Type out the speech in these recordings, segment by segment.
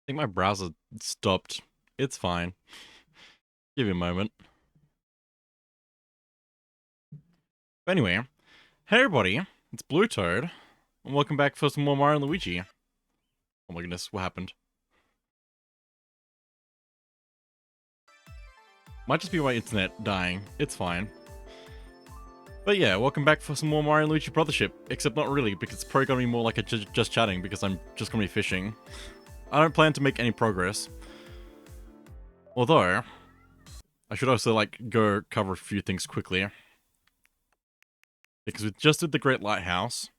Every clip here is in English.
think my browser stopped. It's fine. Give me a moment. But anyway, hey everybody, it's BlueToad, and welcome back for some more Mario and Luigi. Oh my goodness, what happened? Might just be my internet dying, it's fine. But yeah, welcome back for some more Mario and Luigi Brothership, except not really, because it's probably gonna be more like a just chatting, because I'm just gonna be fishing. I don't plan to make any progress. Although, I should also, go cover a few things quickly. Because we just did the Great Lighthouse.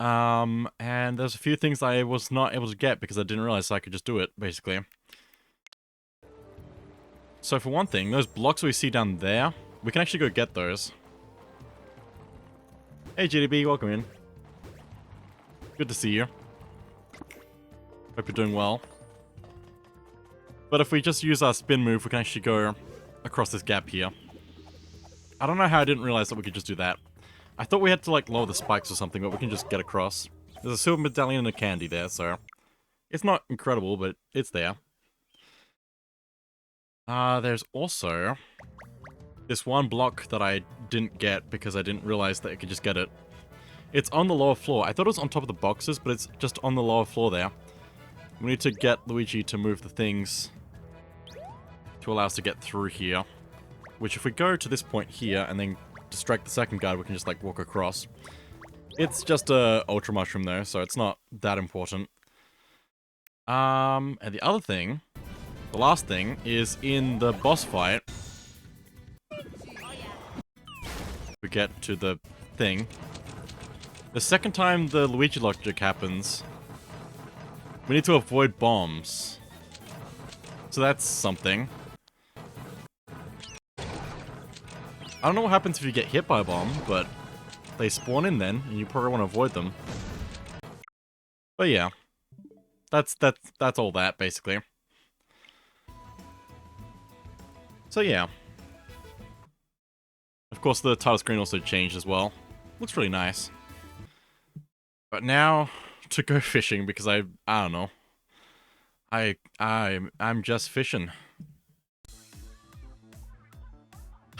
And there's a few things I was not able to get because I didn't realize I could just do it, basically. So for one thing, those blocks we see down there, we can actually go get those. Hey GDB, welcome in. Good to see you. Hope you're doing well. But if we just use our spin move, we can actually go across this gap here. I don't know how I didn't realize that we could just do that. I thought we had to, lower the spikes or something, but we can just get across. There's a silver medallion and a candy there, so... It's not incredible, but it's there. There's also... this one block that I didn't get because I didn't realize that I could just get it. It's on the lower floor. I thought it was on top of the boxes, but it's just on the lower floor there. We need to get Luigi to move the things to allow us to get through here. Which, if we go to this point here and then distract the second guard, we can just, walk across. It's just a Ultra Mushroom, though, so it's not that important. And the other thing, the last thing, is in the boss fight. We get to the thing. The second time the Luigi logic happens, we need to avoid bombs. So that's something. I don't know what happens if you get hit by a bomb, but they spawn in then, and you probably want to avoid them. But yeah, that's all that, basically. So yeah. Of course, the title screen also changed as well. Looks really nice. But now, to go fishing, because I don't know. I'm just fishing.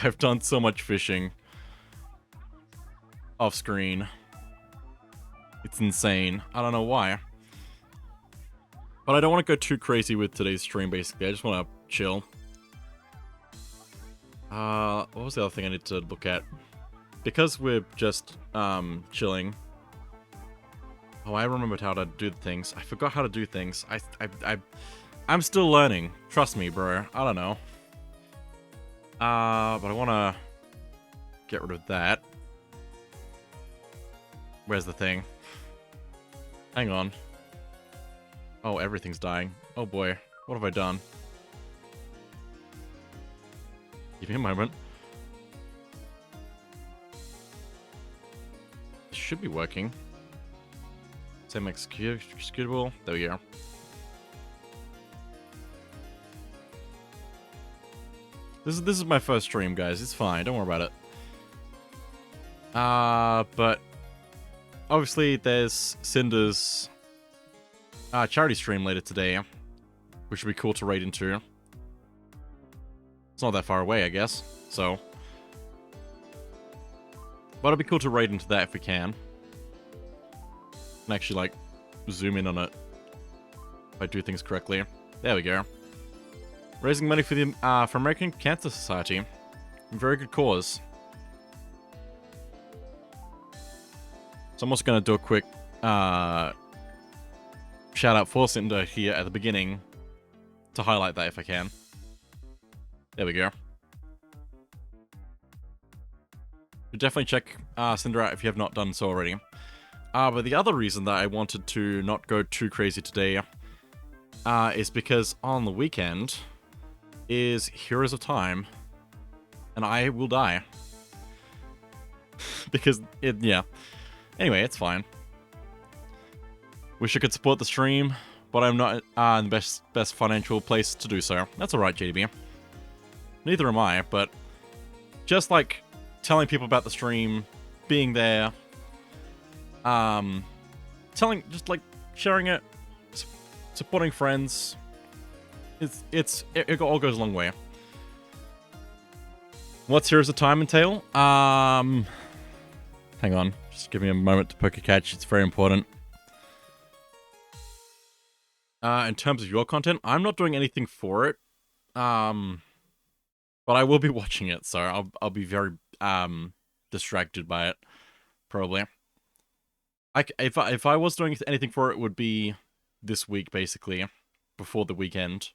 I've done so much fishing off screen. It's insane. I don't know why. But I don't want to go too crazy with today's stream, basically. I just want to chill. What was the other thing I need to look at? Because we're just, chilling. Oh, I remembered how to do things. I forgot how to do things. I'm still learning. Trust me, bro. I don't know. But I want to get rid of that. Where's the thing? Hang on. Oh, everything's dying. Oh boy. What have I done? Give me a moment. This should be working. Same executable. There we go. This is my first stream, guys. It's fine. Don't worry about it. But obviously there's Cynder's charity stream later today, which would be cool to raid into. It's not that far away, I guess. So, but it'd be cool to raid into that if we can. And actually, zoom in on it if I do things correctly. There we go. Raising money for the for American Cancer Society. Very good cause. So I'm also going to do a quick shout out for Cynder here at the beginning to highlight that if I can. There we go. So definitely check Cynder out if you have not done so already. But the other reason that I wanted to not go too crazy today is because on the weekend is Heroes of Time, and I will die. Because yeah. Anyway, it's fine. Wish I could support the stream, but I'm not in the best financial place to do so. That's alright, JDB. Neither am I, but just telling people about the stream, being there, sharing it, supporting friends, it all goes a long way. What's Heroes of Time entail? Hang on, just give me a moment to poke a catch. It's very important. In terms of your content, I'm not doing anything for it. But I will be watching it, so I'll be very distracted by it, probably. If I was doing anything for it, it would be this week, basically, before the weekend.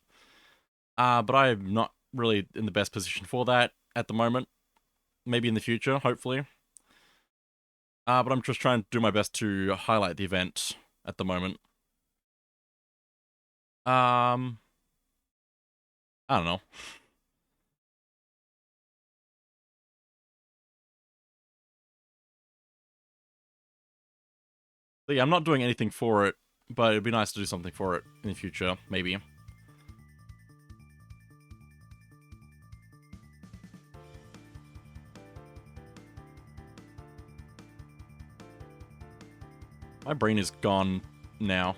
But I'm not really in the best position for that at the moment. Maybe in the future, hopefully. But I'm just trying to do my best to highlight the event at the moment. I don't know. But yeah, I'm not doing anything for it, but it'd be nice to do something for it in the future, maybe. My brain is gone now.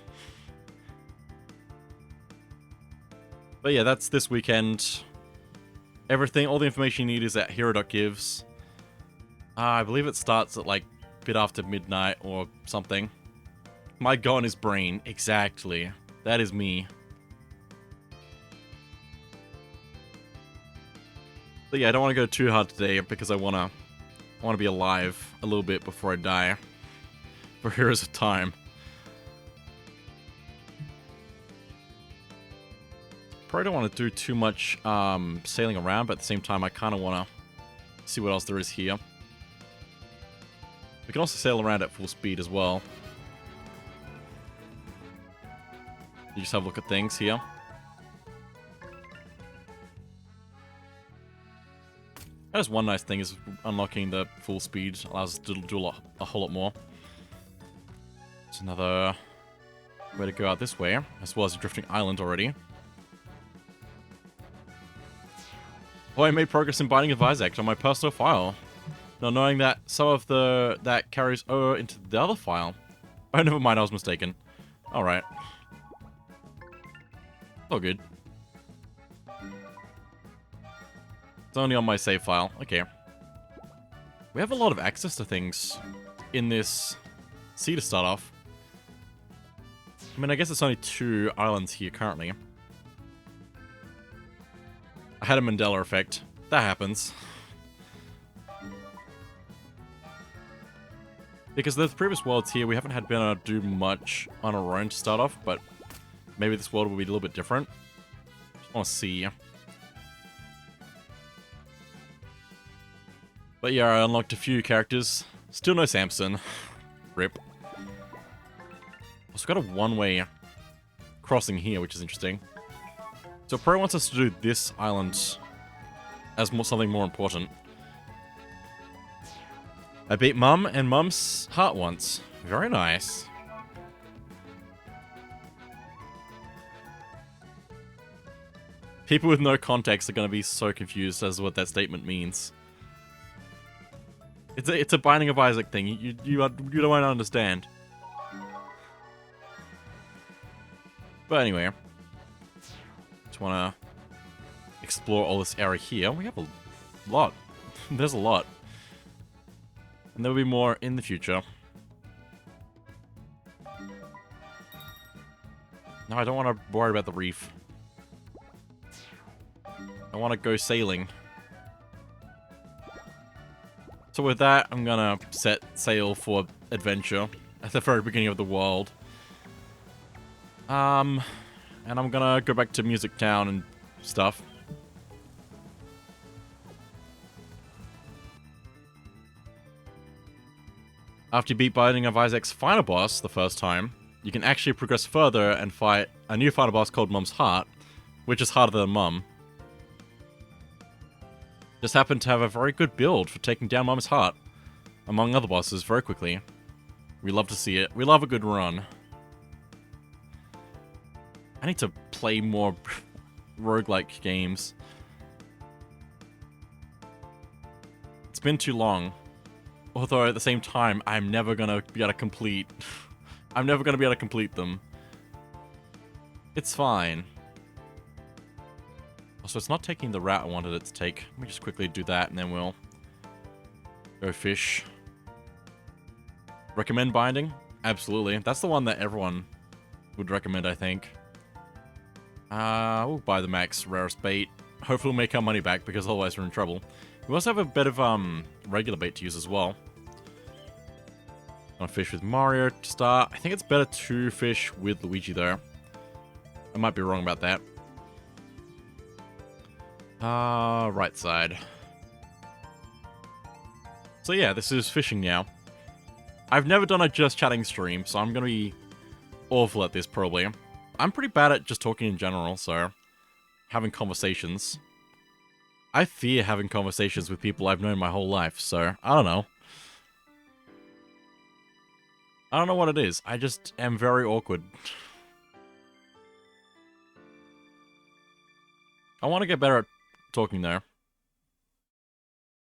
But yeah, that's this weekend. Everything, all the information you need is at hero.gives. I believe it starts at like a bit after midnight or something. My gone is brain, exactly. That is me. But yeah, I don't want to go too hard today because I want to be alive a little bit before I die. For Heroes of Time. Probably don't want to do too much sailing around, but at the same time, I kind of want to see what else there is here. We can also sail around at full speed as well. You just have a look at things here. That is one nice thing, is unlocking the full speed allows us to do a whole lot more. It's another way to go out this way, as well as a drifting island already. Oh, I made progress in Binding of Isaac on my personal file. Not knowing that some of that carries over into the other file. Oh, never mind, I was mistaken. Alright. All good. It's only on my save file. Okay. We have a lot of access to things in this sea to start off. I mean, I guess it's only 2 islands here currently. I had a Mandela effect. That happens. Because the previous worlds here, we haven't been able to do much on our own to start off, but maybe this world will be a little bit different. Just want to see. But yeah, I unlocked a few characters. Still no Samson. Rip. Also got a one-way crossing here, which is interesting. So Pro wants us to do this island as something more important. I beat Mum and Mum's heart once. Very nice. People with no context are going to be so confused as to what that statement means. It's a Binding of Isaac thing. You don't want to understand. But anyway, just want to explore all this area here. We have a lot. There's a lot. And there will be more in the future. No, I don't want to worry about the reef. I want to go sailing. So with that, I'm gonna set sail for adventure at the very beginning of the world. And I'm gonna go back to Music Town and stuff. After you beat Binding of Isaac's final boss the first time, you can actually progress further and fight a new final boss called Mum's Heart, which is harder than Mum. Just happened to have a very good build for taking down Mum's Heart, among other bosses, very quickly. We love to see it. We love a good run. I need to play more roguelike games. It's been too long. Although at the same time, I'm never gonna be able to complete... I'm never gonna be able to complete them. It's fine. Also, it's not taking the route I wanted it to take. Let me just quickly do that, and then we'll go fish. Recommend binding? Absolutely. That's the one that everyone would recommend, I think. We'll buy the max rarest bait. Hopefully we'll make our money back, because otherwise we're in trouble. We also have a bit of regular bait to use as well. Gonna fish with Mario to start. I think it's better to fish with Luigi, though. I might be wrong about that. Right side. So yeah, this is fishing now. I've never done a just chatting stream, so I'm gonna be awful at this, probably. I'm pretty bad at just talking in general, so having conversations. I fear having conversations with people I've known my whole life, so I don't know. I don't know what it is. I just am very awkward. I want to get better at talking, though.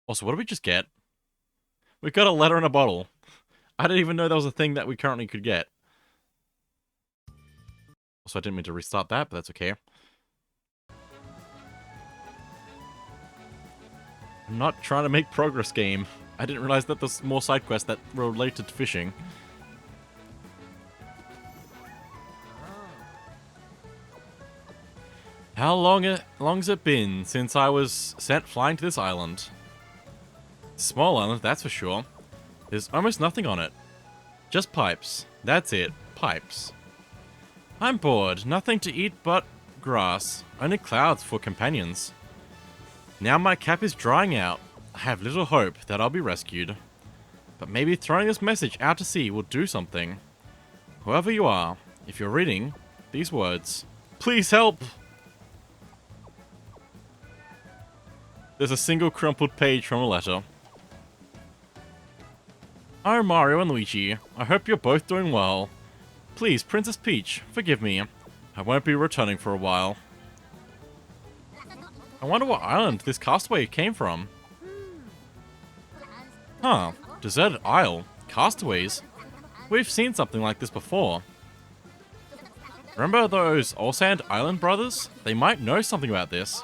Also, what did we just get? We got a letter in a bottle. I didn't even know that was a thing that we currently could get. Also, I didn't mean to restart that, but that's okay. I'm not trying to make progress, game. I didn't realize that there's more side quests that were related to fishing. How long's it been since I was sent flying to this island? Small island, that's for sure. There's almost nothing on it. Just pipes. That's it. Pipes. I'm bored. Nothing to eat but grass. Only clouds for companions. Now my cap is drying out. I have little hope that I'll be rescued. But maybe throwing this message out to sea will do something. Whoever you are, if you're reading these words, please help! There's a single crumpled page from a letter. Oh, Mario and Luigi, I hope you're both doing well. Please, Princess Peach, forgive me. I won't be returning for a while. I wonder what island this castaway came from. Huh, deserted isle. Castaways? We've seen something like this before. Remember those Olsand Island brothers? They might know something about this.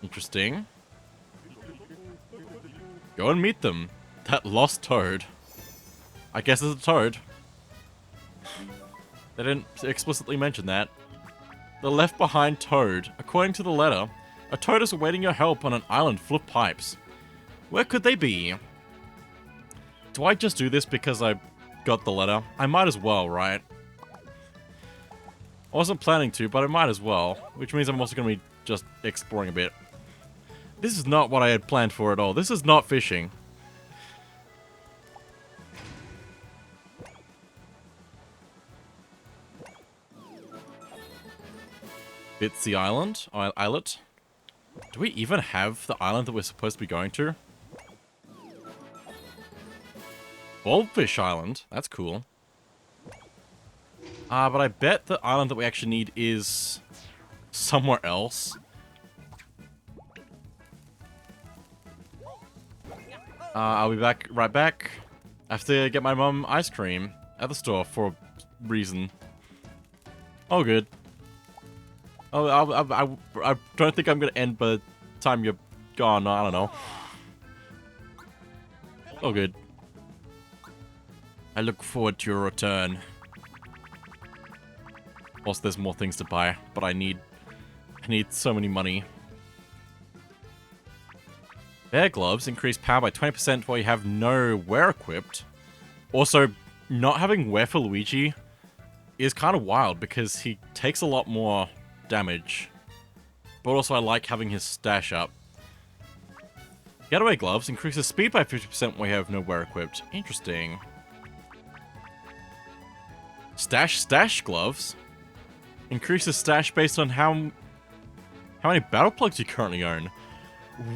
Interesting. Go and meet them. That lost toad. I guess it's a toad. They didn't explicitly mention that. The left behind toad. According to the letter, a toad is awaiting your help on an island full of pipes. Where could they be? Do I just do this because I got the letter? I might as well, right? I wasn't planning to, but I might as well. Which means I'm also going to be just exploring a bit. This is not what I had planned for at all. This is not fishing. Bitsy Island? Islet? Do we even have the island that we're supposed to be going to? Bulbfish Island. That's cool. But I bet the island that we actually need is somewhere else. I'll be back right back. I have to get my mum ice cream at the store for a reason. Oh, good. Oh, I don't think I'm gonna end by the time you're gone. I don't know. Oh, good. I look forward to your return. Also, there's more things to buy, but I need so many money. Bear gloves increase power by 20% while you have no wear equipped. Also, not having wear for Luigi is kind of wild because he takes a lot more damage. But also I like having his stash up. Getaway gloves increases speed by 50% while you have no wear equipped. Interesting. Stash gloves increases stash based on how many battle plugs you currently own.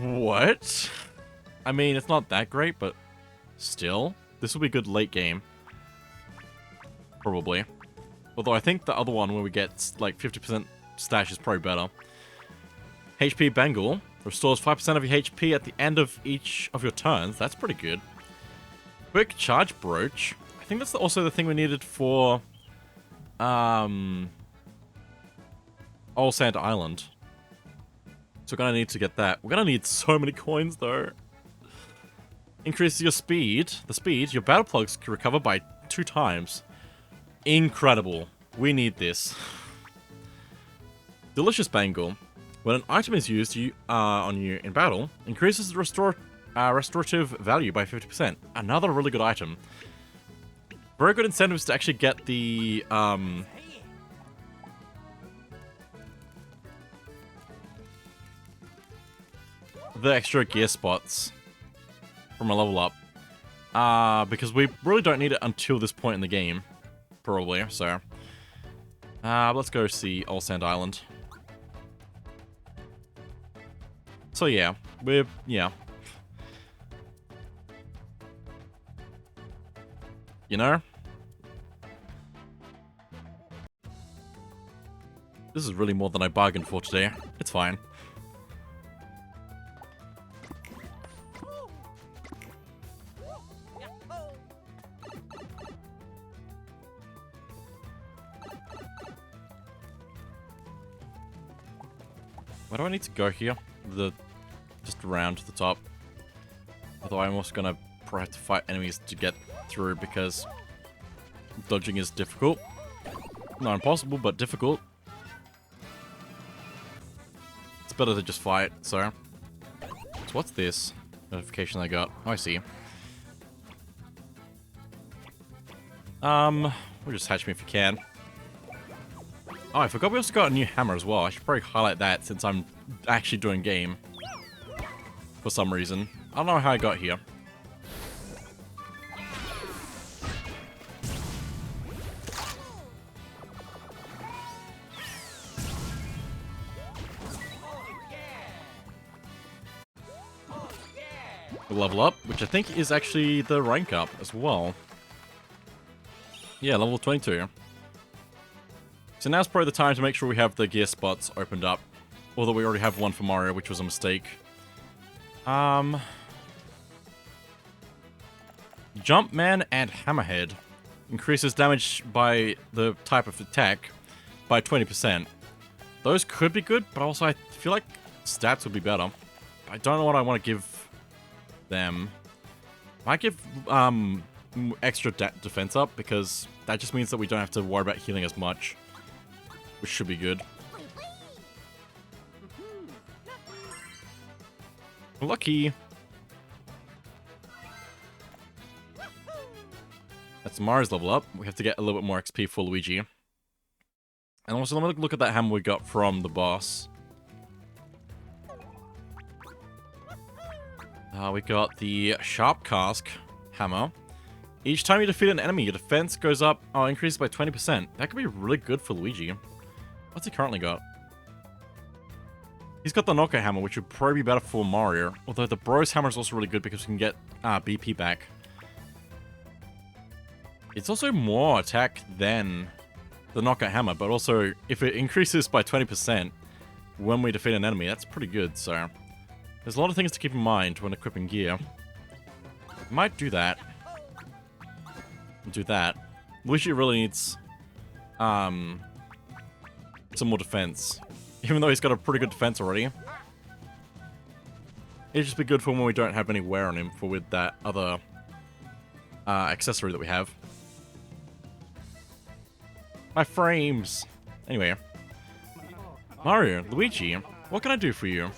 What? I mean, it's not that great, but still, this will be good late game. Probably. Although I think the other one where we get like 50% stash is probably better. HP Bengal restores 5% of your HP at the end of each of your turns. That's pretty good. Quick Charge Brooch. I think that's also the thing we needed for All Sand Island. So we're gonna need to get that. We're gonna need so many coins though. Increases your speed. The speed, your battle plugs can recover by 2 times. Incredible. We need this. Delicious Bangle. When an item is used on you in battle, increases the restorative value by 50%. Another really good item. Very good incentives to actually get the extra gear spots from a level up. Because we really don't need it until this point in the game. Probably, so. Let's go see All Sand Island. So yeah, yeah. You know? This is really more than I bargained for today. It's fine. Where do I need to go here? Just around the top. Although I'm also gonna probably have to fight enemies to get through because dodging is difficult. Not impossible, but difficult. It's better to just fight, so. So what's this notification I got? Oh, I see. We'll just hatch me if you can. Oh, I forgot we also got a new hammer as well. I should probably highlight that since I'm actually doing game. For some reason. I don't know how I got here. We'll level up, which I think is actually the rank up as well. Yeah, level 22. So now's probably the time to make sure we have the gear spots opened up. Although we already have one for Mario, which was a mistake. Jumpman and Hammerhead increases damage by the type of attack by 20%. Those could be good, but also I feel like stats would be better. I don't know what I want to give them. I might give extra defense up because that just means that we don't have to worry about healing as much, which should be good. Lucky. That's Mario's level up. We have to get a little bit more XP for Luigi. And also, let me look at that hammer we got from the boss. We got the Sharp Cask hammer. Each time you defeat an enemy, your defense goes up, increases by 20%. That could be really good for Luigi. What's he currently got? He's got the Knockout Hammer, which would probably be better for Mario. Although the Bros Hammer is also really good because we can get BP back. It's also more attack than the Knockout Hammer, but also if it increases by 20% when we defeat an enemy, that's pretty good, so. There's a lot of things to keep in mind when equipping gear. Might do that. Do that. Luigi really needs some more defense. Even though he's got a pretty good defense already. It'd just be good for when we don't have any wear on him for with that other accessory that we have. My frames! Anyway. Mario, Luigi, what can I do for you?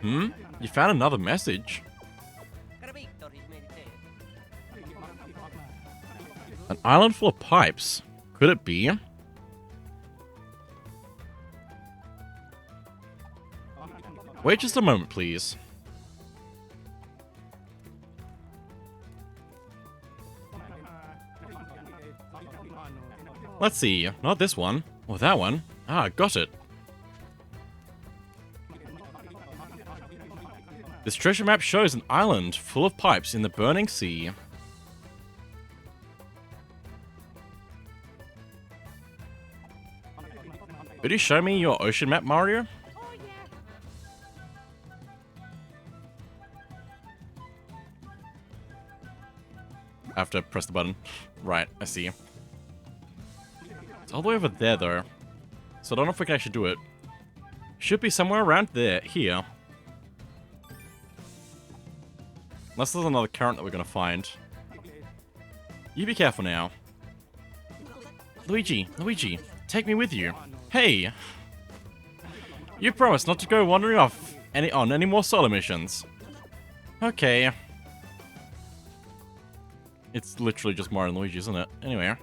You found another message? An island full of pipes. Could it be? Wait just a moment, please. Let's see. Not this one. Or that one. Ah, got it. This treasure map shows an island full of pipes in the burning sea. Could you show me your ocean map, Mario? I have to press the button. Right, I see. It's all the way over there, though. So I don't know if we can actually do it. Should be somewhere around there, here. Unless there's another current that we're gonna find. You be careful now. Luigi, take me with you. Hey! You promised not to go wandering off on any more solo missions. Okay. It's literally just Mario and Luigi, isn't it? Anyway.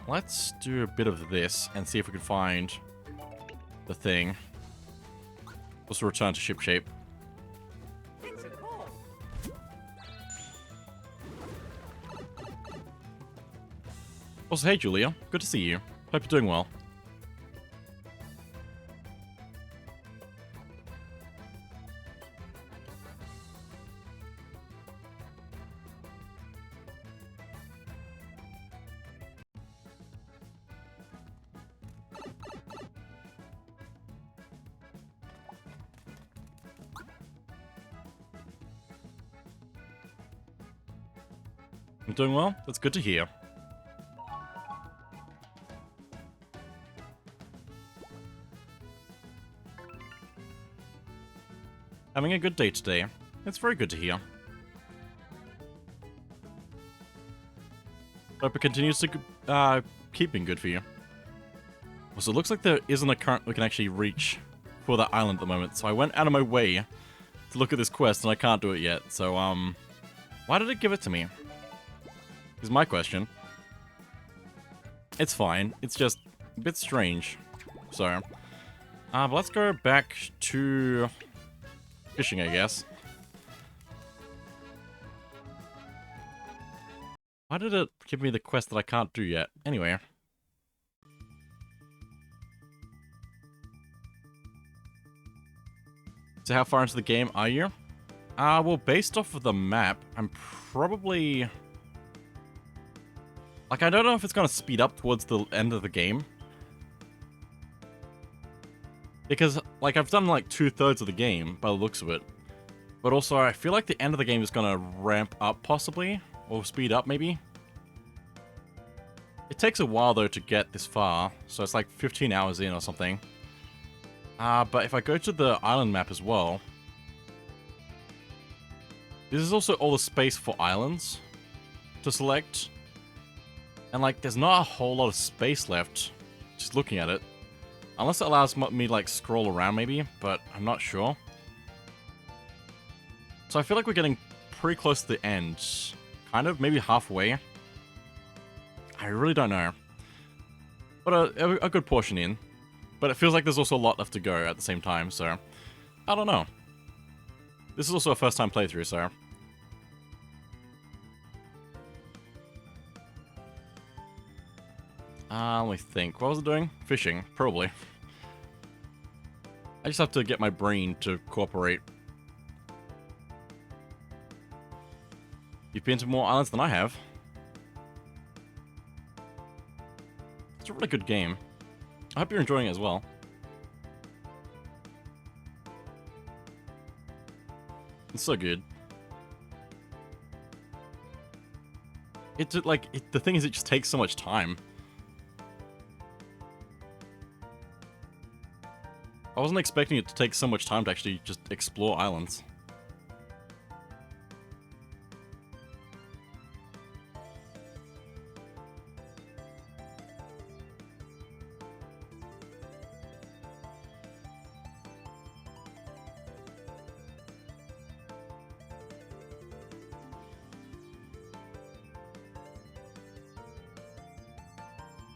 Let's do a bit of this and see if we can find the thing. Let's return to ship shape. Also, hey Julia, good to see you. Hope you're doing well. I'm doing well? That's good to hear. Having a good day today. It's very good to hear. Hope it continues to keep being good for you. So it looks like there isn't a current we can actually reach for that island at the moment, so I went out of my way to look at this quest and I can't do it yet, so why did it give it to me? Is my question. It's fine, it's just a bit strange. So, but let's go back to fishing, I guess. Why did it give me the quest that I can't do yet? Anyway. So how far into the game are you? Well, based off of the map, I'm probably... Like, I don't know if it's gonna speed up towards the end of the game. Because, like, I've done, like, 2/3 of the game, by the looks of it. But also, I feel like the end of the game is gonna ramp up, possibly. Or speed up, maybe. It takes a while, though, to get this far. So it's like 15 hours in or something. But if I go to the island map as well... This is also all the space for islands to select. And, like, there's not a whole lot of space left, just looking at it. Unless it allows me to, like, scroll around, maybe, but I'm not sure. So I feel like we're getting pretty close to the end. Kind of, maybe halfway. I really don't know. But a good portion in. But it feels like there's also a lot left to go at the same time, so... I don't know. This is also a first-time playthrough, so... Let me think. What was it doing? Fishing, probably. I just have to get my brain to cooperate. You've been to more islands than I have. It's a really good game. I hope you're enjoying it as well. It's so good. It's like, the thing is, it just takes so much time. I wasn't expecting it to take so much time to actually just explore islands.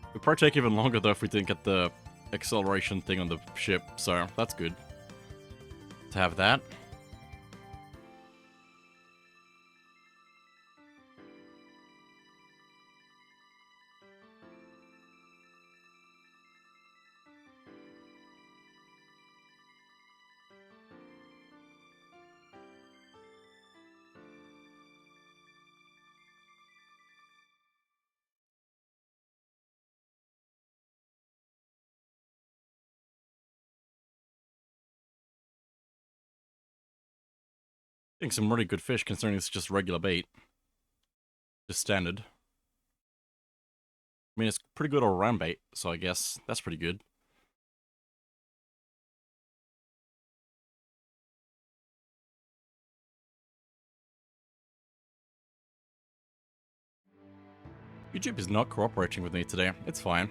It would probably take even longer though if we didn't get the acceleration thing on the ship, so that's good to have that. Getting some really good fish considering it's just regular bait. Just standard. I mean, it's pretty good all round bait, so I guess that's pretty good. YouTube is not cooperating with me today. It's fine.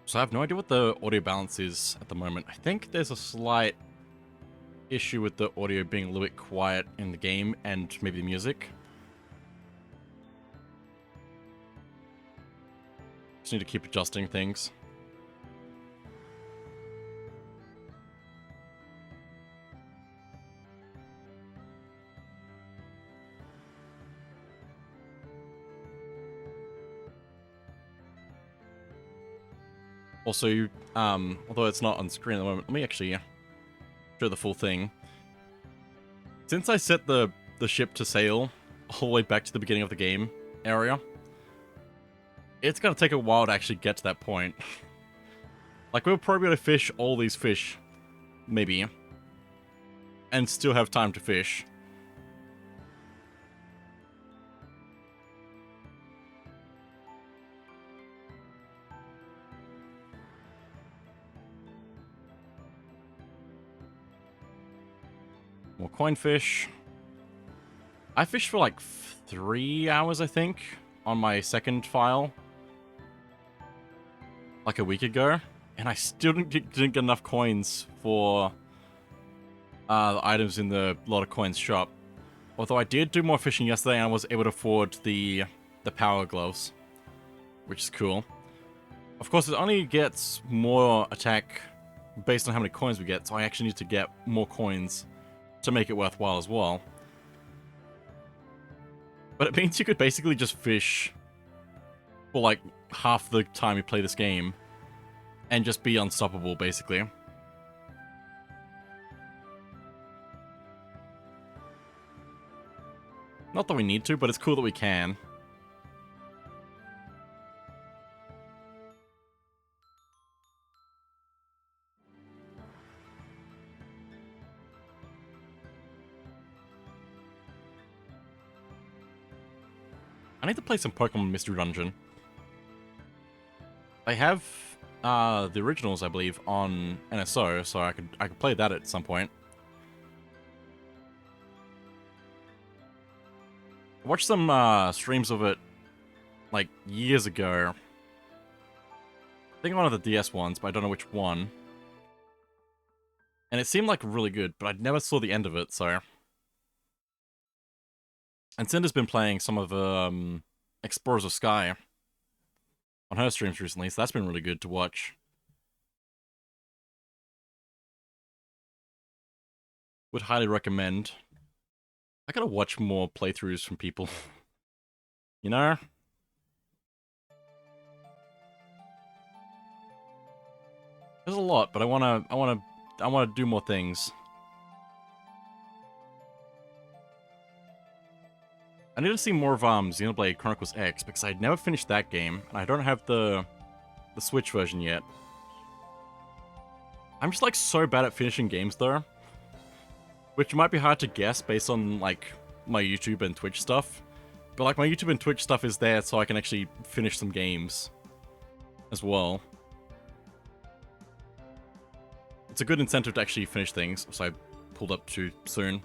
So I have no idea what the audio balance is at the moment. I think there's a slight issue with the audio being a little bit quiet in the game and maybe the music. Just need to keep adjusting things. Also, although it's not on screen at the moment, let me actually show the full thing. Since I set the ship to sail all the way back to the beginning of the game area, it's gonna take a while to actually get to that point. Like, we'll probably be able to fish all these fish, maybe, and still have time to fish. More coin fish. I fished for like 3 hours, I think, on my second file. Like a week ago. And I still didn't get enough coins for the items in the lot of coins shop. Although I did do more fishing yesterday and I was able to afford the power gloves. Which is cool. Of course, it only gets more attack based on how many coins we get, so I actually need to get more coins to make it worthwhile as well. But it means you could basically just fish for like half the time you play this game and just be unstoppable, basically. Not that we need to, but it's cool that we can. I need to play some Pokemon Mystery Dungeon. They have the originals, I believe, on NSO, so I could play that at some point. I watched some streams of it like years ago. I think one of the DS ones, but I don't know which one. And it seemed like really good, but I never saw the end of it, so. And Cynder's been playing some of Explorers of Sky on her streams recently, so that's been really good to watch. Would highly recommend. I gotta watch more playthroughs from people. You know? There's a lot, but I wanna do more things. I need to see more of Xenoblade Chronicles X, because I'd never finished that game, and I don't have the Switch version yet. I'm just, like, so bad at finishing games, though. Which might be hard to guess based on, like, my YouTube and Twitch stuff. But, like, my YouTube and Twitch stuff is there so I can actually finish some games as well. It's a good incentive to actually finish things, so I pulled up too soon.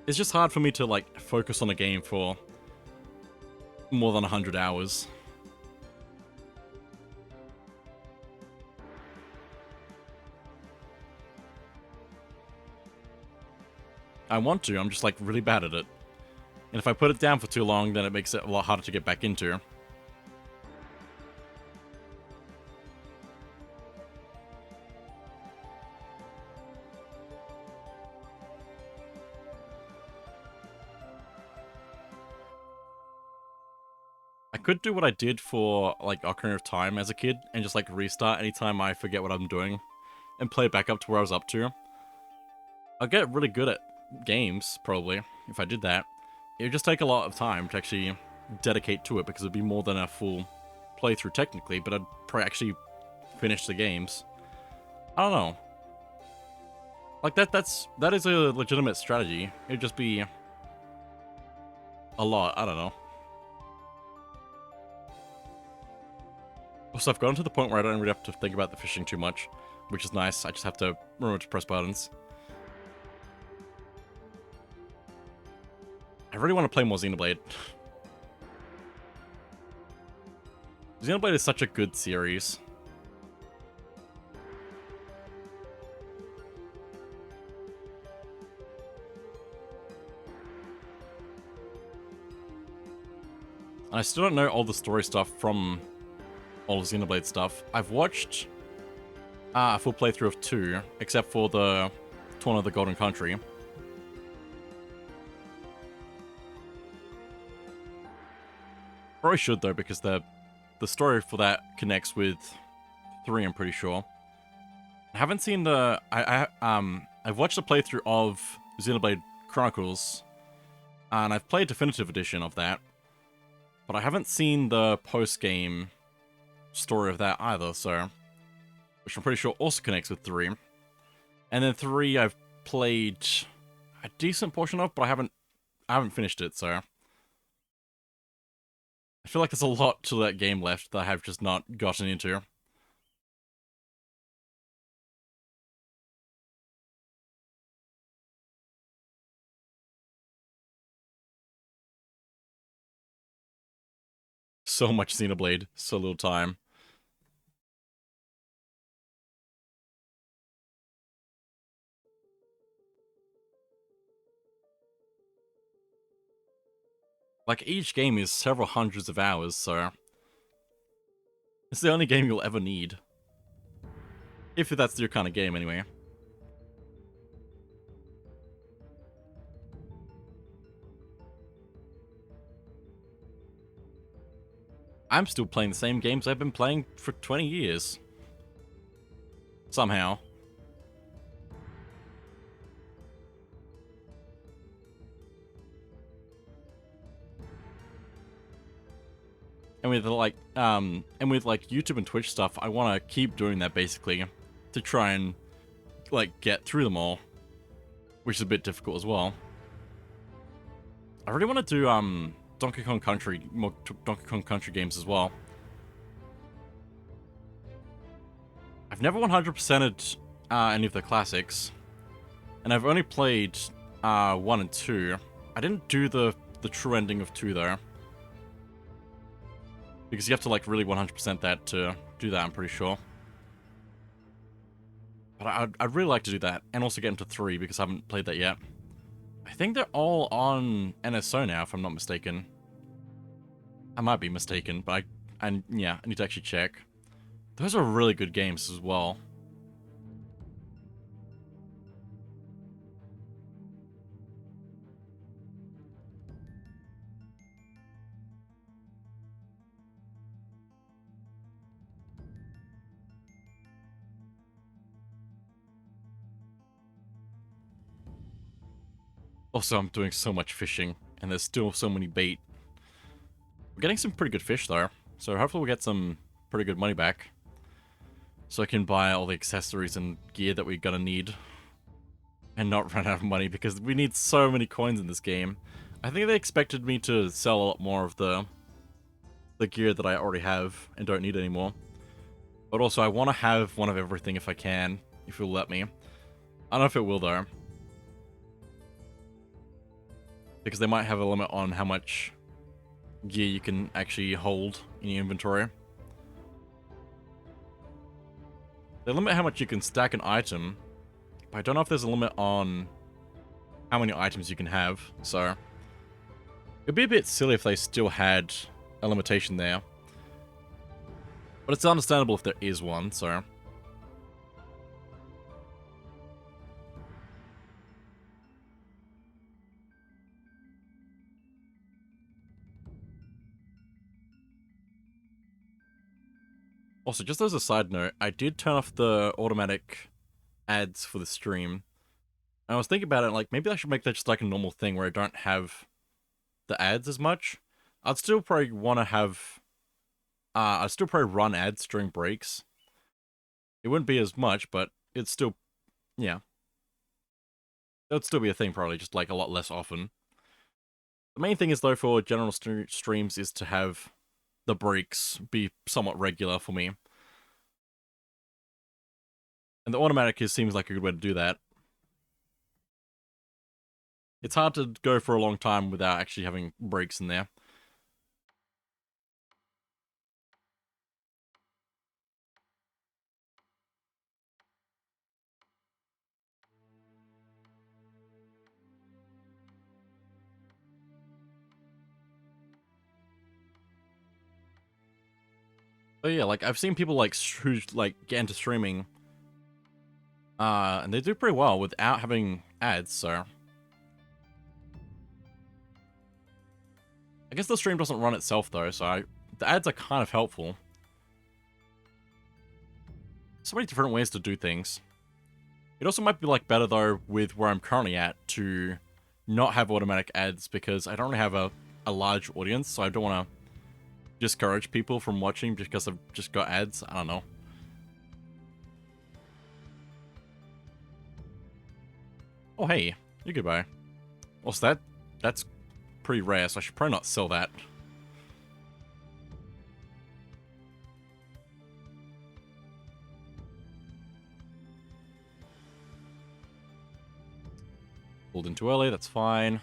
It's just hard for me to, like, focus on a game for more than 100 hours. I want to, I'm just, like, really bad at it. And if I put it down for too long, then it makes it a lot harder to get back into. I could do what I did for, like, Ocarina of Time as a kid, and just, like, restart anytime I forget what I'm doing, and play back up to where I was up to. I'll get really good at games, probably, if I did that. It would just take a lot of time to actually dedicate to it, because it'd be more than a full playthrough technically, but I'd probably actually finish the games. I don't know. Like, that is a legitimate strategy. It'd just be a lot, I don't know. Also, I've gotten to the point where I don't really have to think about the fishing too much, which is nice. I just have to remember to press buttons. I really want to play more Xenoblade. Xenoblade is such a good series. And I still don't know all the story stuff from all the Xenoblade stuff. I've watched a full playthrough of 2, except for the Torn of the Golden Country. Probably should, though, because the story for that connects with 3, I'm pretty sure. I haven't seen the... I've watched a playthrough of Xenoblade Chronicles, and I've played Definitive Edition of that, but I haven't seen the post-game story of that either, so... Which I'm pretty sure also connects with 3. And then 3 I've played a decent portion of, but I haven't finished it, so... I feel like there's a lot to that game left that I have just not gotten into. So much Xenoblade, so little time. Like, each game is several hundreds of hours, so... It's the only game you'll ever need. If that's your kind of game, anyway. I'm still playing the same games I've been playing for 20 years. Somehow. And with like YouTube and Twitch stuff, I want to keep doing that basically to try and like get through them all, which is a bit difficult as well. I really want to do Donkey Kong Country, more Donkey Kong Country games as well. I've never 100%ed any of the classics, and I've only played 1 and 2. I didn't do the true ending of 2 though. Because you have to, like, really 100% that to do that, I'm pretty sure. But I'd really like to do that, and also get into 3, because I haven't played that yet. I think they're all on NSO now, if I'm not mistaken. I might be mistaken, but yeah, I need to actually check. Those are really good games as well. Also, I'm doing so much fishing, and there's still so many bait. We're getting some pretty good fish, though, so hopefully we'll get some pretty good money back. So I can buy all the accessories and gear that we're gonna need. And not run out of money, because we need so many coins in this game. I think they expected me to sell a lot more of the gear that I already have and don't need anymore. But also, I want to have one of everything if I can, if it'll let me. I don't know if it will, though. Because they might have a limit on how much gear you can actually hold in your inventory. They limit how much you can stack an item, but I don't know if there's a limit on how many items you can have, so... It'd be a bit silly if they still had a limitation there. But it's understandable if there is one, so... Also, just as a side note, I did turn off the automatic ads for the stream. I was thinking about it, like, maybe I should make that just like a normal thing where I don't have the ads as much. I'd still probably want to have... I'd still probably run ads during breaks. It wouldn't be as much, but it's still... Yeah. That would still be a thing, probably, just like a lot less often. The main thing is, though, for general streams is to have the breaks be somewhat regular for me. And the automatic seems like a good way to do that. It's hard to go for a long time without actually having breaks in there. But yeah, like, I've seen people, like, who, like, get into streaming, and they do pretty well without having ads, so... I guess the stream doesn't run itself, though, so the ads are kind of helpful. So many different ways to do things. It also might be, like, better, though, with where I'm currently at, to not have automatic ads, because I don't really have a large audience, so I don't want to discourage people from watching because I've just got ads. I don't know. Oh, hey. You goodbye. Also, that's pretty rare, so I should probably not sell that. Pulled in too early, that's fine.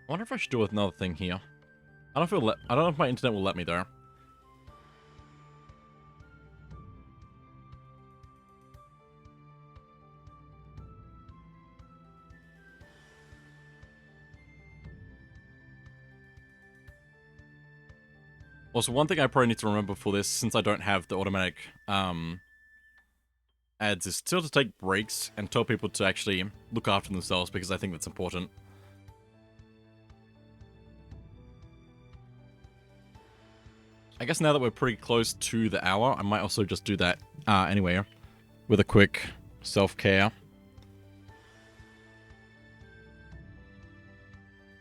I wonder if I should do another thing here. I don't know if my internet will let me, though. Also, one thing I probably need to remember for this, since I don't have the automatic ads, is still to take breaks and tell people to actually look after themselves, because I think that's important. I guess now that we're pretty close to the hour, I might also just do that anyway, with a quick self-care.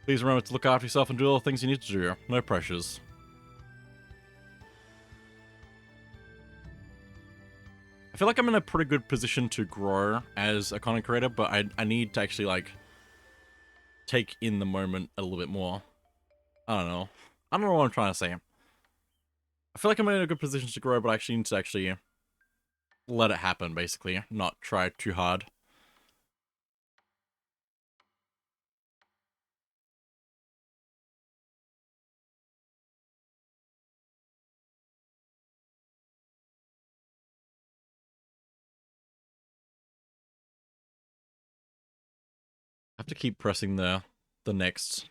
Please remember to look after yourself and do all the things you need to do. No pressures. I feel like I'm in a pretty good position to grow as a content creator, but I need to actually, like, take in the moment a little bit more. I don't know. I don't know what I'm trying to say. I feel like I'm in a good position to grow, but I actually need to actually let it happen, basically. Not try too hard. I have to keep pressing the next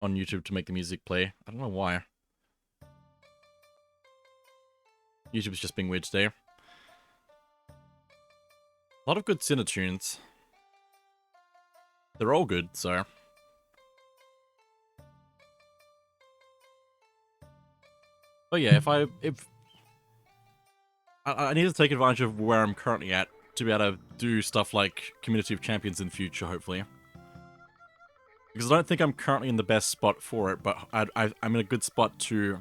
on YouTube to make the music play. I don't know why. YouTube's just being weird today. A lot of good Cynder tunes. They're all good, so... But yeah, if I need to take advantage of where I'm currently at to be able to do stuff like Community of Champions in future, hopefully. Because I don't think I'm currently in the best spot for it, but I'm in a good spot to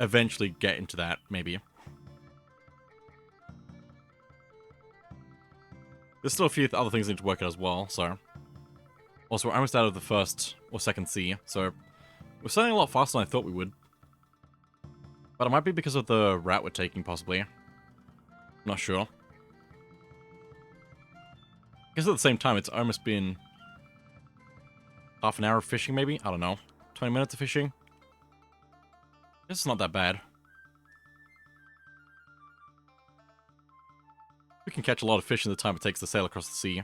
eventually get into that, maybe. There's still a few other things I need to work out as well, so... Also, we're almost out of the first or second C, so... We're starting a lot faster than I thought we would. But it might be because of the route we're taking, possibly. Not sure. I guess at the same time, it's almost been... half an hour of fishing, maybe? I don't know. 20 minutes of fishing? I guess it's not that bad. can catch a lot of fish in the time it takes to sail across the sea.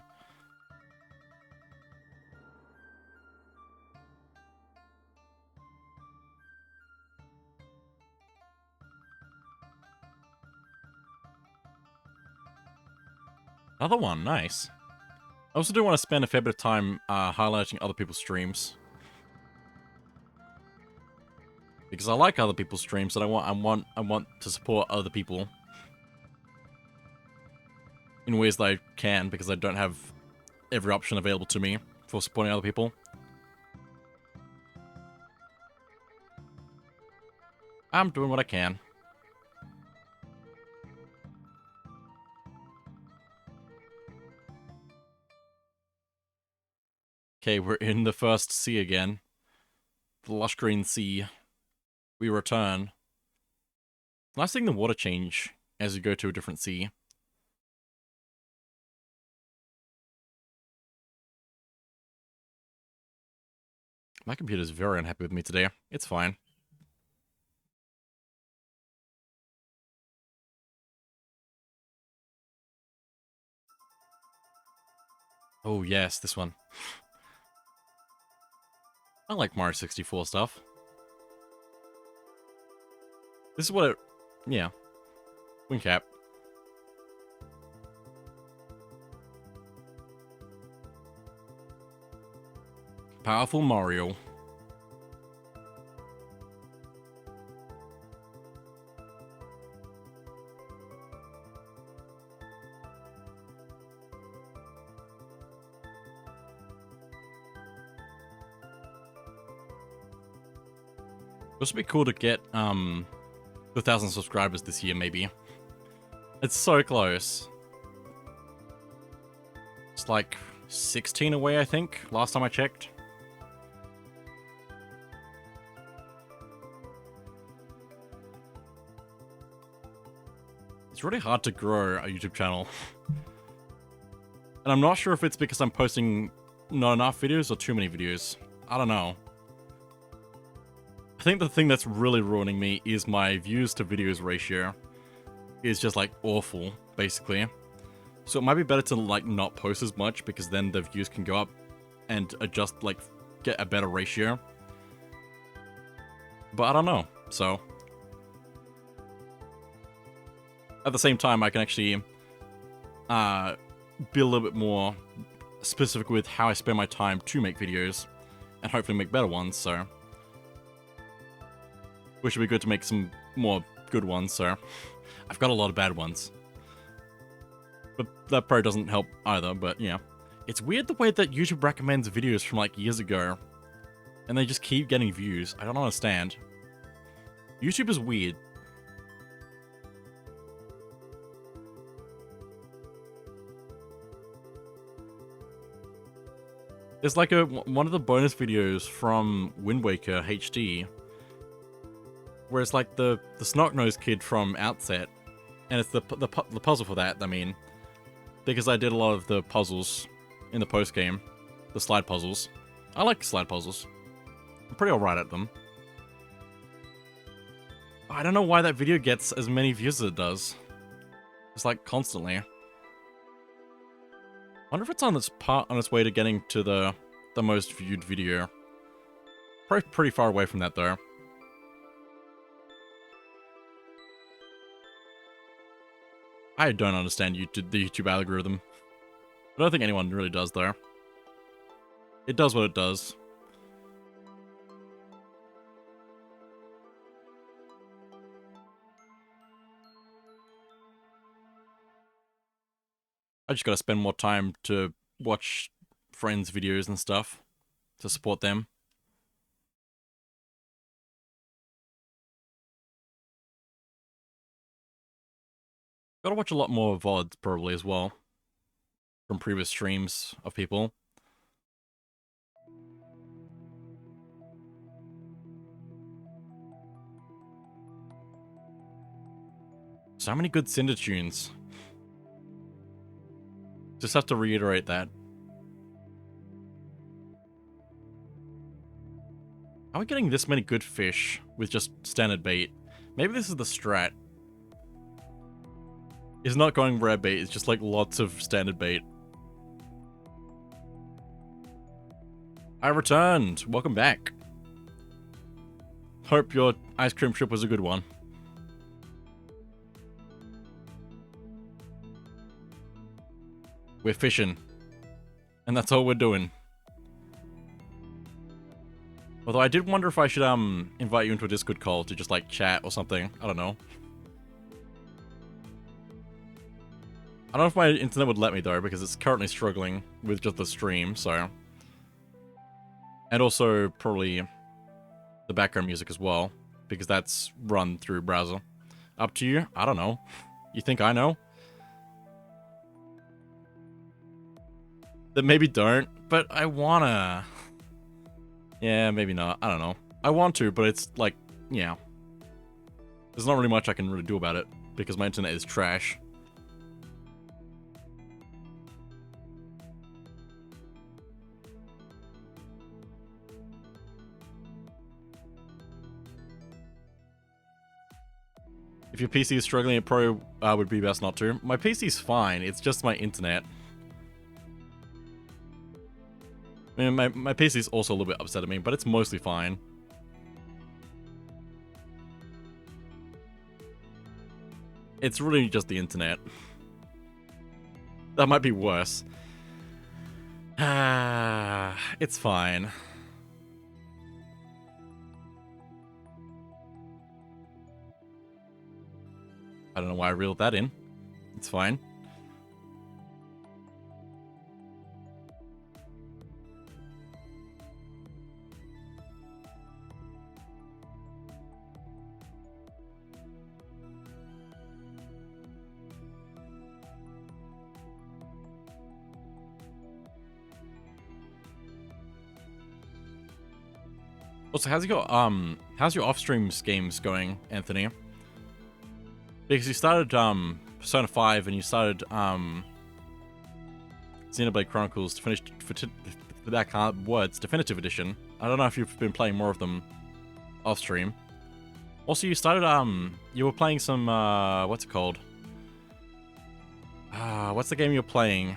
Another one, nice. I also do want to spend a fair bit of time highlighting other people's streams. Because I like other people's streams and I want to support other people in ways that I can, because I don't have every option available to me for supporting other people. I'm doing what I can. Okay, we're in the first sea again. The lush green sea. We return. Nice seeing the water change as you go to a different sea. My computer's very unhappy with me today. It's fine. Oh yes, this one. I like Mario 64 stuff. This is what it... yeah. Wing cap. Powerful Mario. This would be cool to get, 1,000 subscribers this year, maybe. It's so close. It's like 16 away, I think, last time I checked. It's really hard to grow a YouTube channel. And I'm not sure if it's because I'm posting not enough videos or too many videos. I don't know. I think the thing that's really ruining me is my views to videos ratio is just like awful, basically. So it might be better to like not post as much, because then the views can go up and adjust, like get a better ratio. But I don't know, so. At the same time, I can actually be a little bit more specific with how I spend my time to make videos and hopefully make better ones, so. Which would be good to make some more good ones, so. I've got a lot of bad ones. But that probably doesn't help either, but yeah. It's weird the way that YouTube recommends videos from like years ago, and they just keep getting views. I don't understand. YouTube is weird. There's like one of the bonus videos from Wind Waker HD, where it's like the snot-nosed kid from Outset, and it's the puzzle for that, I mean, because I did a lot of the puzzles in the post-game, the slide puzzles. I like slide puzzles. I'm pretty alright at them. I don't know why that video gets as many views as it does. It's like constantly. I wonder if it's on its way to getting to the most viewed video. Probably pretty far away from that though. I don't understand the YouTube algorithm. I don't think anyone really does, though. It does what it does. I just gotta spend more time to watch friends' videos and stuff to support them. Gotta watch a lot more VODs, probably, as well. From previous streams of people. So many good Cynder tunes. Just have to reiterate that. How are we getting this many good fish with just standard bait? Maybe this is the strat. is not going rare bait, it's just like lots of standard bait. I returned! Welcome back. Hope your ice cream trip was a good one. We're fishing. And that's all we're doing. Although I did wonder if I should invite you into a Discord call to just like chat or something. I don't know. I don't know if my internet would let me though, because it's currently struggling with just the stream, so. And also probably the background music as well, because that's run through browser. Up to you? I don't know. You think I know? Then maybe don't, but I wanna. Yeah, maybe not. I don't know. I want to, but it's like, yeah. There's not really much I can really do about it, because my internet is trash. If your PC is struggling, it probably would be best not to. My PC's fine, it's just my internet. I mean, my PC's also a little bit upset at me, but it's mostly fine. It's really just the internet. That might be worse. It's fine. I don't know why I reeled that in. It's fine. Also, how's your off-stream games going, Anthony? Because you started Persona 5 and you started Xenoblade Chronicles Definitive Edition. I don't know if you've been playing more of them off-stream. Also, you started you were playing some what's it called? What's the game you're playing?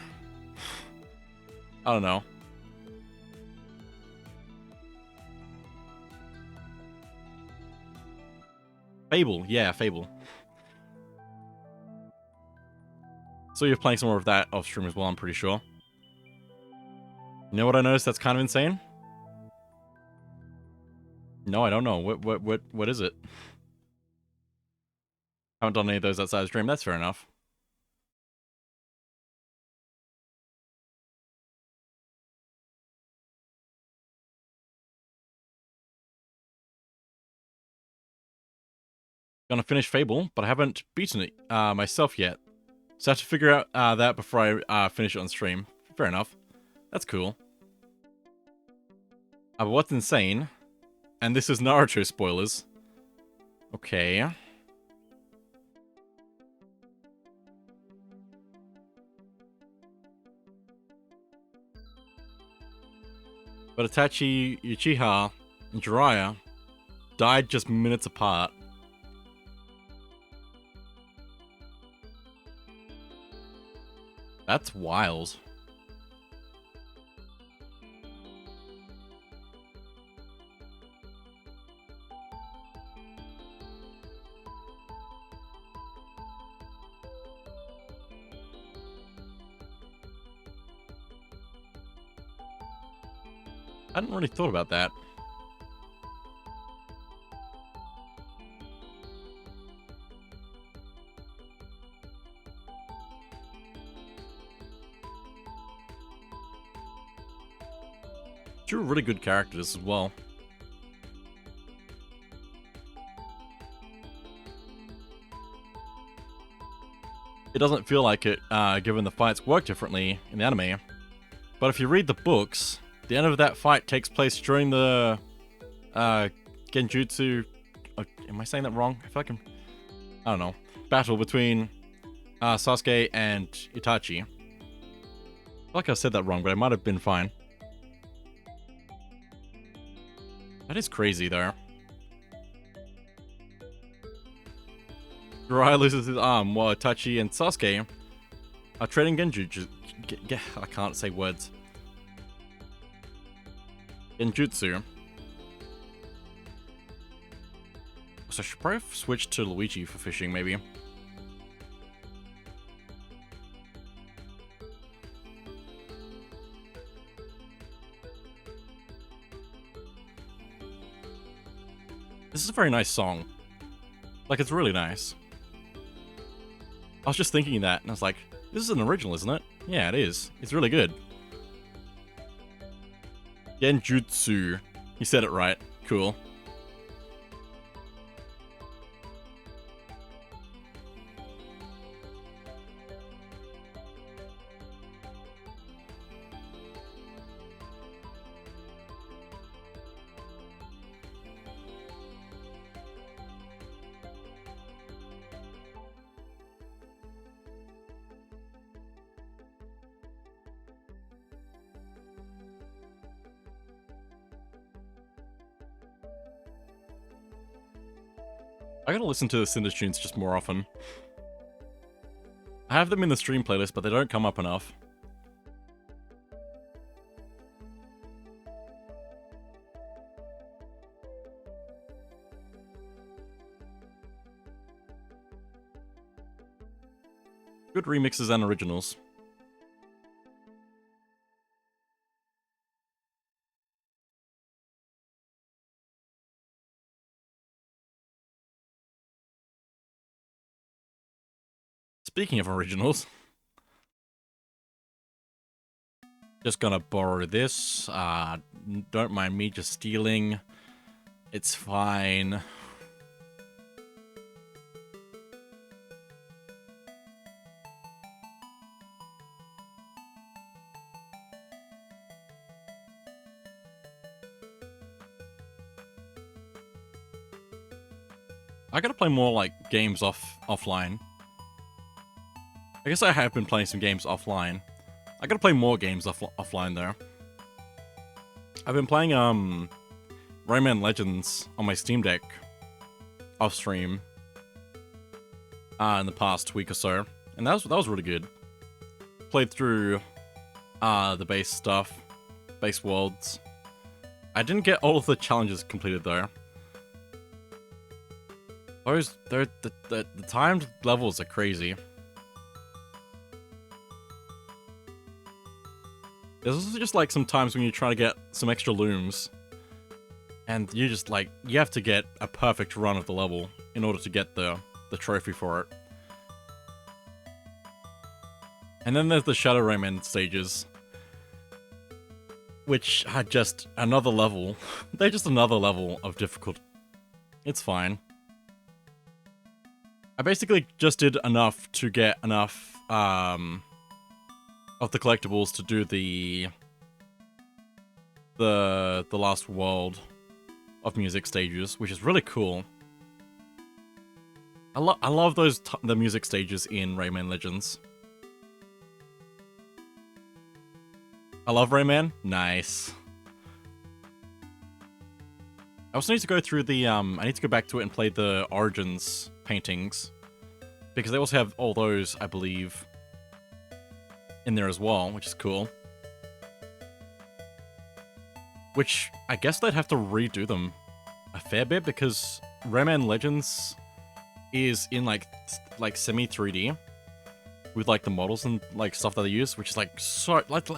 I don't know. Fable, yeah, Fable. So you're playing some more of that off stream as well, I'm pretty sure. You know what I noticed that's kind of insane? No, I don't know. What is it? Haven't done any of those outside of stream, that's fair enough. Gonna finish Fable, but I haven't beaten it myself yet. So I have to figure out that before I finish it on stream. Fair enough. That's cool. But what's insane, and this is Naruto spoilers. Okay. But Itachi, Uchiha, and Jiraiya died just minutes apart. That's wild. I hadn't really thought about that. Two really good characters as well. It doesn't feel like it, given the fights work differently in the anime. But if you read the books, the end of that fight takes place during the Genjutsu... am I saying that wrong? I feel like I don't know. Battle between Sasuke and Itachi. I feel like I said that wrong, but I might have been fine. That is crazy, though. Jiraiya loses his arm while Itachi and Sasuke are trading genjutsu. I can't say words. Genjutsu. So I should probably switch to Luigi for fishing, maybe. This is a very nice song. Like, it's really nice. I was just thinking that, and I was like, this is an original, isn't it? Yeah, it is. It's really good. Genjutsu. You said it right. Cool. I gotta listen to the Cynder tunes just more often. I have them in the stream playlist, but they don't come up enough. Good remixes and originals. Speaking of originals, just gonna borrow this. Don't mind me just stealing. It's fine. I gotta play more like games offline. I guess I have been playing some games offline. I gotta play more games offline though. I've been playing Rayman Legends on my Steam Deck off stream in the past week or so, and that was really good. Played through the base stuff, base worlds. I didn't get all of the challenges completed though. The timed levels are crazy. There's also just like some times when you try to get some extra looms, and you just like, you have to get a perfect run of the level in order to get the trophy for it. And then there's the Shadow Rayman stages, which are just another level. They're just another level of difficult. It's fine. I basically just did enough to get enough of the collectibles to do the last world of music stages, which is really cool. I love the music stages in Rayman Legends. I love Rayman. Nice. I also need to go through the I need to go back to it and play the Origins paintings, because they also have all those, I believe, in there as well, which is cool. Which, I guess they'd have to redo them a fair bit, because Rayman Legends is in like semi 3D with like the models and like stuff that they use, which is like so like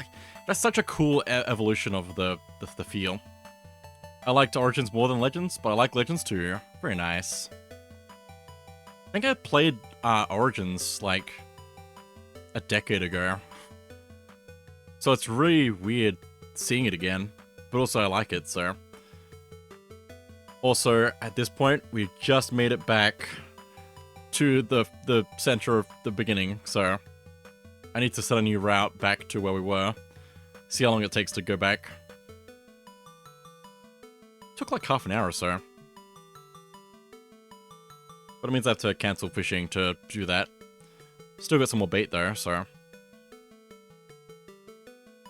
that's such a cool evolution of the feel. I liked Origins more than Legends, but I like Legends too. Very nice. I think I played Origins like a decade ago, so it's really weird seeing it again, but also I like it, so. Also, at this point, we've just made it back to the center of the beginning, so I need to set a new route back to where we were. See how long it takes to go back. Took like half an hour or so. But it means I have to cancel fishing to do that. Still got some more bait though, so.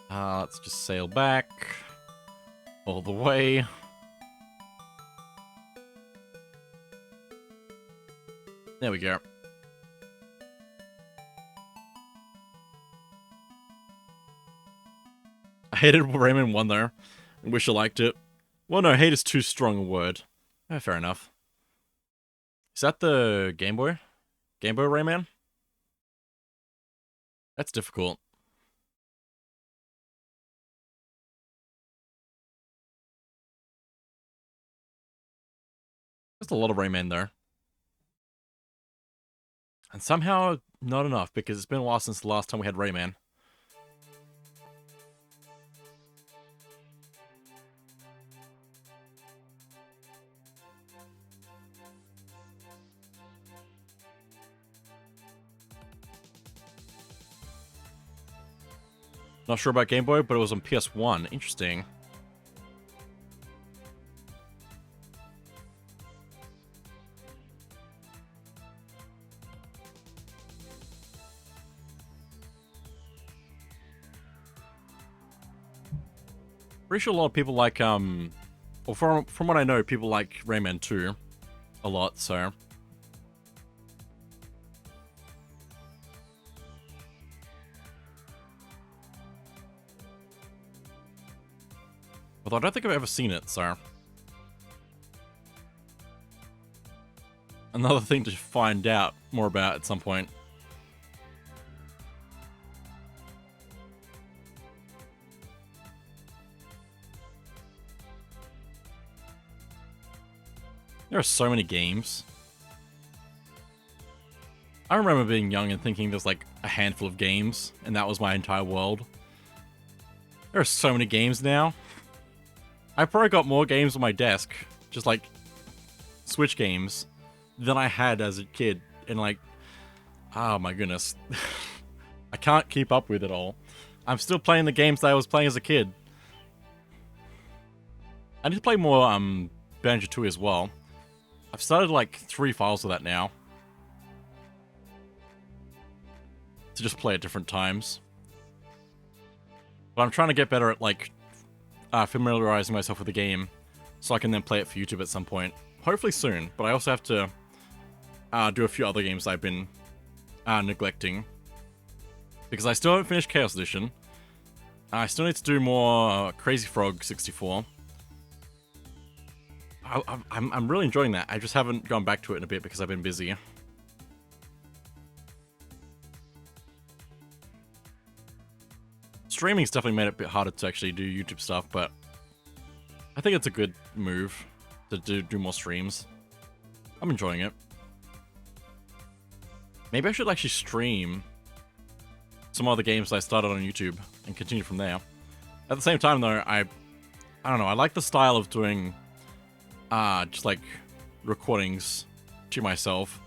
Let's just sail back. All the way. There we go. hated Rayman 1 though. I wish I liked it. Well, no, hate is too strong a word. Fair enough. Is that the Game Boy? Game Boy Rayman? That's difficult. There's a lot of Rayman there. And somehow, not enough, because it's been a while since the last time we had Rayman. Not sure about Game Boy, but it was on PS1. Interesting. Pretty sure a lot of people like, well, from what I know, people like Rayman 2 a lot, so. Although I don't think I've ever seen it, so. Another thing to find out more about at some point. There are so many games. I remember being young and thinking there's like a handful of games, and that was my entire world. There are so many games now. I probably got more games on my desk, just like Switch games, than I had as a kid. And like, oh my goodness. I can't keep up with it all. I'm still playing the games that I was playing as a kid. I need to play more Banjo-Tooie as well. I've started like 3 files of that now. To just play at different times. But I'm trying to get better at like familiarizing myself with the game so I can then play it for YouTube at some point. Hopefully soon, but I also have to do a few other games I've been neglecting. Because I still haven't finished Chaos Edition. I still need to do more Crazy Frog 64. I'm really enjoying that. I just haven't gone back to it in a bit because I've been busy. Streaming's definitely made it a bit harder to actually do YouTube stuff, but I think it's a good move to do more streams. I'm enjoying it. Maybe I should actually stream some other games that I started on YouTube and continue from there. At the same time, though, I don't know. I like the style of doing just like recordings to myself.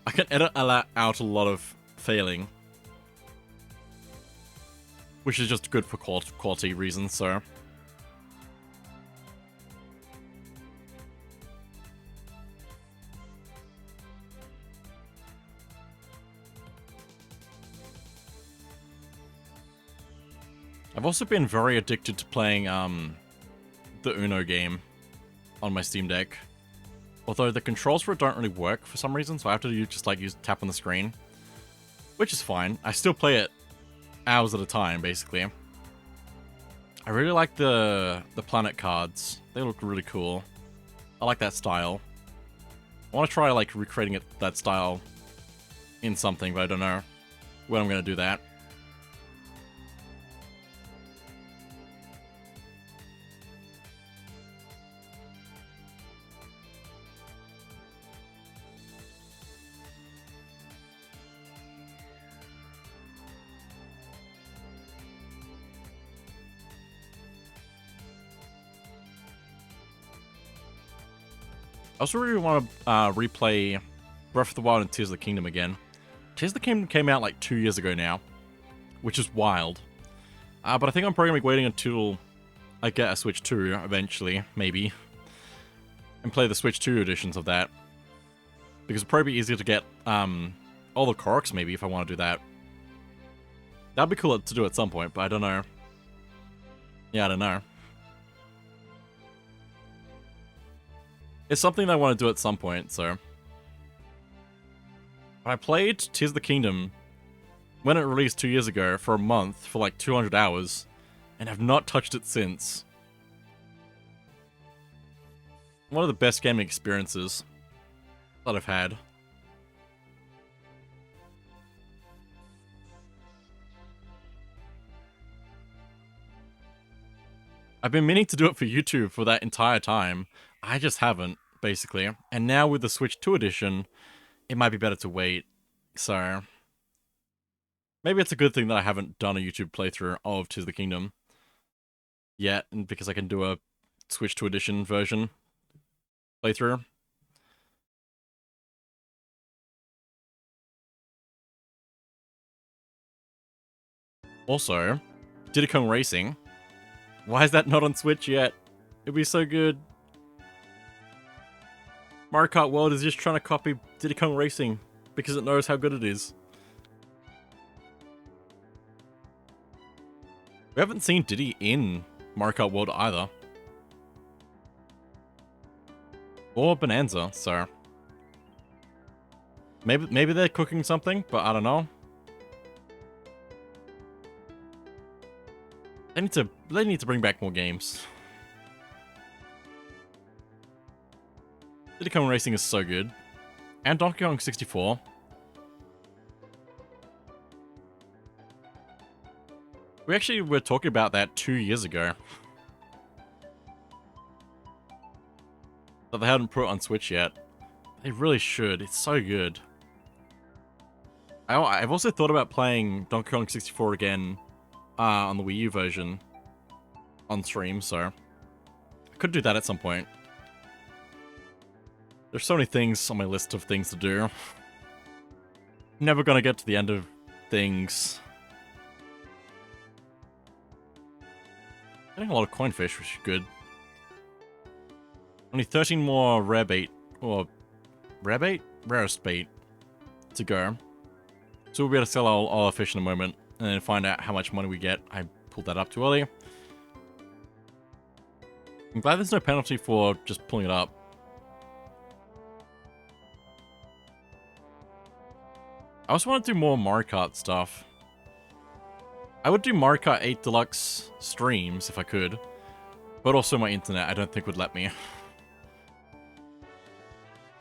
I can edit out a lot of failing, which is just good for quality reasons, so. I've also been very addicted to playing the Uno game on my Steam Deck. Although the controls for it don't really work for some reason, so I have to use tap on the screen. Which is fine. I still play it hours at a time, basically. I really like the planet cards. They look really cool. I like that style. I want to try like recreating that style in something, but I don't know when I'm going to do that. I also really want to replay Breath of the Wild and Tears of the Kingdom again. Tears of the Kingdom came out like 2 years ago now, which is wild. But I think I'm probably going to be waiting until I get a Switch 2 eventually, maybe. And play the Switch 2 editions of that. Because it'd probably be easier to get all the Koroks maybe if I want to do that. That'd be cool to do at some point, but I don't know. Yeah, I don't know. It's something that I want to do at some point, so. I played Tears of the Kingdom when it released 2 years ago for a month for like 200 hours. and have not touched it since. One of the best gaming experiences that I've had. I've been meaning to do it for YouTube for that entire time. I just haven't, basically. And now with the Switch 2 edition, it might be better to wait. So maybe it's a good thing that I haven't done a YouTube playthrough of Tears of the Kingdom yet, and because I can do a Switch 2 edition version playthrough. Also, Diddy Kong Racing. Why is that not on Switch yet? It'd be so good. Mario Kart World is just trying to copy Diddy Kong Racing because it knows how good it is. We haven't seen Diddy in Mario Kart World either. Or Bonanza, so maybe they're cooking something, but I don't know. They need to bring back more games. Diddy Kong Racing is so good. And Donkey Kong 64. We actually were talking about that 2 years ago. But they hadn't put it on Switch yet. They really should. It's so good. I've also thought about playing Donkey Kong 64 again on the Wii U version on stream, so I could do that at some point. There's so many things on my list of things to do. Never gonna get to the end of things. Getting a lot of coin fish, which is good. Only 13 more rare bait, or rare bait? Rarest bait to go. So we'll be able to sell all our fish in a moment, and then find out how much money we get. I pulled that up too early. I'm glad there's no penalty for just pulling it up. I also want to do more Mario Kart stuff. I would do Mario Kart 8 Deluxe streams if I could, but also my internet I don't think would let me.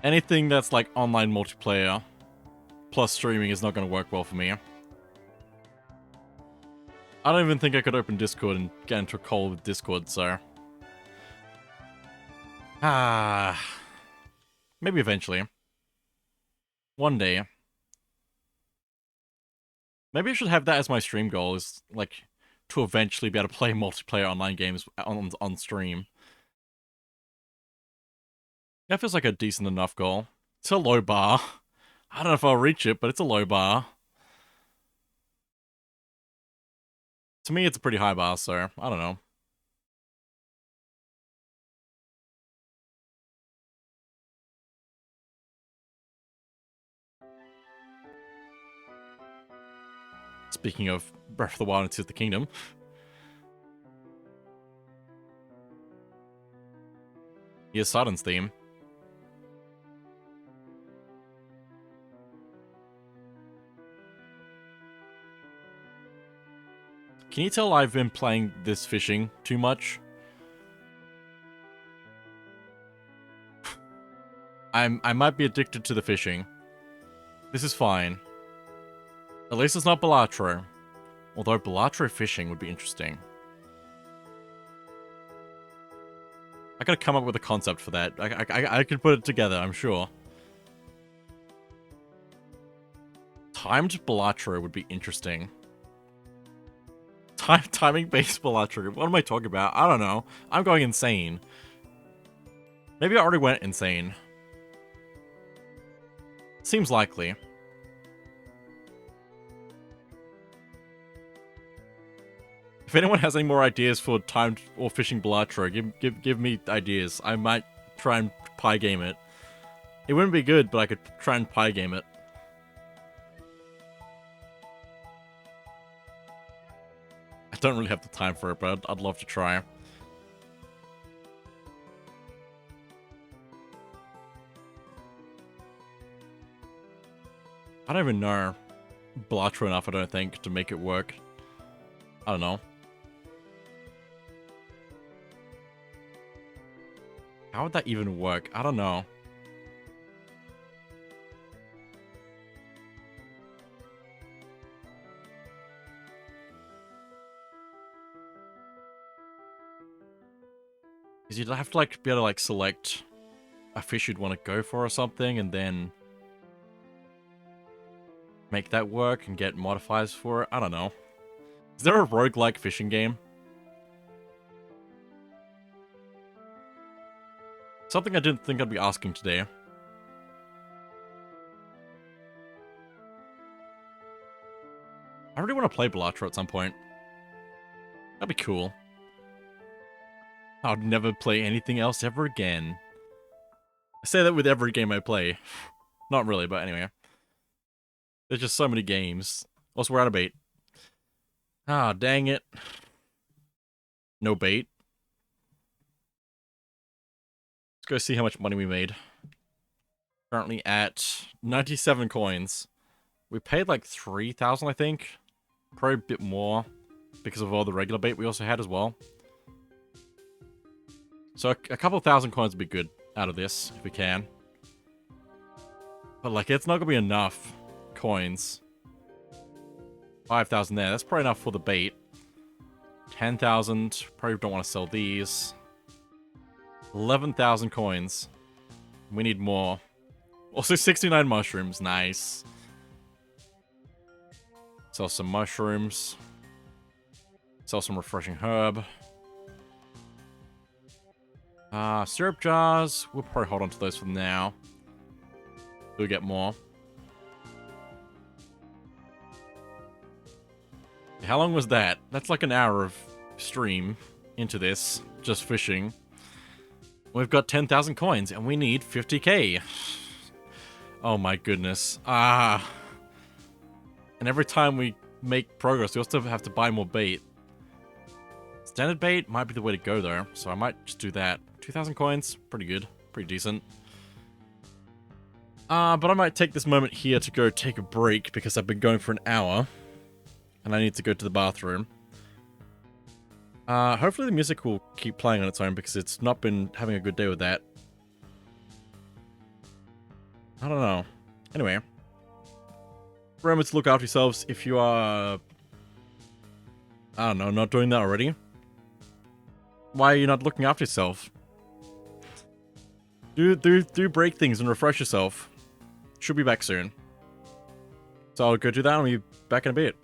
Anything that's like online multiplayer plus streaming is not going to work well for me. I don't even think I could open Discord and get into a call with Discord, so... maybe eventually. One day. Maybe I should have that as my stream goal, is like to eventually be able to play multiplayer online games on stream. That feels like a decent enough goal. It's a low bar. I don't know if I'll reach it, but it's a low bar. To me, it's a pretty high bar, so I don't know. Speaking of Breath of the Wild and Tears of the Kingdom. Here's Sardin's theme. Can you tell I've been playing this fishing too much? I might be addicted to the fishing. This is fine. At least it's not Balatro. Although Balatro fishing would be interesting. I gotta come up with a concept for that. I could put it together, I'm sure. Timed Balatro would be interesting. Timing-based Balatro. What am I talking about? I don't know. I'm going insane. Maybe I already went insane. Seems likely. If anyone has any more ideas for timed or fishing Balatro, give me ideas. I might try and pie game it. It wouldn't be good, but I could try and pie game it. I don't really have the time for it, but I'd love to try. I don't even know Balatro enough, I don't think, to make it work. I don't know. How would that even work? I don't know. Because you'd have to like be able to like select a fish you'd want to go for or something, and then make that work and get modifiers for it. I don't know. Is there a roguelike fishing game? Something I didn't think I'd be asking today. I really want to play Blatcher at some point. That'd be cool. I would never play anything else ever again. I say that with every game I play. Not really, but anyway. There's just so many games. Also, we're out of bait. Ah, dang it. No bait. Let's go see how much money we made. Currently at 97 coins. We paid like 3,000, I think. Probably a bit more because of all the regular bait we also had as well. So a couple thousand coins would be good out of this, if we can. But like, it's not gonna be enough coins. 5,000 there, that's probably enough for the bait. 10,000, probably don't want to sell these. 11,000 coins. We need more. Also 69 mushrooms, nice. Sell some mushrooms. Sell some refreshing herb. Syrup jars. We'll probably hold on to those for now. We'll get more. How long was that? That's like an hour of stream into this, just fishing. We've got 10,000 coins, and we need 50k. Oh my goodness. And every time we make progress, we also have to buy more bait. Standard bait might be the way to go, though, so I might just do that. 2,000 coins, pretty good, pretty decent. But I might take this moment here to go take a break, because I've been going for an hour, and I need to go to the bathroom. Hopefully the music will keep playing on its own, because it's not been having a good day with that. I don't know. Anyway. Remember to look after yourselves if you are... I don't know, not doing that already. Why are you not looking after yourself? Do break things and refresh yourself. Should be back soon. So I'll go do that and we'll be back in a bit.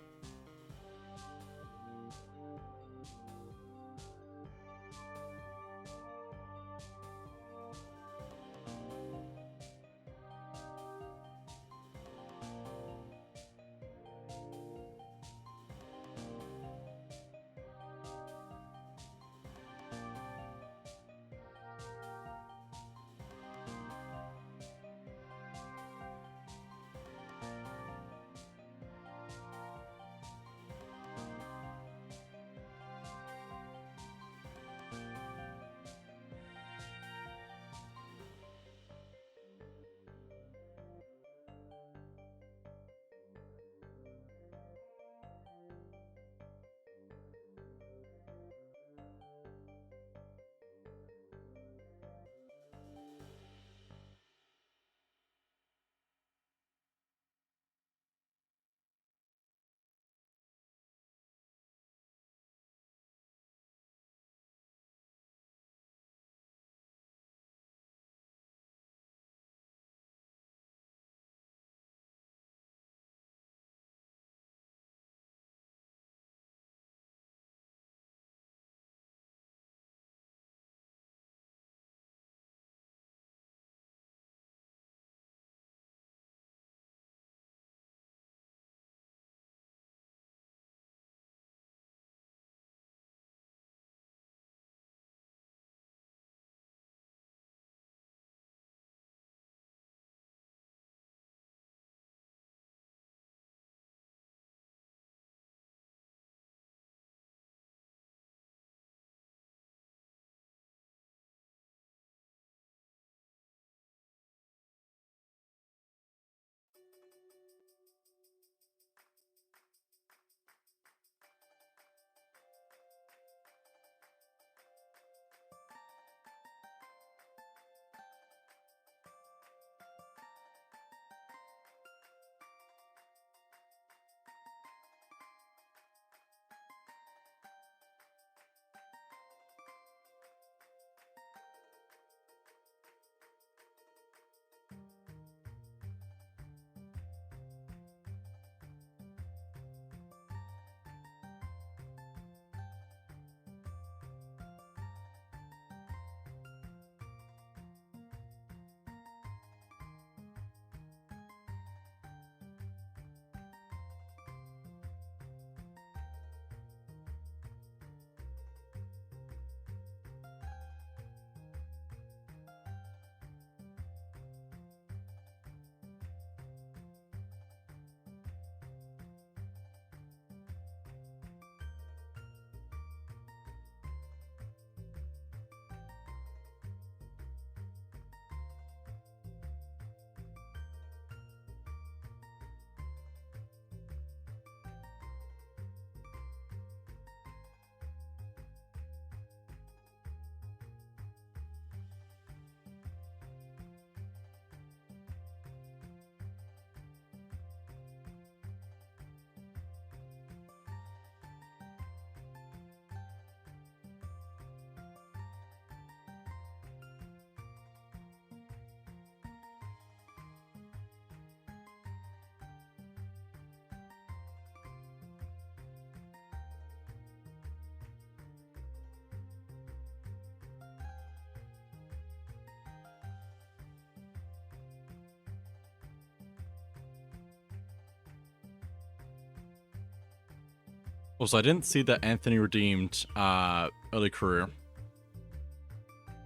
Also, I didn't see that Anthony redeemed early career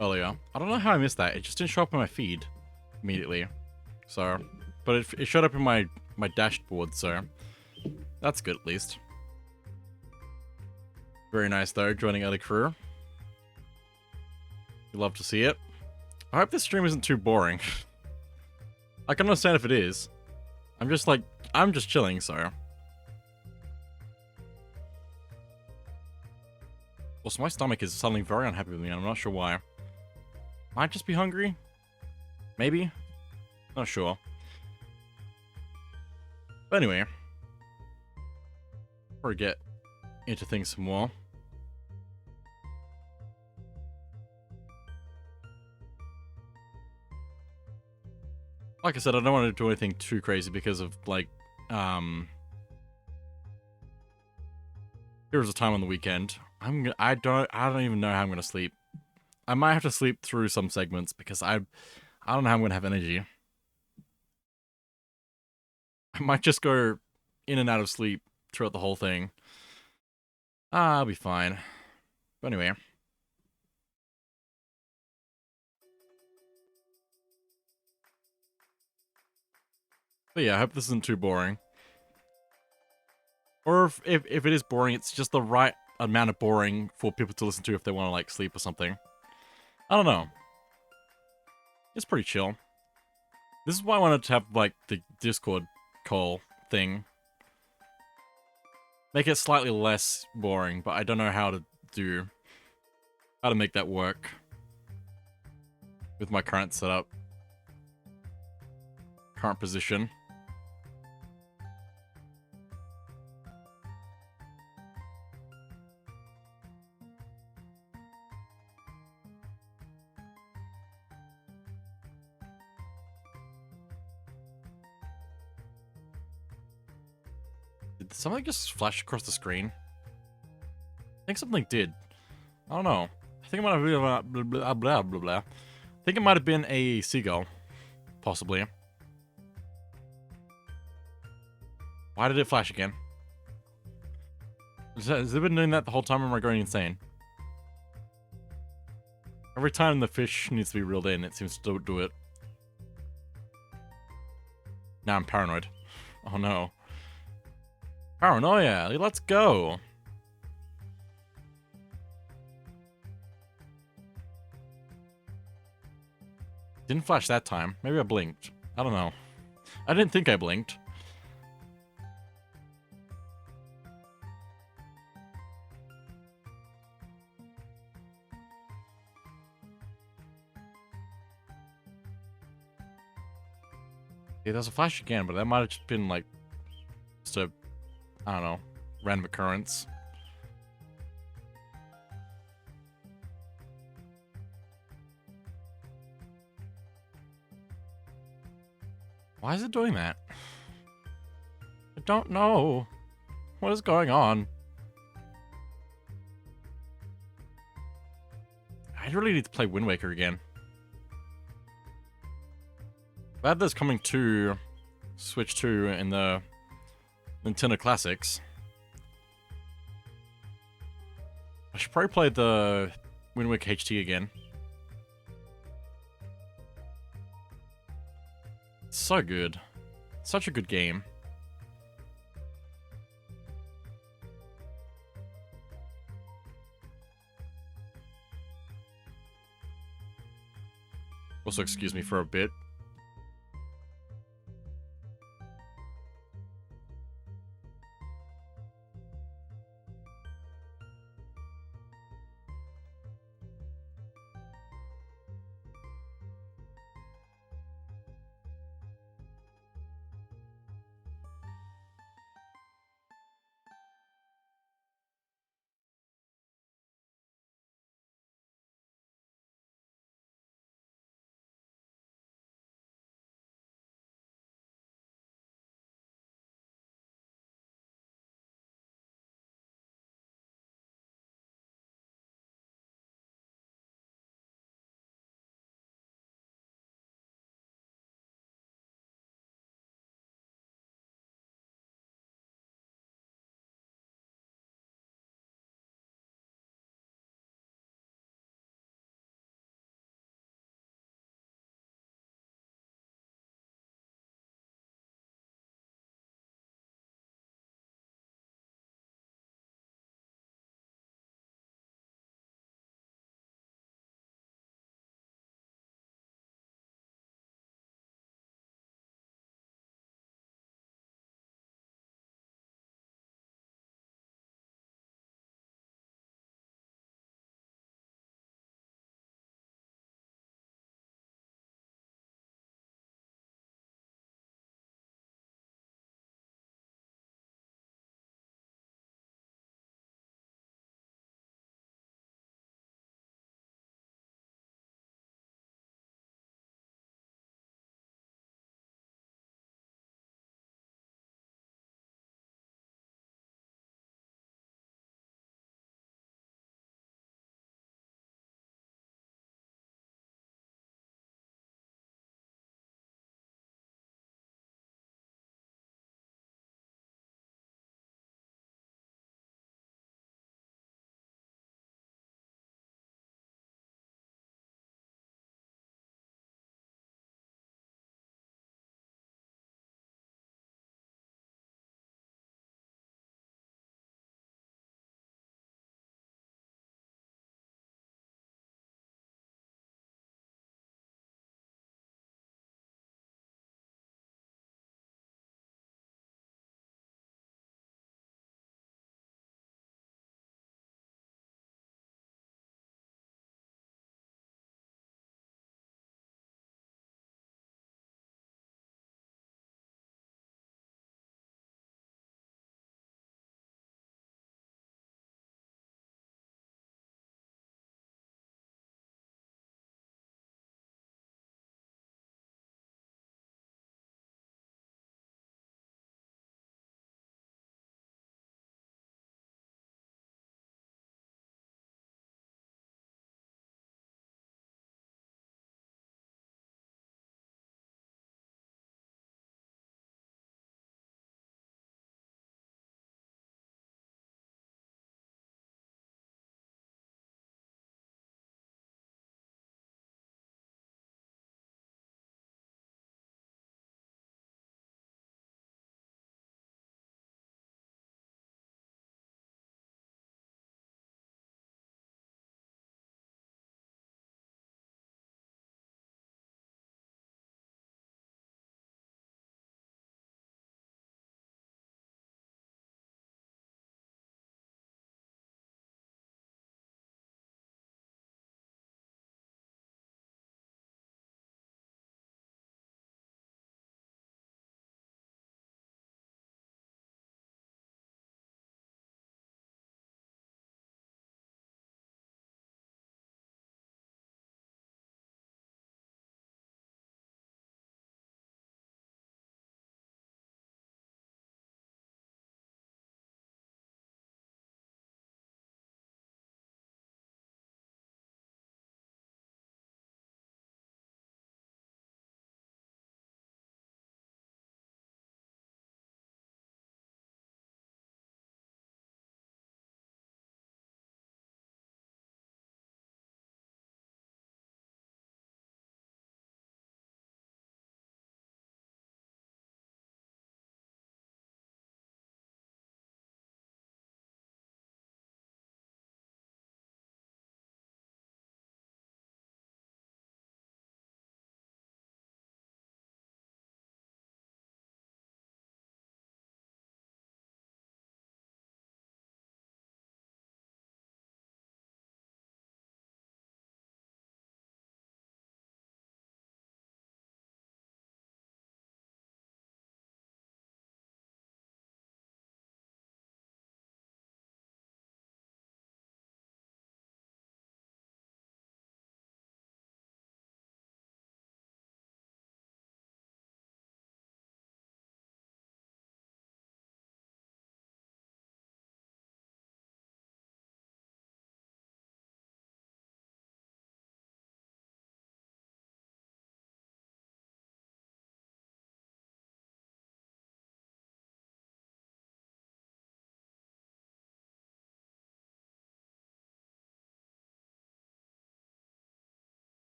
earlier. I don't know how I missed that. It just didn't show up in my feed immediately. So, but it showed up in my dashboard, so that's good at least. Very nice though, joining early career. You love to see it. I hope this stream isn't too boring. I can understand if it is. I'm just chilling, so. Also, my stomach is suddenly very unhappy with me, and I'm not sure why. Might just be hungry? Maybe? Not sure. But anyway. Before we get into things some more. Like I said, I don't want to do anything too crazy because of, like, there was a time on the weekend. I don't even know how I'm gonna sleep. I might have to sleep through some segments because I don't know how I'm gonna have energy. I might just go in and out of sleep throughout the whole thing. I'll be fine. But anyway. But yeah, I hope this isn't too boring. Or if it is boring, it's just the right amount of boring for people to listen to if they want to, like, sleep or something. I don't know. It's pretty chill. This is why I wanted to have, like, the Discord call thing. Make it slightly less boring, but I don't know how to make that work with my current setup. Current position. Did something just flash across the screen? I think something did. I don't know. I think it might have been blah, blah, blah, blah. I think it might have been a seagull. Possibly. Why did it flash again? Has it been doing that the whole time, or am I going insane? Every time the fish needs to be reeled in, it seems to do it. Now I'm paranoid. Oh no. Paranoia, let's go. Didn't flash that time. Maybe I blinked. I don't know. I didn't think I blinked. Yeah, there's a flash again, but that might have just been like just a, I don't know, random occurrence. Why is it doing that? I don't know. What is going on? I really need to play Wind Waker again. Glad there's coming to Switch 2 in the Nintendo Classics. I should probably play the Wind Waker HT again. It's so good. Such a good game. Also, excuse me for a bit.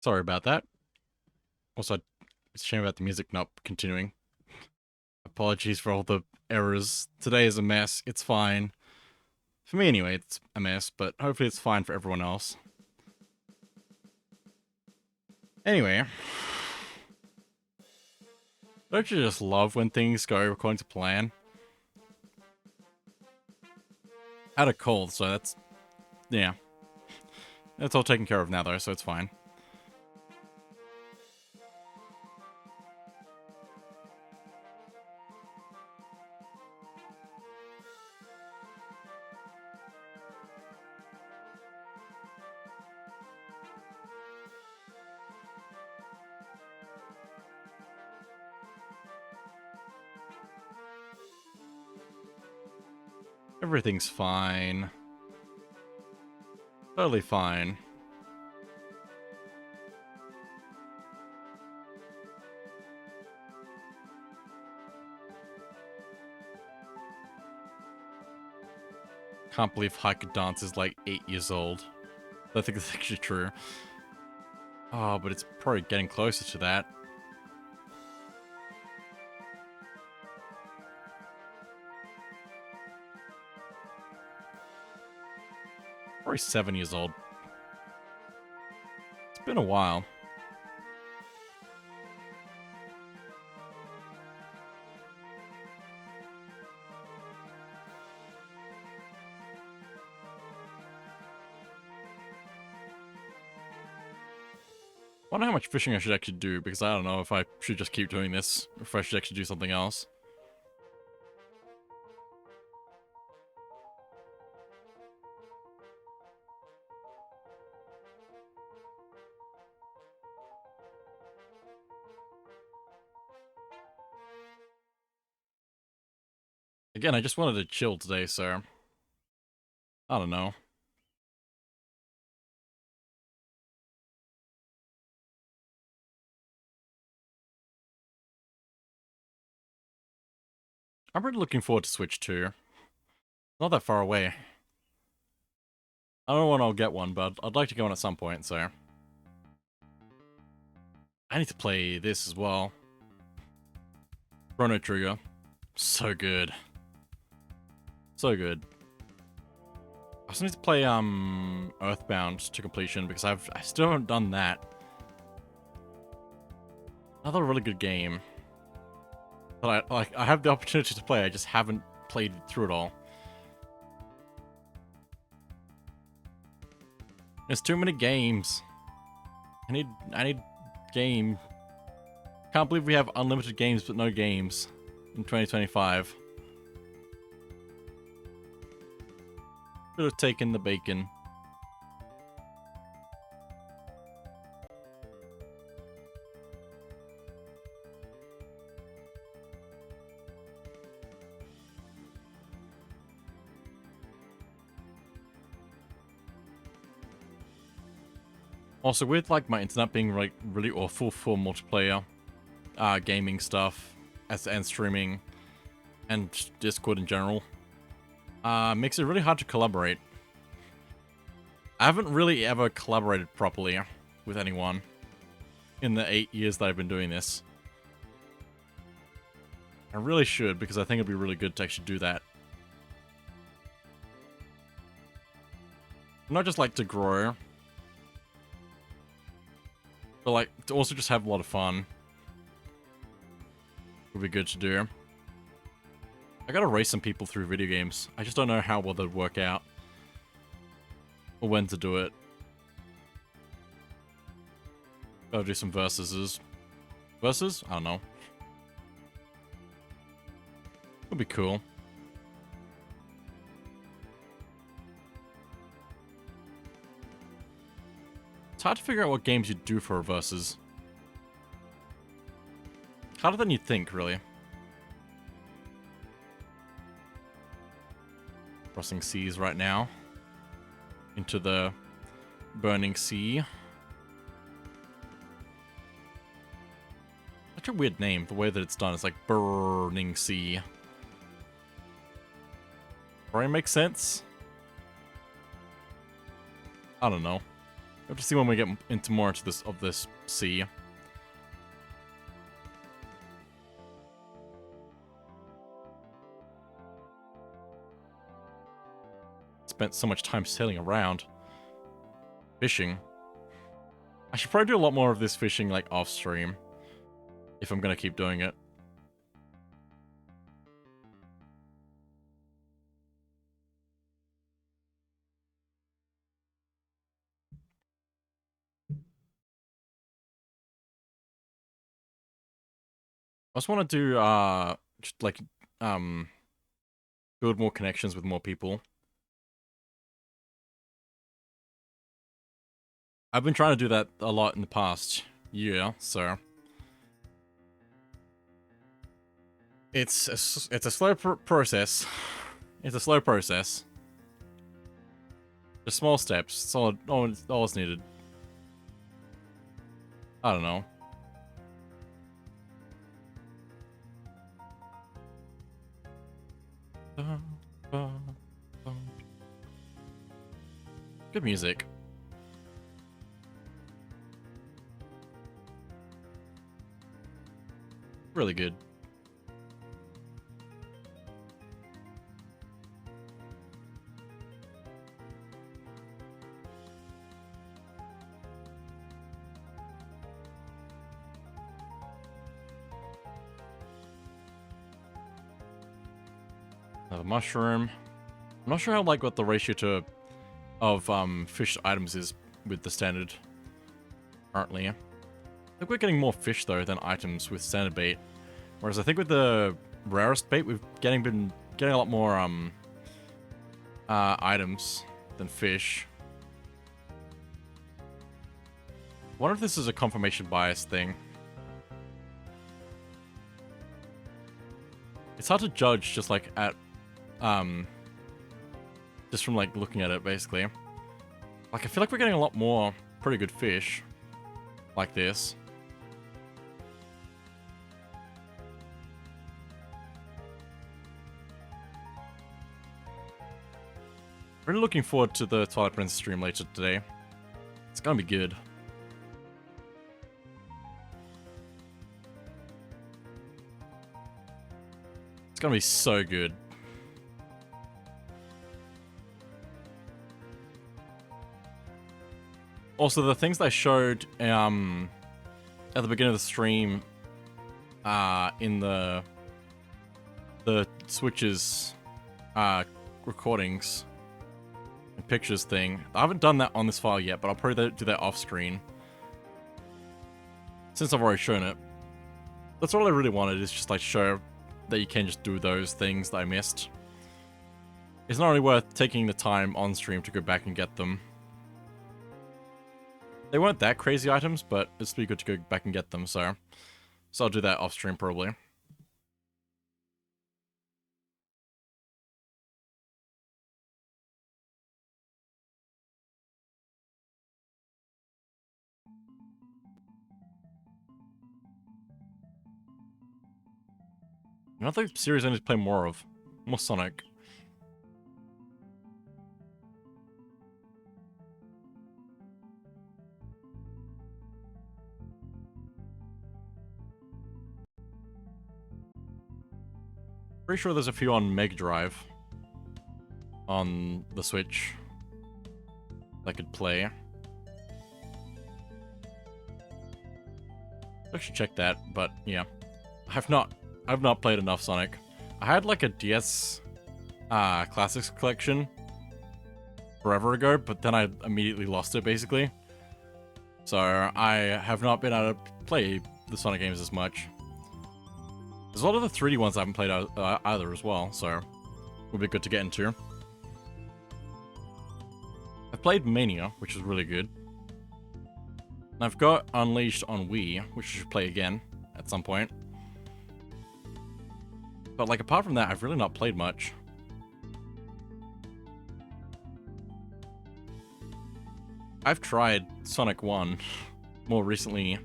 Sorry about that. Also, it's a shame about the music not continuing. Apologies for all the errors. Today is a mess. It's fine. For me anyway, it's a mess, but hopefully it's fine for everyone else. Anyway. Don't you just love when things go according to plan? I had a cold, so that's... yeah. That's all taken care of now, though, so it's fine. Everything's fine. Totally fine. Can't believe Haiku Dance is like 8 years old. I think it's actually true. Oh, but it's probably getting closer to that. Probably 7 years old. It's been a while. I wonder how much fishing I should actually do, because I don't know if I should just keep doing this, or if I should actually do something else. Again, I just wanted to chill today, so... I don't know. I'm really looking forward to Switch 2. Not that far away. I don't know when I'll get one, but I'd like to get one at some point, so... I need to play this as well. Chrono Trigger. So good. So good. I also need to play, Earthbound to completion, because I still haven't done that. Another really good game. But I have the opportunity to play, I just haven't played through it all. There's too many games. I need game. Can't believe we have unlimited games but no games in 2025. Should have taken the bacon. Also, with like my internet being like really awful for multiplayer, gaming stuff, and streaming, and Discord in general, makes it really hard to collaborate. I haven't really ever collaborated properly with anyone in the 8 years that I've been doing this. I really should, because I think it'd be really good to actually do that. Not just like to grow, but like to also just have a lot of fun. Would be good to do. I gotta race some people through video games. I just don't know how well they'd work out. Or when to do it. Gotta do some versuses. Versus? I don't know. Would be cool. It's hard to figure out what games you'd do for a versus. Harder than you'd think, really. Crossing seas right now. Into the burning sea. Such a weird name, the way that it's done. It's like burning sea. Probably makes sense. I don't know. We have to see when we get into more into this sea. Spent so much time sailing around. Fishing. I should probably do a lot more of this fishing, like, off-stream. If I'm gonna keep doing it. I just want to do, just, like, build more connections with more people. I've been trying to do that a lot in the past year, so... It's a slow process. It's a slow process. Just small steps. It's all it's needed. I don't know. Good music. Really good. Another mushroom. I'm not sure how, like, what the ratio of fish items is with the standard currently. I think we're getting more fish though than items with standard bait. Whereas I think with the rarest bait, we've been getting a lot more items than fish. I wonder if this is a confirmation bias thing. It's hard to judge just like at just from like looking at it basically. Like I feel like we're getting a lot more pretty good fish like this. Really looking forward to the Twilight Princess stream later today. It's gonna be good. It's gonna be so good. Also, the things that I showed at the beginning of the stream in the Switch's recordings and pictures thing. I haven't done that on this file yet, but I'll probably do that off screen. Since I've already shown it. That's all I really wanted, is just like show that you can just do those things that I missed. It's not really worth taking the time on stream to go back and get them. They weren't that crazy items, but it's pretty good to go back and get them, so I'll do that off stream probably. Another series I need to play more of. More Sonic. Pretty sure there's a few on Mega Drive. On the Switch. I could play. I should check that, but yeah. I've not played enough Sonic. I had like a DS Classics collection forever ago, but then I immediately lost it basically. So I have not been able to play the Sonic games as much. There's a lot of the 3D ones I haven't played either as well, so would be good to get into. I've played Mania, which is really good. And I've got Unleashed on Wii, which I should play again at some point. But like apart from that, I've really not played much. I've tried Sonic 1 more recently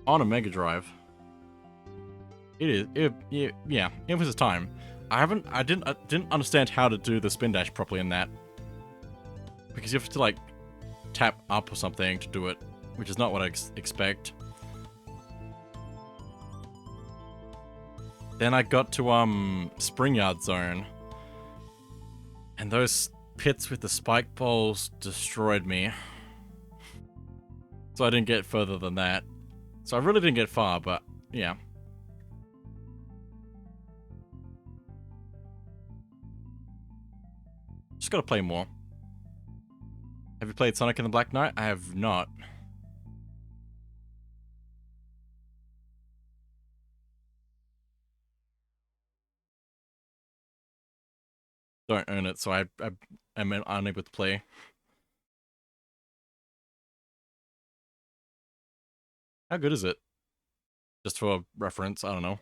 on a Mega Drive. Yeah, it was a time. I didn't understand how to do the spin dash properly in that. because you have to, like, tap up or something to do it, which is not what I expect. Then I got to, Spring Yard Zone. And those pits with the spike poles destroyed me. So I didn't get further than that. So I really didn't get far, but yeah. Just gotta play more. Have you played Sonic and the Black Knight? I have not. Don't own it, so I am unable to play. How good is it? Just for reference, I don't know.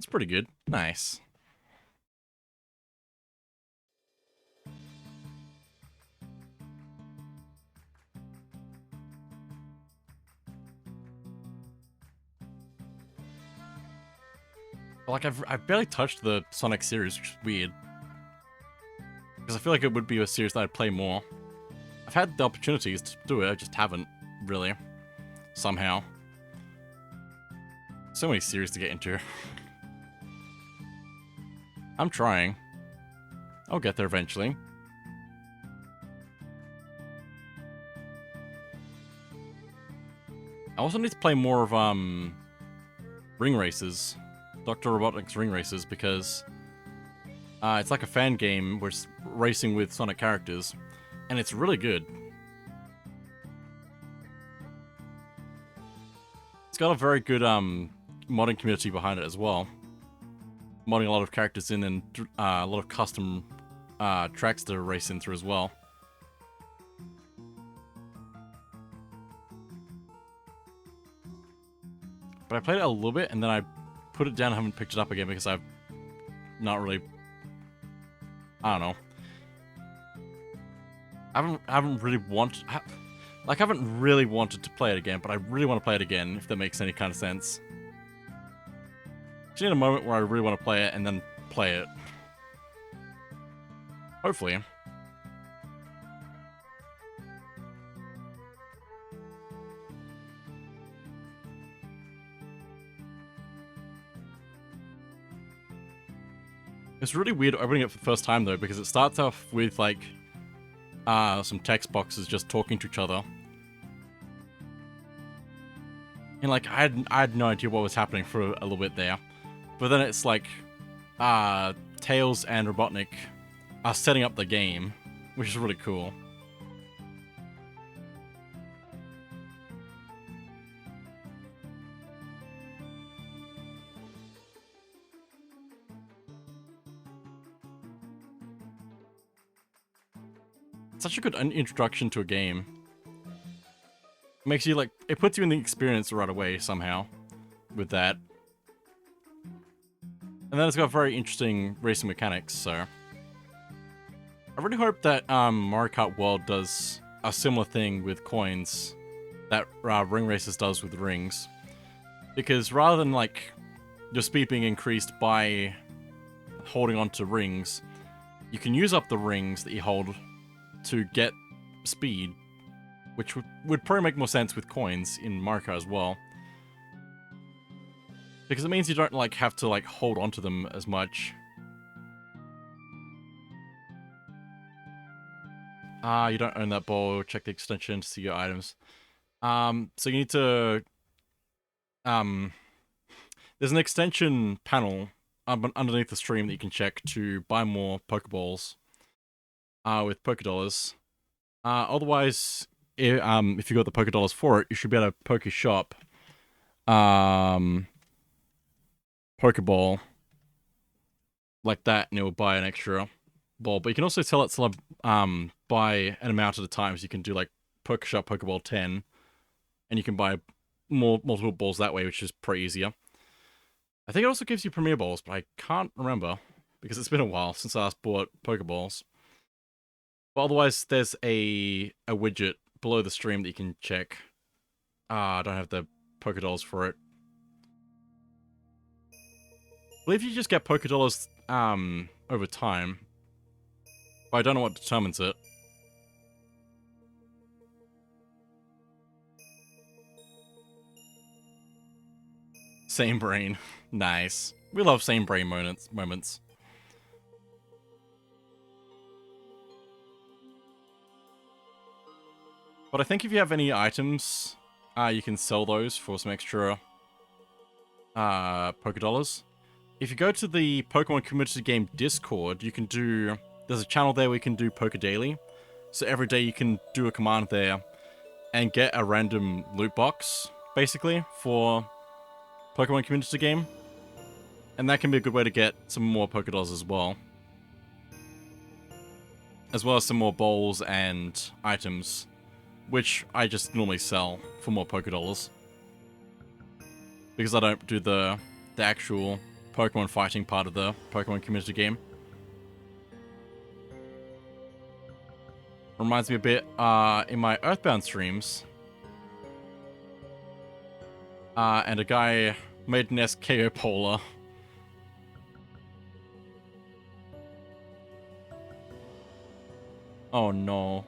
It's pretty good. Nice. Like, I've barely touched the Sonic series, which is weird. Because I feel like it would be a series that I'd play more. I've had the opportunities to do it, I just haven't, really. Somehow. So many series to get into. I'm trying. I'll get there eventually. I also need to play more of, Ring Races. Dr. Robotnik's Ring Races, because it's like a fan game where it's racing with Sonic characters, and it's really good. It's got a very good modding community behind it as well. Modding a lot of characters in and a lot of custom tracks to race in through as well. But I played it a little bit and then I put it down and haven't picked it up again because I've not really... I don't know. I haven't really wanted... Like, I haven't really wanted to play it again, but I really want to play it again, if that makes any kind of sense. Just need a moment where I really want to play it, and then play it. Hopefully. It's really weird opening it for the first time, though, because it starts off with, like, some text boxes just talking to each other. And, like, I had no idea what was happening for a little bit there. But then it's like, Tails and Robotnik are setting up the game, which is really cool. It's such a good introduction to a game. It makes you, like, it puts you in the experience right away, somehow, with that. And then it's got very interesting racing mechanics, so... I really hope that Mario Kart World does a similar thing with coins that Ring Races does with rings. Because rather than, like, your speed being increased by holding onto rings, you can use up the rings that you hold to get speed, which would probably make more sense with coins in Mario Kart as well. Because it means you don't, like, have to, like, hold onto them as much. You don't own that ball. Check the extension to see your items. So you need to... there's an extension panel underneath the stream that you can check to buy more Pokeballs. With Pokedollars. Otherwise, if you got the Pokedollars for it, you should be able to Pokeshop. Pokeball. Like that, and it will buy an extra ball. But you can also tell it to buy an amount at a time, so you can do like Pokeshop Pokeball 10, and you can buy multiple balls that way, which is pretty easier. I think it also gives you Premier Balls, but I can't remember, because it's been a while since I last bought Pokeballs. But otherwise, there's a widget below the stream that you can check. I don't have the Pokédollars for it. I believe you just get Pokédollars over time. But I don't know what determines it. Same brain. Nice. We love same brain moments. But I think if you have any items, you can sell those for some extra Poké Dollars. If you go to the Pokemon Community Game Discord, you can do... There's a channel there where you can do Poké Daily. So every day you can do a command there and get a random loot box, basically, for Pokemon Community Game. And that can be a good way to get some more Poké Dollars as well. As well as some more bowls and items, which I just normally sell for more Poké Dollars. Because I don't do the actual Pokemon fighting part of the Pokemon Community Game. Reminds me a bit, in my Earthbound streams, and a guy made an SKO Polar. Oh no.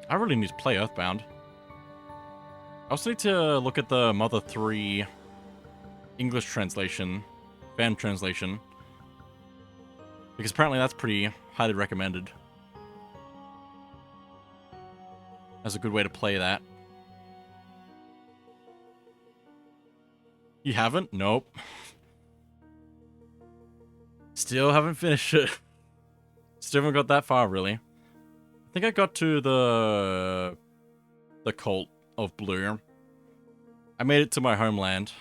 I really need to play Earthbound. I also need to look at the Mother 3 English translation, fan translation, because apparently that's pretty highly recommended. That's a good way to play that. You haven't? Nope. Still haven't finished it. Still haven't got that far, really. I think I got to the Cult of Blue. I made it to my homeland.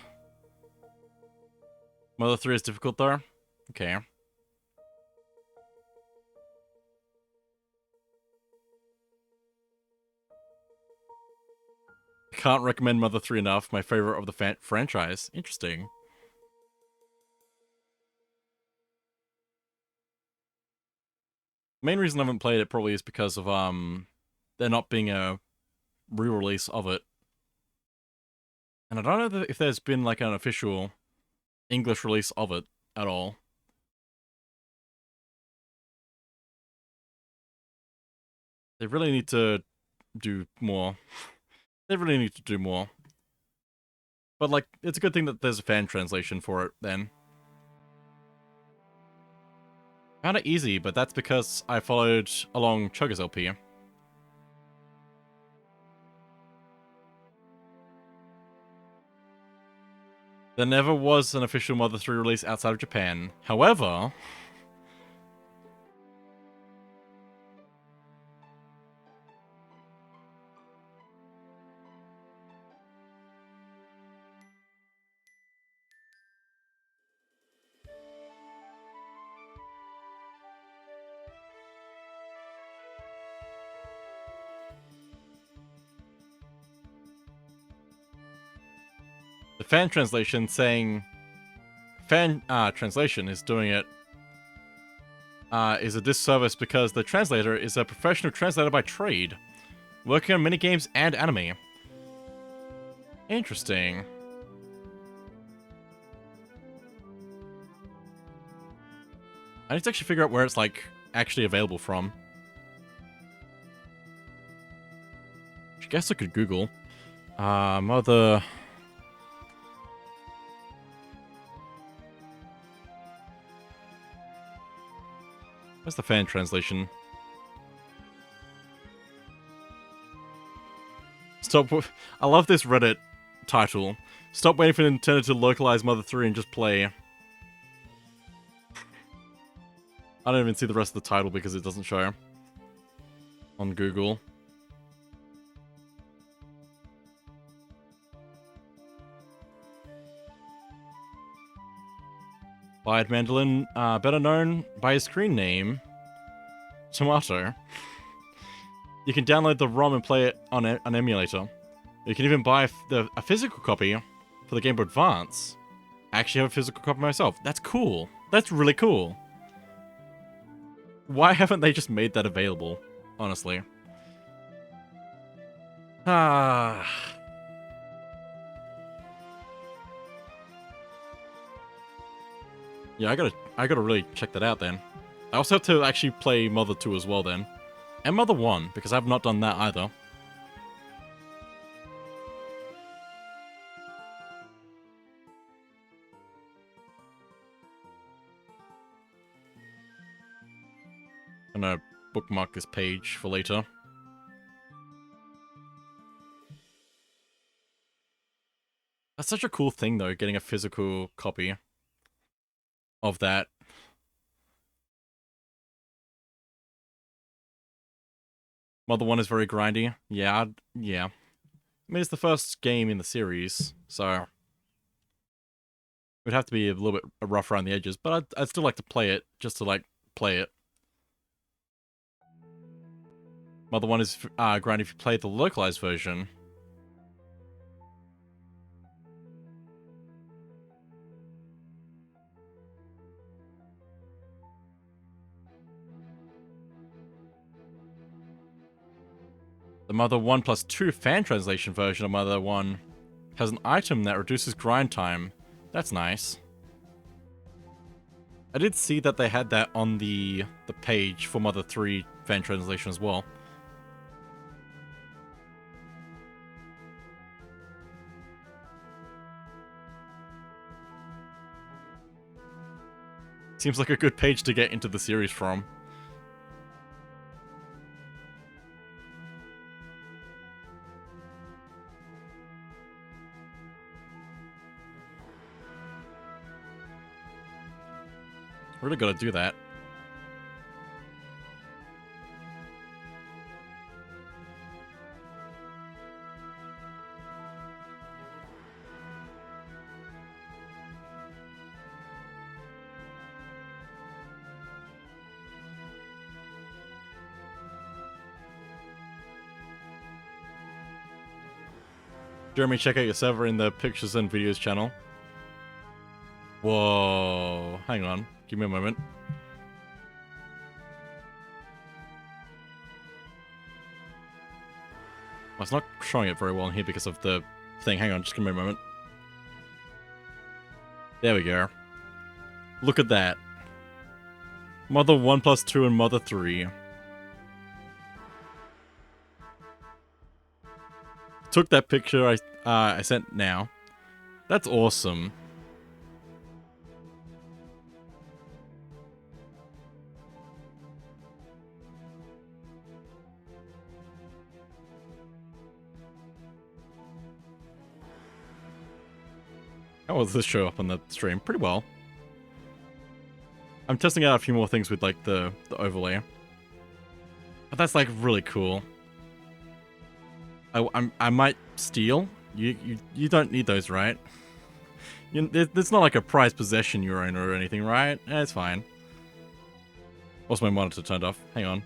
Mother 3 is difficult, though? Okay. Can't recommend Mother 3 enough. My favorite of the franchise. Interesting. Main reason I haven't played it probably is because of there not being a re-release of it. And I don't know if there's been like an official English release of it at all. They really need to do more. They really need to do more. But, like, it's a good thing that there's a fan translation for it, then. Found it easy, but that's because I followed along Chugga's LP. There never was an official Mother 3 release outside of Japan. However... the fan translation saying... Fan translation is doing it... is a disservice because the translator is a professional translator by trade, working on minigames and anime. Interesting. I need to actually figure out where it's, like, actually available from. I guess I could Google. Mother... Where's the fan translation? Stop... I love this Reddit title. Stop waiting for Nintendo to localize Mother 3 and just play. I don't even see the rest of the title because it doesn't show on Google. Bide Mandolin, better known by his screen name, Tomato. You can download the ROM and play it on an emulator. You can even buy a physical copy for the Game Boy Advance. I actually have a physical copy myself. That's cool. That's really cool. Why haven't they just made that available, honestly? Ah... Yeah, I gotta really check that out then. I also have to actually play Mother 2 as well then. And Mother 1, because I've not done that either. I'm gonna bookmark this page for later. That's such a cool thing though, getting a physical copy of that. Mother 1 is very grindy. Yeah, yeah. I mean, it's the first game in the series, so it would have to be a little bit rough around the edges, but I'd still like to play it, just to, like, play it. Mother 1 is grindy if you play the localized version. The Mother 1 plus 2 fan translation version of Mother 1 has an item that reduces grind time. That's nice. I did see that they had that on the page for Mother 3 fan translation as well. Seems like a good page to get into the series from. Really gotta do that. Jeremy, check out your server in the Pictures and Videos channel. Whoa, hang on. Give me a moment. Well, it's not showing it very well in here because of the thing. Hang on, just give me a moment. There we go. Look at that. Mother 1 plus 2 and Mother 3. Took that picture I sent now. That's awesome. How does this show up on the stream? Pretty well. I'm testing out a few more things with like the overlay. But that's like really cool. I might steal. You don't need those, right? It's not like a prized possession you own or anything, right? It's fine. Also, my monitor turned off. Hang on.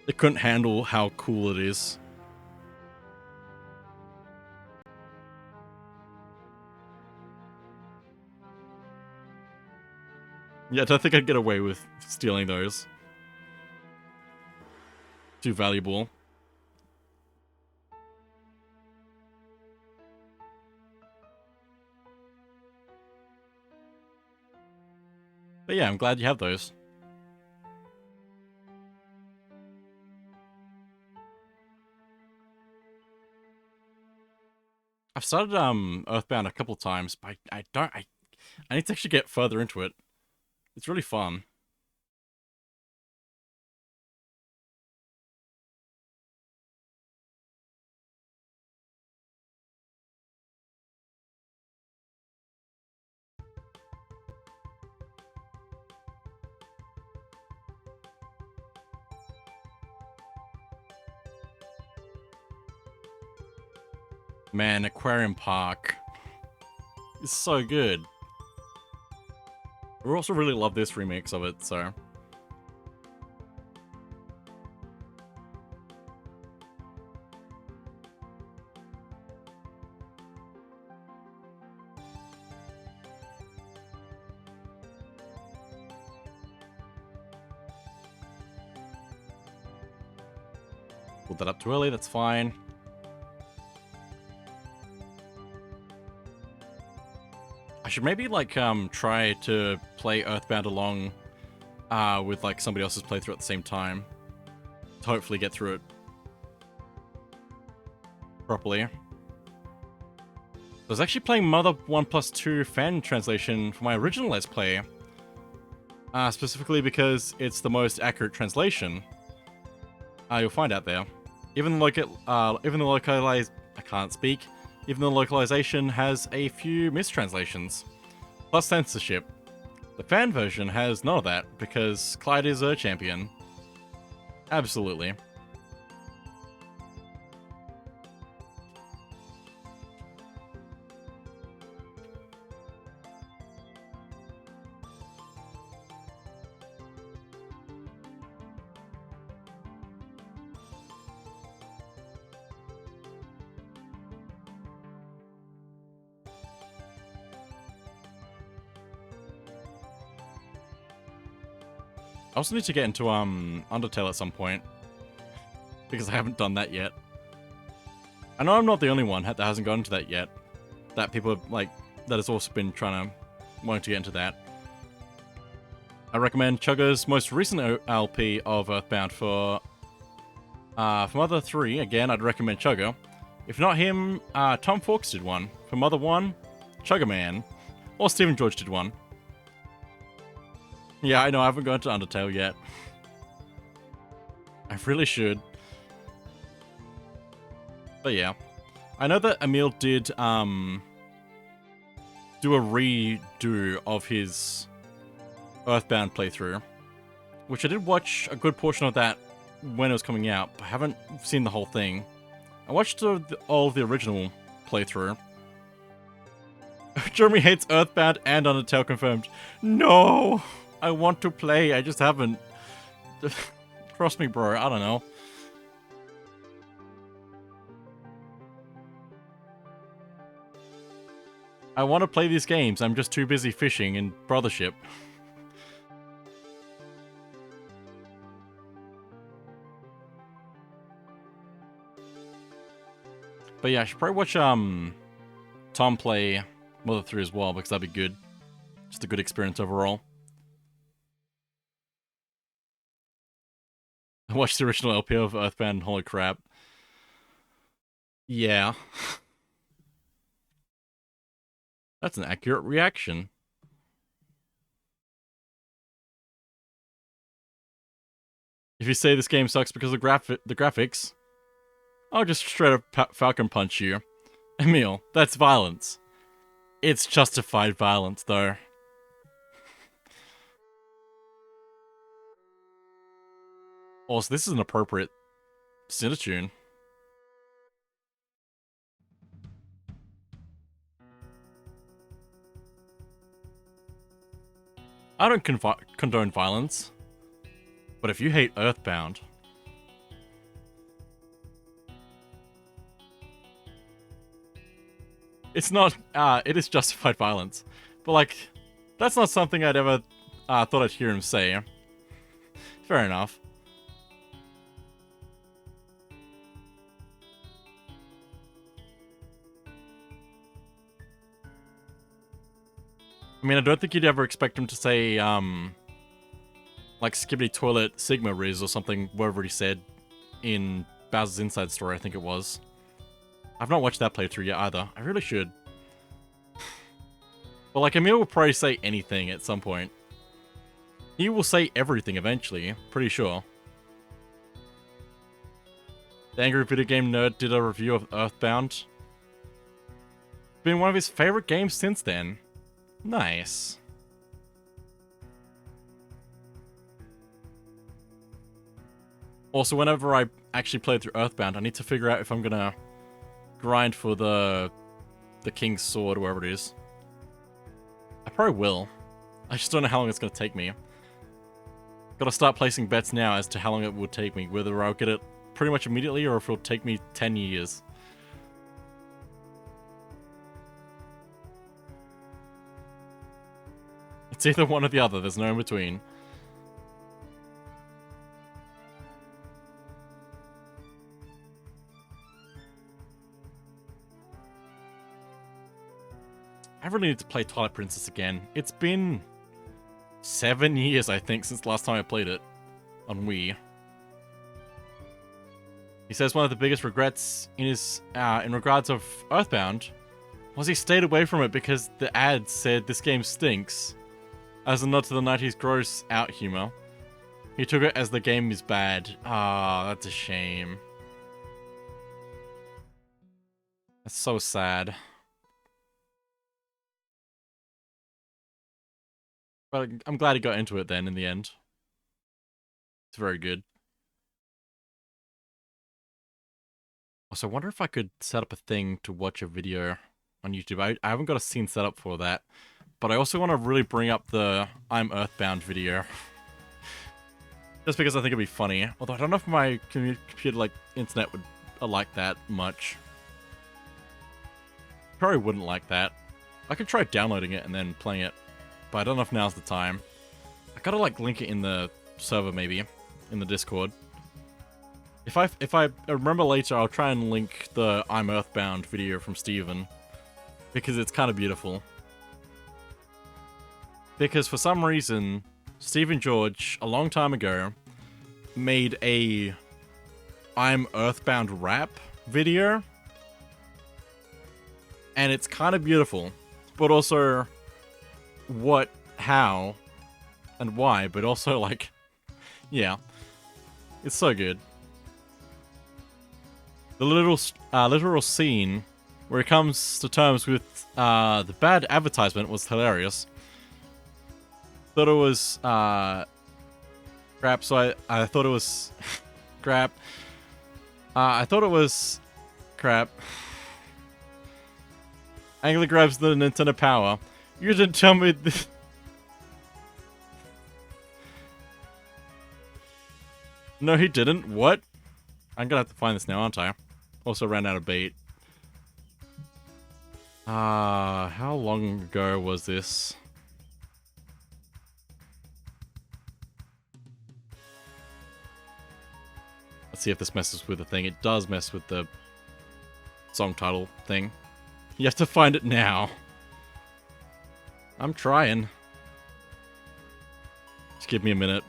It couldn't handle how cool it is. Yeah, I don't think I'd get away with stealing those. Too valuable. But yeah, I'm glad you have those. I've started Earthbound a couple times, but I need to actually get further into it. It's really fun. Man, Aquarium Park is so good. We also really love this remix of it, so. Pulled that up too early, that's fine. I should maybe, like, try to play Earthbound along with, like, somebody else's playthrough at the same time. To hopefully get through it properly. I was actually playing Mother 1+2 fan translation for my original Let's Play. Specifically because it's the most accurate translation. You'll find out there. Even the localization has a few mistranslations. Plus censorship. The fan version has none of that, because Clyde is a champion. Absolutely. I also need to get into Undertale at some point, because I haven't done that yet. I know I'm not the only one that hasn't gotten to that yet. That people have, like, that has also been wanting to get into that. I recommend Chugga's most recent LP of Earthbound for Mother 3. Again, I'd recommend Chugga. If not him, Tom Fawkes did one. For Mother 1, Chugga Man. Or Stephen George did one. Yeah, I know, I haven't gone to Undertale yet. I really should. But yeah. I know that Emil did, do a redo of his Earthbound playthrough. Which I did watch a good portion of that when it was coming out, but I haven't seen the whole thing. I watched all of the original playthrough. Jeremy hates Earthbound and Undertale confirmed. No! I want to play, I just haven't. Trust me, bro, I don't know. I want to play these games, I'm just too busy fishing in Brothership. But yeah, I should probably watch Tom play Mother 3 as well, because that'd be good. Just a good experience overall. I watched the original LP of Earthbound and holy crap. Yeah. That's an accurate reaction. If you say this game sucks because of the graphics, I'll just straight up Falcon Punch you. Emil, that's violence. It's justified violence, though. Also, this is an appropriate Cynder tune. I don't condone violence. But if you hate Earthbound... It's not, it is justified violence. But, like, that's not something I'd ever thought I'd hear him say. Fair enough. I mean, I don't think you'd ever expect him to say, like, Skibbity Toilet Sigma Riz or something, whatever he said in Bowser's Inside Story, I think it was. I've not watched that playthrough yet either. I really should. But, like, Emil will probably say anything at some point. He will say everything eventually, pretty sure. The Angry Video Game Nerd did a review of Earthbound. It's been one of his favorite games since then. Nice. Also, whenever I actually play through Earthbound, I need to figure out if I'm gonna grind for the King's Sword, wherever it is. I probably will. I just don't know how long it's gonna take me. Gotta start placing bets now as to how long it will take me, whether I'll get it pretty much immediately or if it'll take me 10 years. It's either one or the other, there's no in between. I really need to play Twilight Princess again. It's been 7 years, I think, since the last time I played it on Wii. He says one of the biggest regrets in his in regards of Earthbound was he stayed away from it because the ads said this game stinks, as a nod to the 90s gross out humor. He took it as the game is bad. Ah, that's a shame. That's so sad. But I'm glad he got into it then in the end. It's very good. Also, I wonder if I could set up a thing to watch a video on YouTube. I haven't got a scene set up for that. But I also want to really bring up the I'm Earthbound video. Just because I think it'd be funny. Although I don't know if my computer, like, internet would like that much. Probably wouldn't like that. I could try downloading it and then playing it. But I don't know if now's the time. I gotta, like, link it in the server, maybe. In the Discord. If I remember later, I'll try and link the I'm Earthbound video from Steven. Because it's kind of beautiful. Because for some reason, Stephen George, a long time ago, made a I'm Earthbound rap video. And it's kind of beautiful. But also, what, how, and why, but also, like, yeah. It's so good. The literal scene where he comes to terms with the bad advertisement was hilarious. Thought it was crap, so I thought it was crap. I thought it was crap. Angrily grabs the Nintendo Power. You didn't tell me this. No, he didn't. What? I'm gonna have to find this now, aren't I? Also ran out of bait. How long ago was this? Let's see if this messes with the thing. It does mess with the song title thing. You have to find it now. I'm trying. Just give me a minute.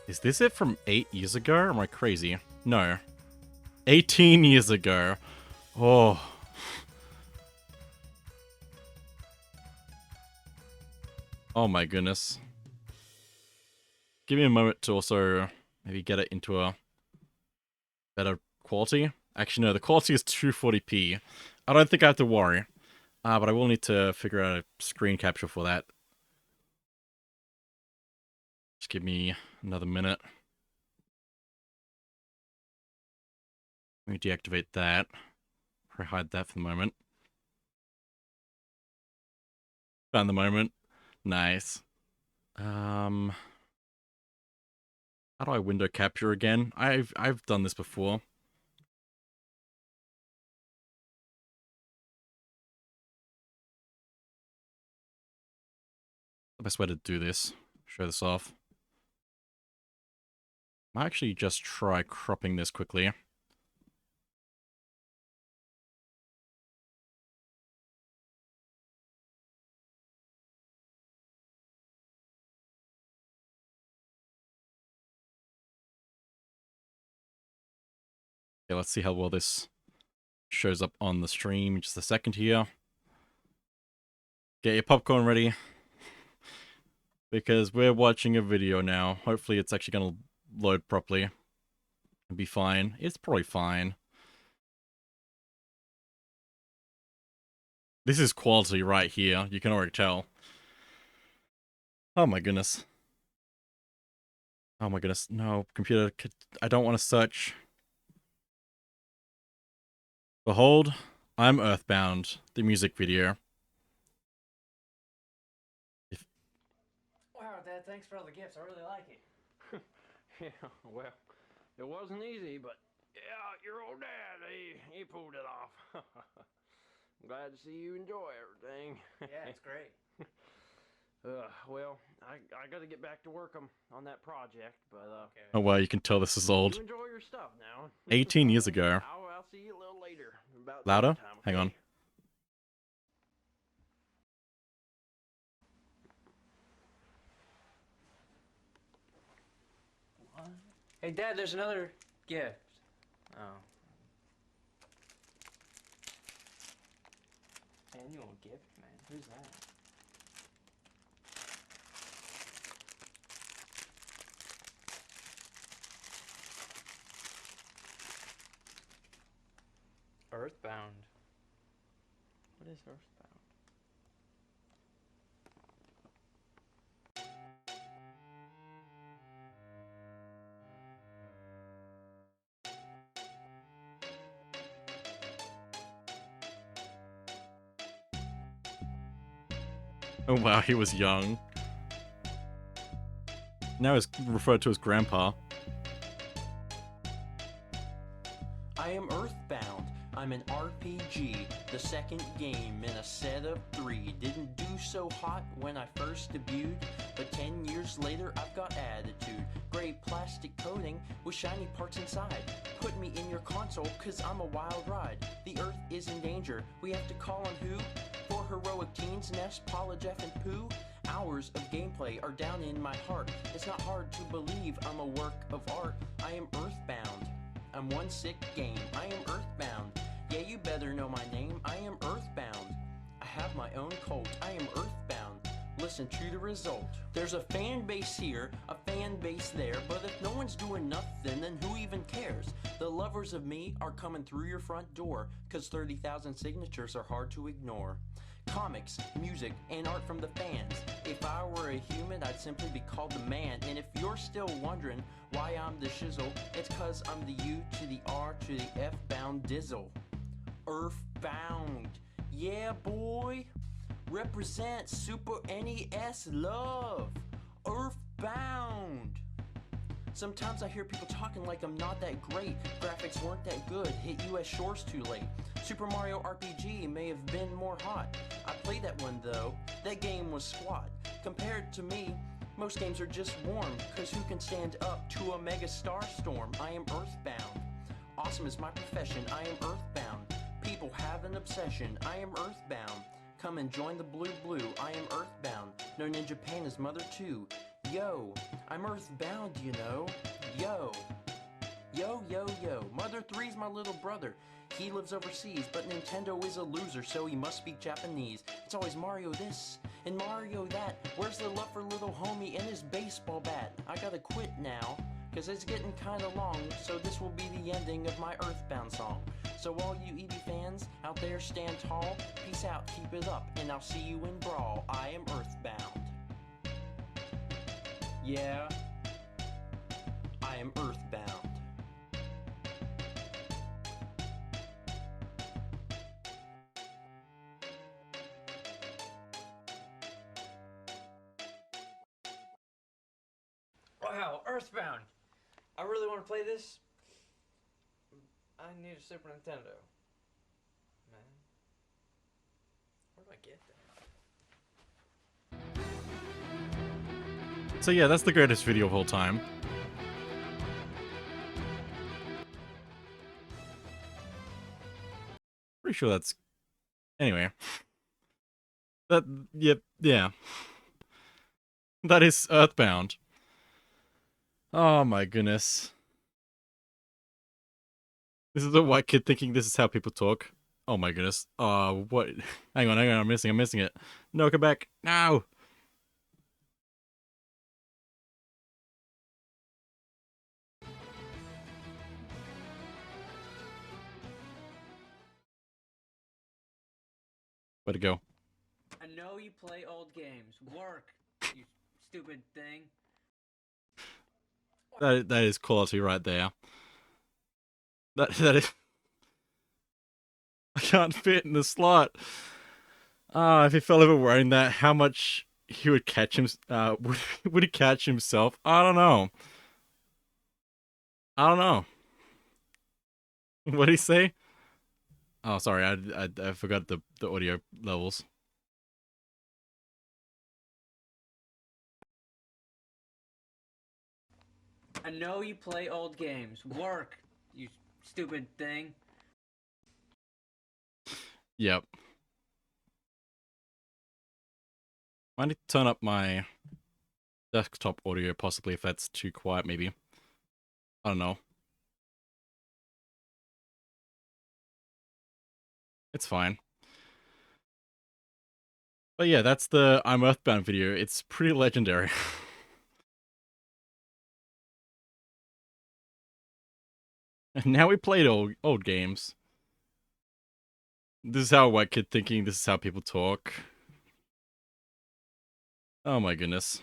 Is this it from 8 years ago? Or am I crazy? No. 18 years ago. Oh. Oh my goodness. Give me a moment to also maybe get it into a better quality. Actually, no, the quality is 240p. I don't think I have to worry. But I will need to figure out a screen capture for that. Just give me another minute. Let me deactivate that. Probably hide that for the moment. Found the moment. Nice. How do I window capture again? I've done this before. The best way to do this. Show this off. I might actually just try cropping this quickly. Okay, let's see how well this shows up on the stream. Just a second here. Get your popcorn ready. Because we're watching a video now. Hopefully it's actually going to load properly. And be fine. It's probably fine. This is quality right here. You can already tell. Oh my goodness. Oh my goodness. No, computer. I don't want to search. Behold, I'm Earthbound, the music video. Wow, Dad, thanks for all the gifts. I really like it. Yeah, well, it wasn't easy, but yeah, your old dad, he pulled it off. glad to see you enjoy everything. Yeah, it's great. Well, I got to get back to work on that project, but Okay. Oh wow, you can tell this is old. you enjoy your stuff now. 18 years ago. I'll see you a little later. About Louder? time, Hang okay? on. What? Hey, Dad, there's another gift. Oh. Annual gift, man. Who's that? Earthbound. What is Earthbound? Oh wow, he was young. Now he's referred to as Grandpa. I am Earthbound. I'm an RPG, the second game in a set of 3. Didn't do so hot when I first debuted, but 10 years later I've got attitude. Gray plastic coating with shiny parts inside. Put me in your console cause I'm a wild ride. The Earth is in danger, we have to call on who? For heroic teens, Ness, Paula, Jeff, and Pooh? Hours of gameplay are down in my heart. It's not hard to believe I'm a work of art. I am Earthbound. I'm one sick game. I am Earthbound. Yeah, you better know my name. I am Earthbound. I have my own cult. I am Earthbound. Listen to the result. There's a fan base here, a fan base there, but if no one's doing nothing, then who even cares? The lovers of me are coming through your front door, cause 30,000 signatures are hard to ignore. Comics, music, and art from the fans. If I were a human, I'd simply be called the man. And if you're still wondering why I'm the shizzle, it's cause I'm the U to the R to the F bound dizzle. Earthbound. Yeah, boy. Represent Super NES love. Earthbound. Sometimes I hear people talking like I'm not that great. Graphics weren't that good. Hit US shores too late. Super Mario RPG may have been more hot. I played that one though. That game was squat. Compared to me, most games are just warm. Cause who can stand up to a mega star storm? I am Earthbound. Awesome is my profession. I am Earthbound. People have an obsession. I am Earthbound. Come and join the blue. I am Earthbound. Known in Japan as Mother 2. Yo, I'm Earthbound, you know. Yo. Yo, yo, yo. Mother 3's my little brother. He lives overseas, but Nintendo is a loser, so he must speak Japanese. It's always Mario this and Mario that. Where's the love for little homie and his baseball bat? I gotta quit now, cause it's getting kinda long, so this will be the ending of my Earthbound song. So all you Eevee fans out there, stand tall. Peace out, keep it up, and I'll see you in Brawl. I am Earthbound. Yeah, I am Earthbound. Wow, Earthbound. I really want to play this. I need a Super Nintendo. Man. Where do I get that? So yeah, that's the greatest video of all time. Pretty sure that's... Anyway. That... Yep, yeah. That is Earthbound. Oh my goodness. This is a white kid thinking this is how people talk. Oh my goodness. What? Hang on, I'm missing it. No, come back. No! Where'd it go? I know you play old games. Work, you stupid thing. That is quality right there. That is... I can't fit in the slot. If he fell over wearing that, how much he would catch him? Would he catch himself? I don't know. I don't know. What'd he say? Oh, sorry, I forgot the audio levels. I know you play old games. Work, you stupid thing. Yep. I need to turn up my desktop audio, possibly, if that's too quiet, maybe. I don't know. It's fine. But yeah, that's the I'm Earthbound video. It's pretty legendary. And now we played old games. This is how a white kid thinking, this is how people talk. Oh my goodness.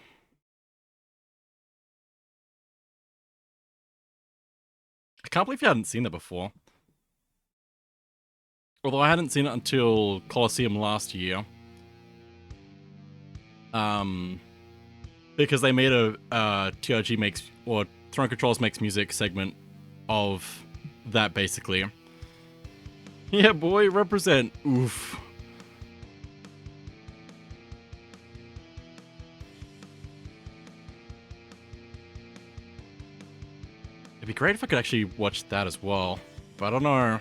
I can't believe you hadn't seen that before. Although I hadn't seen it until Colosseum last year. Because they made a TRG makes, or Throne Controls makes music segment of that, basically. Yeah, boy, represent. Oof. It'd be great if I could actually watch that as well, but I don't know.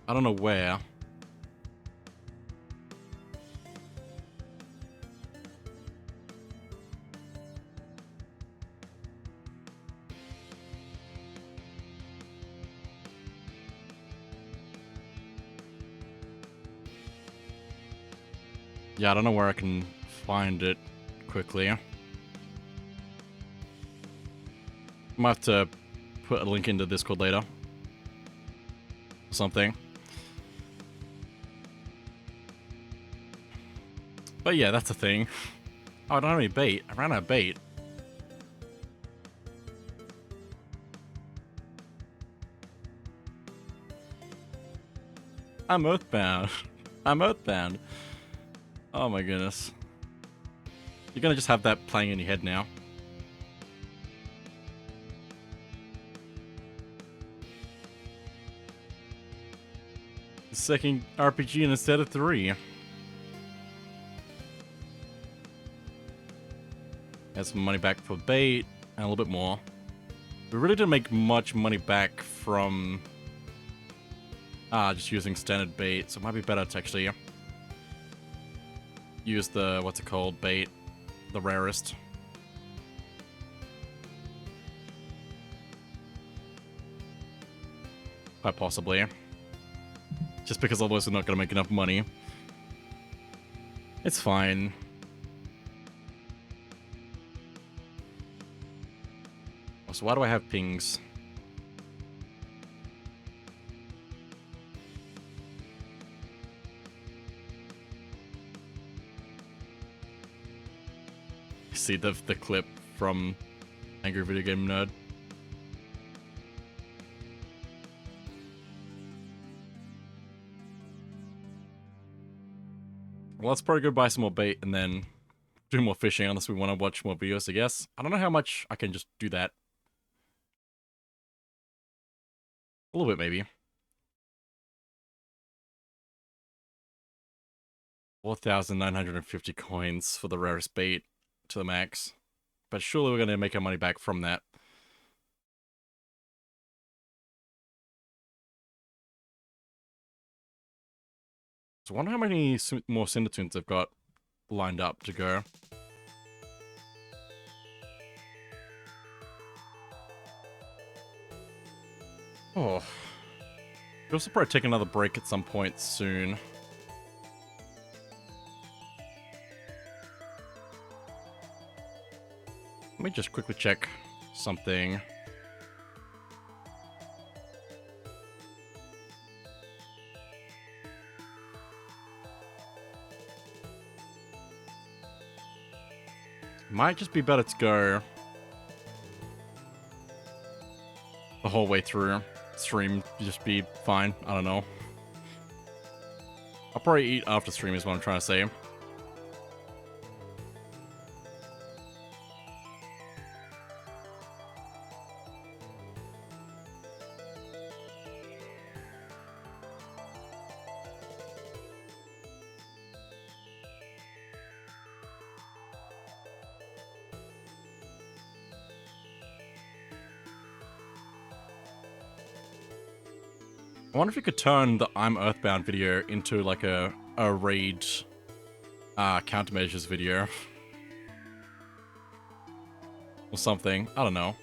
I don't know where. Yeah, I don't know where I can find it quickly. I might have to put a link into Discord later. Or something. But yeah, that's a thing. Oh, I don't have any bait. I ran out of bait. I'm Earthbound. I'm Earthbound. Oh my goodness. You're gonna just have that playing in your head now. The second RPG in a set of 3. Had some money back for bait, and a little bit more. We really didn't make much money back from just using standard bait, so it might be better to actually use the, what's it called, bait, the rarest. Quite possibly. Just because otherwise we're not going to make enough money. It's fine. So why do I have pings? See the clip from Angry Video Game Nerd. Well, let's probably go buy some more bait and then do more fishing unless we want to watch more videos, I guess. I don't know how much I can just do that. A little bit, maybe. 4,950 coins for the rarest bait to the max. But surely we're going to make our money back from that. So I wonder how many more Cynder tunes I've got lined up to go. Oh. We'll also probably take another break at some point soon. Let me just quickly check something. Might just be better to go the whole way through. Stream just be fine. I don't know. I'll probably eat after stream is what I'm trying to say. I wonder if you could turn the I'm Earthbound video into like a raid countermeasures video. Or something. I don't know.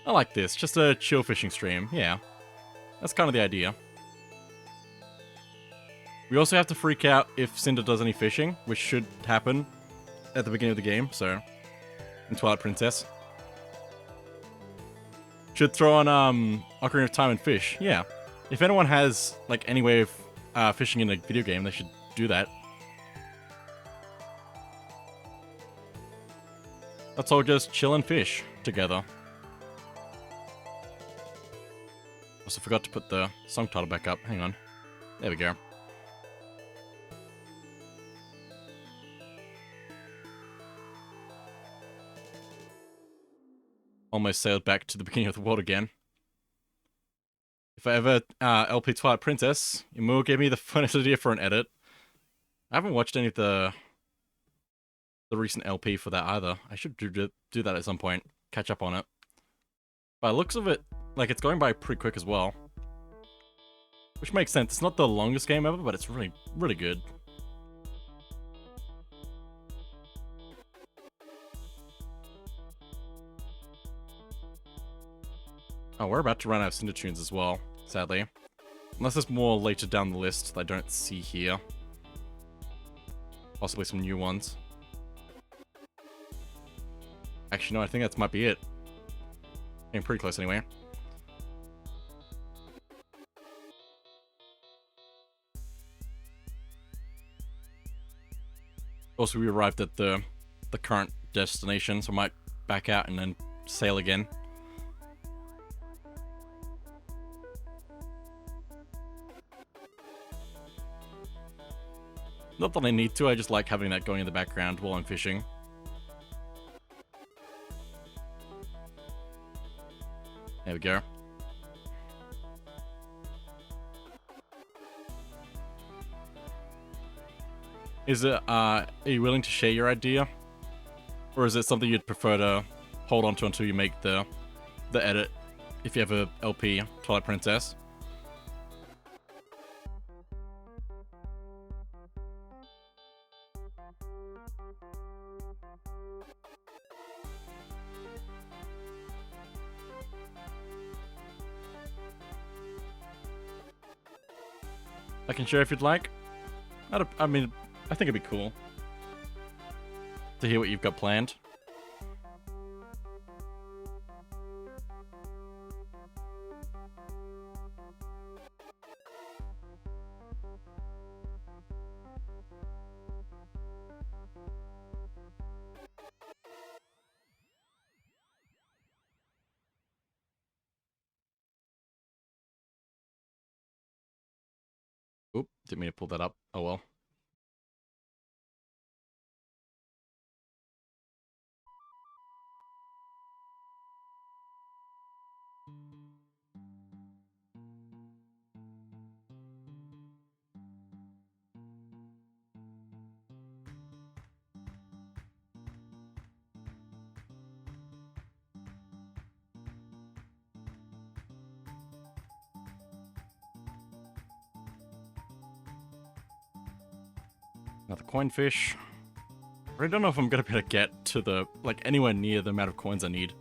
I like this. Just a chill fishing stream. Yeah. That's kind of the idea. We also have to freak out if Cynder does any fishing, which should happen at the beginning of the game, so... in Twilight Princess. Should throw on, Ocarina of Time and fish. Yeah. If anyone has, like, any way of fishing in a video game, they should do that. Let's all just chill and fish together. Also forgot to put the song title back up. Hang on. There we go. Almost sailed back to the beginning of the world again. If I ever LP Twilight Princess, Imur gave me the funnest idea for an edit. I haven't watched any of the recent LP for that either. I should do that at some point. Catch up on it. By the looks of it, like, it's going by pretty quick as well. Which makes sense. It's not the longest game ever, but it's really, really good. Oh, we're about to run out of Cynder tunes as well, sadly. Unless there's more later down the list that I don't see here. Possibly some new ones. Actually, no, I think that might be it. Getting pretty close anyway. Also, we arrived at the current destination, so I might back out and then sail again. Not that I need to, I just like having that going in the background while I'm fishing. There we go. Is it, are you willing to share your idea? Or is it something you'd prefer to hold on to until you make the edit, if you have a LP Twilight Princess? I can share if you'd like. I mean, I think it'd be cool to hear what you've got planned. Oop, didn't mean to pull that up. Oh well. Another coin fish. I really don't know if I'm gonna be able to get to the, like, anywhere near the amount of coins I need.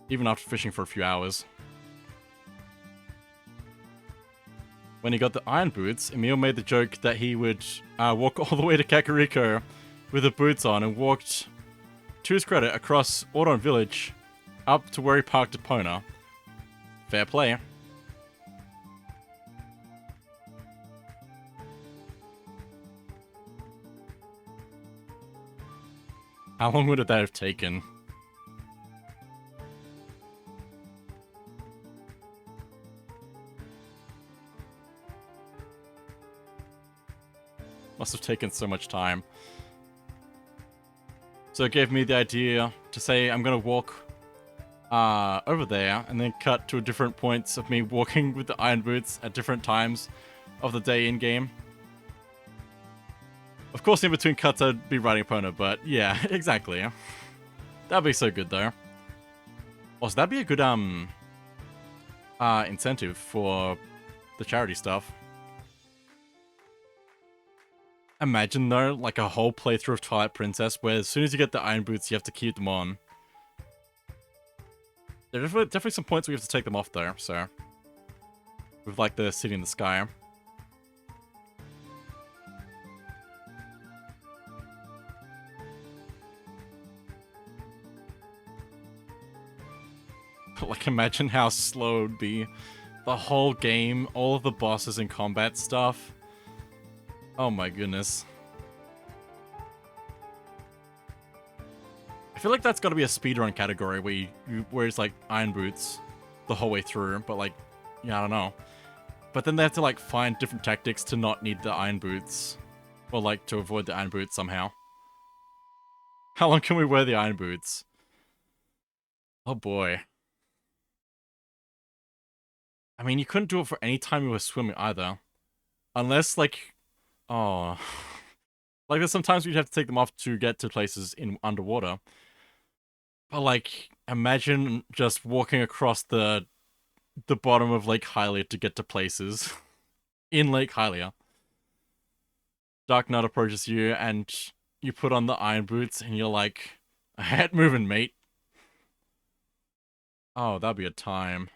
Even after fishing for a few hours. When he got the iron boots, Emil made the joke that he would walk all the way to Kakariko with the boots on and walked, to his credit, across Ordon Village up to where he parked Epona. Fair play. How long would that have taken? Must have taken so much time. So it gave me the idea to say I'm gonna walk over there and then cut to different points of me walking with the iron boots at different times of the day in-game. Of course, in between cuts, I'd be riding Epona, but yeah, exactly. That'd be so good, though. Also, that'd be a good, incentive for the charity stuff. Imagine though, like a whole playthrough of Twilight Princess where as soon as you get the iron boots, you have to keep them on. There are definitely some points where you have to take them off though, so. With like the city in the sky. Like imagine how slow it would be. The whole game, all of the bosses and combat stuff. Oh my goodness. I feel like that's got to be a speedrun category where where it's like iron boots the whole way through, but like, yeah, I don't know. But then they have to like find different tactics to not need the iron boots, or like to avoid the iron boots somehow. How long can we wear the iron boots? Oh boy. I mean, you couldn't do it for any time you were swimming either, unless like, oh. Like, there's sometimes you'd have to take them off to get to places in underwater. But, like, imagine just walking across the bottom of Lake Hylia to get to places. In Lake Hylia. Dark Knight approaches you, and you put on the iron boots, and you're like, I ain't moving, mate. Oh, that'd be a time.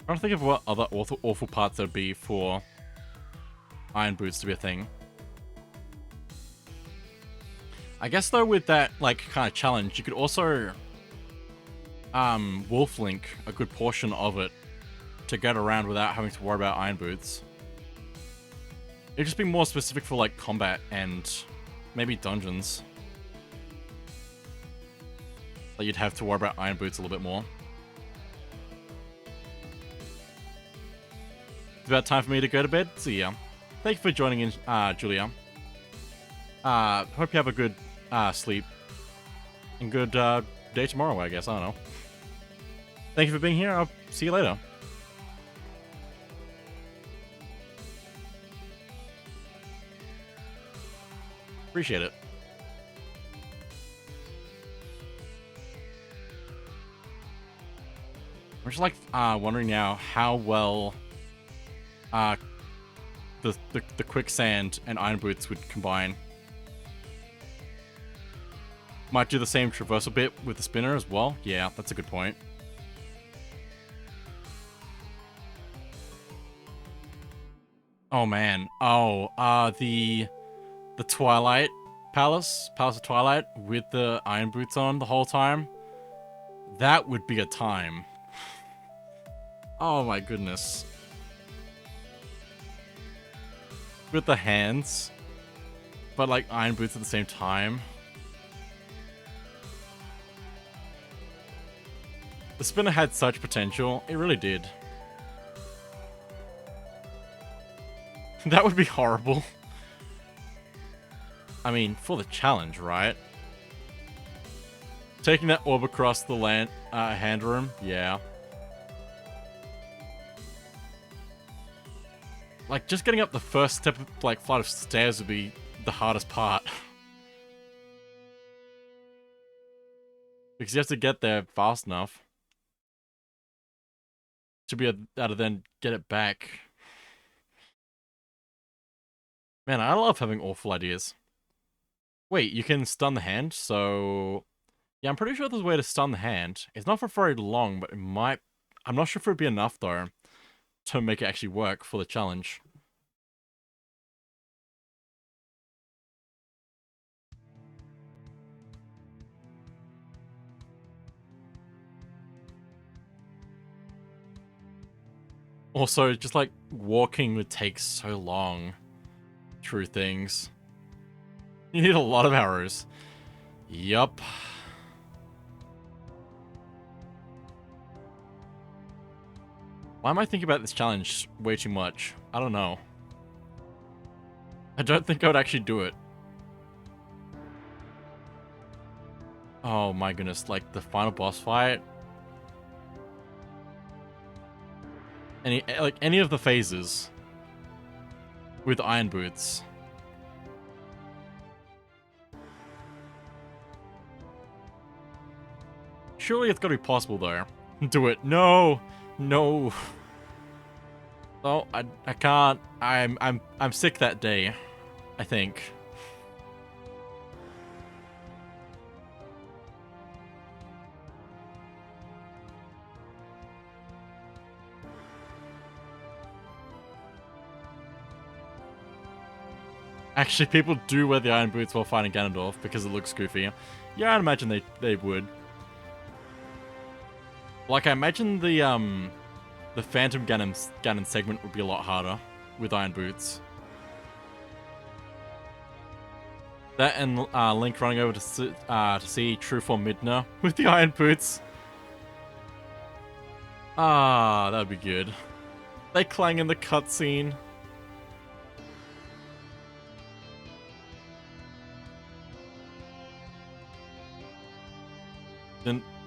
I'm trying to think of what other awful parts there'd be for iron boots to be a thing. I guess though with that like kind of challenge, you could also wolf link a good portion of it to get around without having to worry about iron boots. It'd just be more specific for like combat and maybe dungeons. Like you'd have to worry about iron boots a little bit more. It's about time for me to go to bed. See ya. Thank you for joining in, Julia. Hope you have a good sleep. And good day tomorrow, I guess. I don't know. Thank you for being here. I'll see you later. Appreciate it. I'm just like wondering now how well the quicksand and iron boots would combine. Might do the same traversal bit with the spinner as well. Yeah, that's a good point. Oh man. Oh, the Twilight Palace of Twilight with the iron boots on the whole time. That would be a time. Oh my goodness. With the hands, but like iron boots at the same time. The spinner had such potential. It really did. That would be horrible. I mean, for the challenge, right? Taking that orb across the land, hand room, yeah. Like, just getting up the first step of, like, flight of stairs would be the hardest part. Because you have to get there fast enough to be able to then get it back. Man, I love having awful ideas. Wait, you can stun the hand, so... Yeah, I'm pretty sure there's a way to stun the hand. It's not for very long, but it might... I'm not sure if it would be enough, though, to make it actually work for the challenge. Also, just like walking would take so long through things. You need a lot of arrows. Yup. Why am I thinking about this challenge way too much? I don't know. I don't think I would actually do it. Oh my goodness, like the final boss fight. Any of the phases with iron boots. Surely it's gotta be possible though. Do it. No! No. Oh, I can't. I'm sick that day, I think. Actually, people do wear the iron boots while fighting Ganondorf because it looks goofy. Yeah, I'd imagine they would. Like, I imagine the Phantom Ganon segment would be a lot harder with iron boots. That and Link running over to see True Form Midna with the iron boots. Ah, that'd be good. They clang in the cutscene.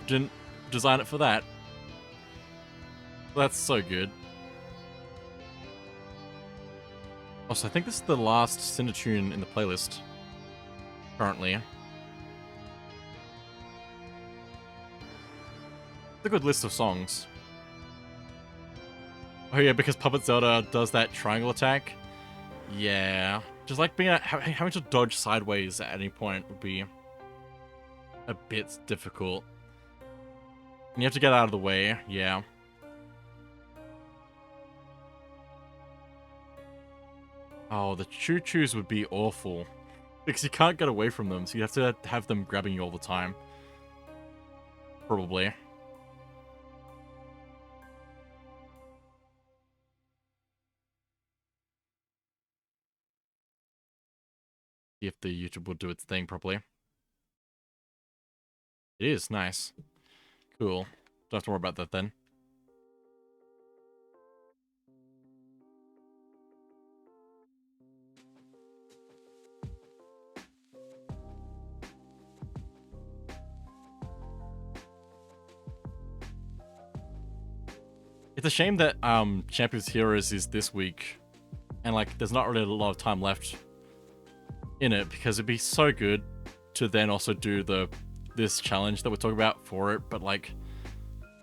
Didn't design it for that. That's so good. Also, I think this is the last Cynder tune in the playlist. Currently. It's a good list of songs. Oh yeah, because Puppet Zelda does that triangle attack. Yeah. Just like having to dodge sideways at any point would be a bit difficult. And you have to get out of the way, yeah. Oh, the choo-choos would be awful. Because you can't get away from them, so you have to have them grabbing you all the time. Probably. See if the YouTube will do its thing properly. It is, nice. Cool. Don't have to worry about that then. It's a shame that Champions Heroes is this week, and like there's not really a lot of time left in it because it'd be so good to then also do this challenge that we're talking about for it, but like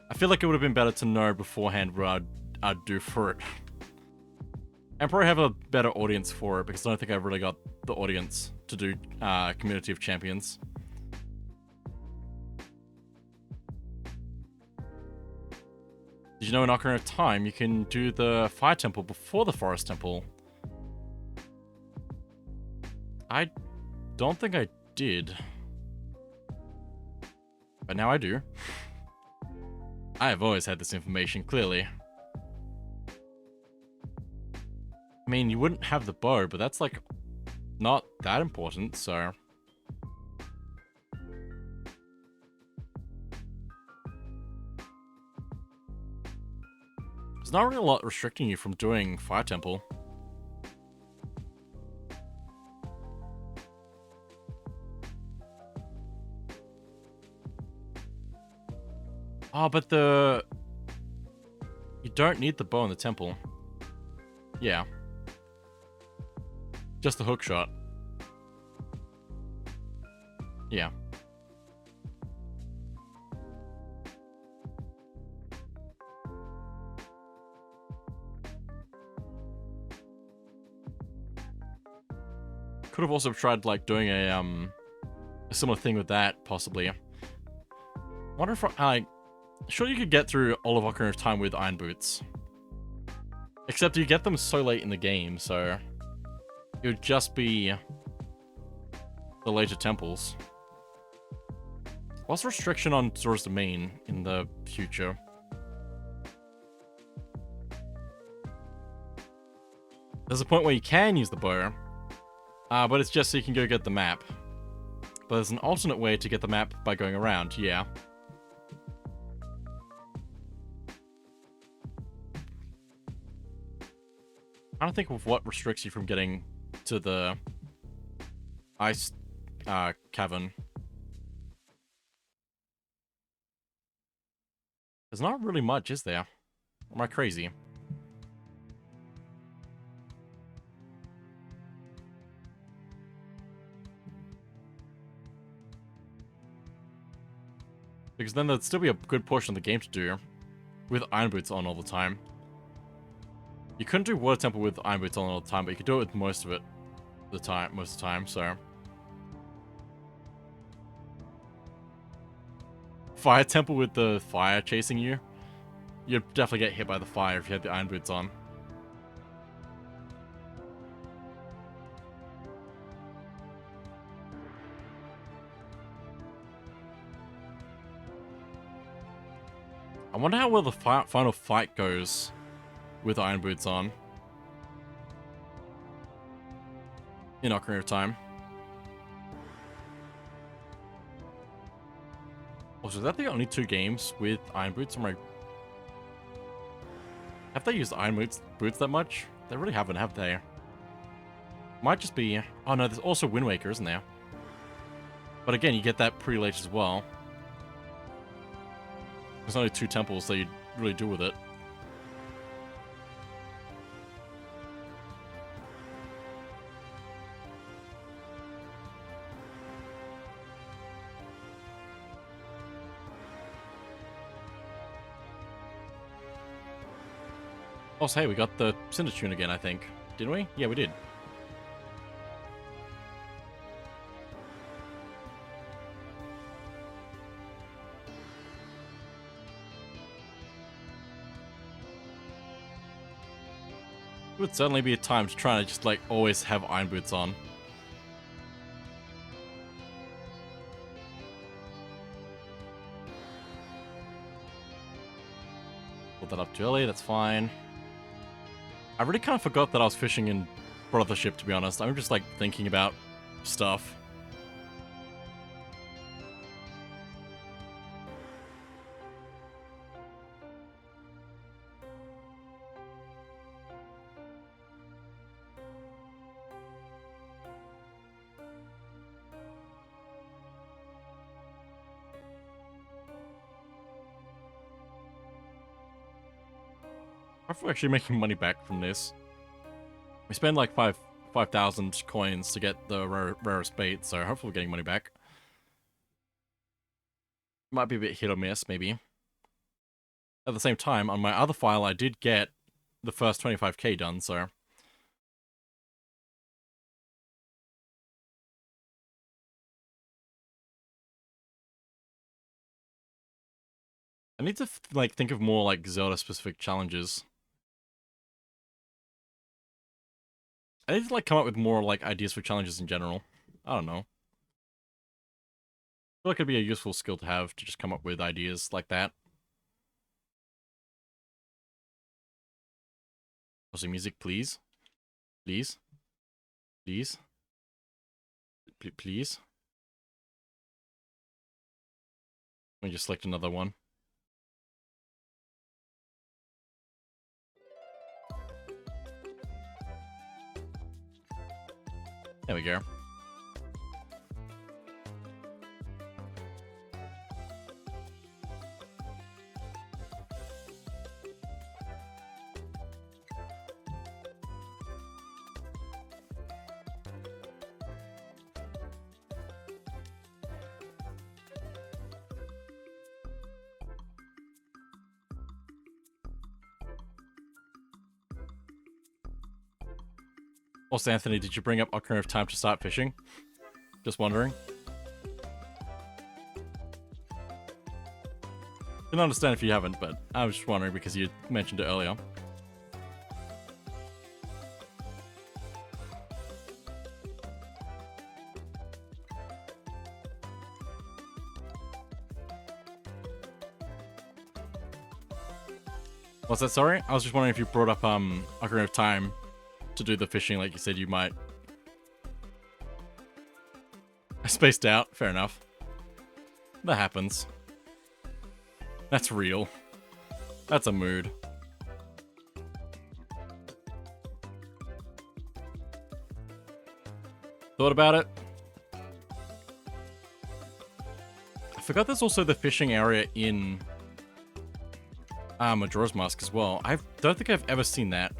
I feel like it would have been better to know beforehand what I'd do for it. And probably have a better audience for it because I don't think I've really got the audience to do Community of Champions. Did you know in Ocarina of Time you can do the Fire Temple before the Forest Temple? I don't think I did. But now I do. I have always had this information, clearly. I mean, you wouldn't have the bow, but that's like not that important, so... There's not really a lot restricting you from doing Fire Temple. Oh, but you don't need the bow in the temple. Yeah. Just the hook shot. Yeah. Could have also tried like doing a similar thing with that, possibly. Wonder if sure you could get through all of Ocarina of Time with iron boots. Except you get them so late in the game, so it would just be the later temples. What's the restriction on Zora's Domain in the future? There's a point where you can use the bow, but it's just so you can go get the map. But there's an alternate way to get the map by going around, yeah. I don't think of what restricts you from getting to the ice cavern. There's not really much, is there? Am I crazy? Because then there'd still be a good portion of the game to do with Iron Boots on all the time. You couldn't do Water Temple with Iron Boots on all the time, but you could do it with most of it most of the time, so. Fire Temple with the fire chasing you. You'd definitely get hit by the fire if you had the Iron Boots on. I wonder how well the final fight goes with Iron Boots on. In Ocarina of Time. Also, is that the only 2 games with Iron Boots? Have they used Iron Boots that much? They really haven't, have they? Might just be... Oh no, there's also Wind Waker, isn't there? But again, you get that pretty late as well. There's only 2 temples that you really do with it. Also, hey, we got the Cynder tune again, I think. Didn't we? Yeah, we did. It would certainly be a time to try to just, like, always have Iron Boots on. Pulled that up too early, that's fine. I really kind of forgot that I was fishing in Brothership, to be honest. I'm just, like, thinking about stuff. We're actually making money back from this. We spend like 5,000 coins to get the rarest bait, so hopefully we're getting money back. Might be a bit hit or miss, maybe. At the same time, on my other file, I did get the first 25k done, so... I need to, like, think of more, like, Zelda-specific challenges. I need to, like, come up with more, like, ideas for challenges in general. I don't know. I feel like it'd be a useful skill to have, to just come up with ideas like that. Also, music, please. Please. Please. Please. Let me just select another one. There we go. Also, Anthony, did you bring up Ocarina of Time to start fishing? Just wondering. Can understand if you haven't, but I was just wondering because you mentioned it earlier. What's that, sorry? I was just wondering if you brought up Ocarina of Time to do the fishing like you said you might. I spaced out, fair enough. That happens. That's real. That's a mood. Thought about it. I forgot there's also the fishing area in Majora's Mask as well. I don't think I've ever seen that.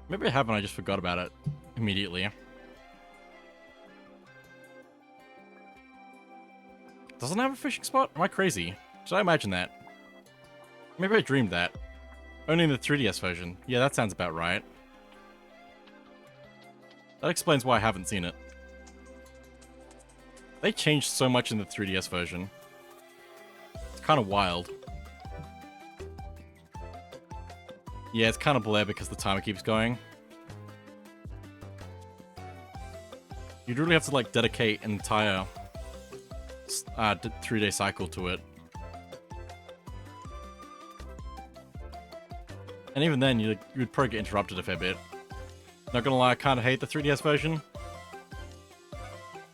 Maybe I haven't, I just forgot about it immediately. Doesn't it have a fishing spot? Am I crazy? Did I imagine that? Maybe I dreamed that. Only in the 3DS version. Yeah, that sounds about right. That explains why I haven't seen it. They changed so much in the 3DS version. It's kind of wild. Yeah, it's kind of blur because the timer keeps going. You'd really have to, like, dedicate an entire 3-day cycle to it. And even then, you'd probably get interrupted a fair bit. Not gonna lie, I kind of hate the 3DS version.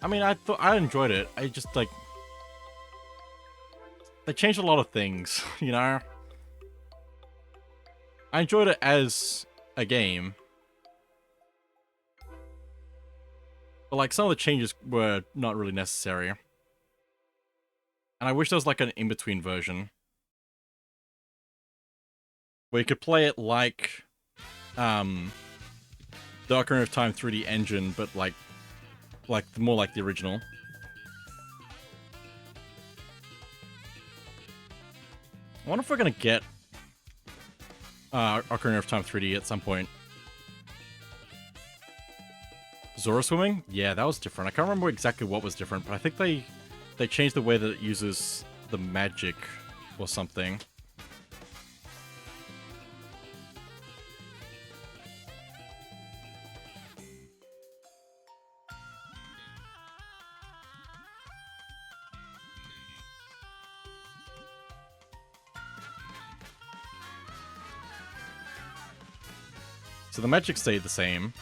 I mean, I enjoyed it. I just, like... They changed a lot of things, you know? I enjoyed it as a game. But, like, some of the changes were not really necessary. And I wish there was, like, an in-between version. Where you could play it like... the Ocarina of Time 3D engine, but, like more like the original. I wonder if we're gonna get Ocarina of Time 3D at some point. Zora swimming? Yeah, that was different. I can't remember exactly what was different, but I think they changed the way that it uses the magic or something. So the magic stayed the same.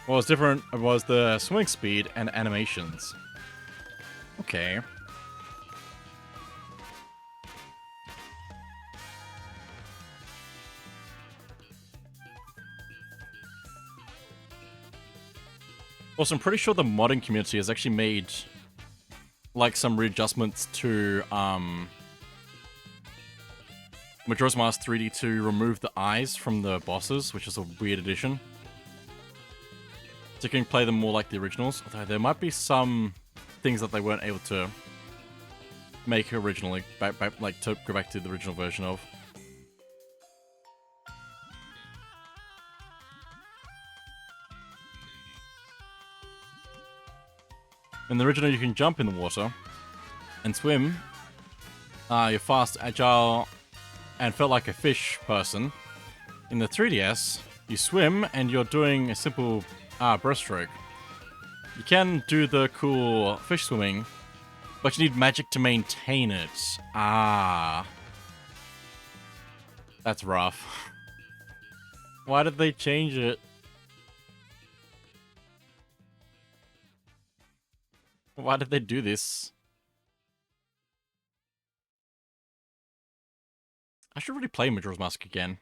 What was different was the swimming speed and animations. Okay. Also, I'm pretty sure the modding community has actually made like some readjustments to Majora's Mask 3D to remove the eyes from the bosses, which is a weird addition. So you can play them more like the originals. Although there might be some things that they weren't able to make originally, like to go back to the original version of. In the original, you can jump in the water and swim. You're fast, agile, and felt like a fish person. In the 3DS, you swim and you're doing a simple breaststroke. You can do the cool fish swimming, but you need magic to maintain it. Ah. That's rough. Why did they change it? Why did they do this? I should really play Majora's Mask again.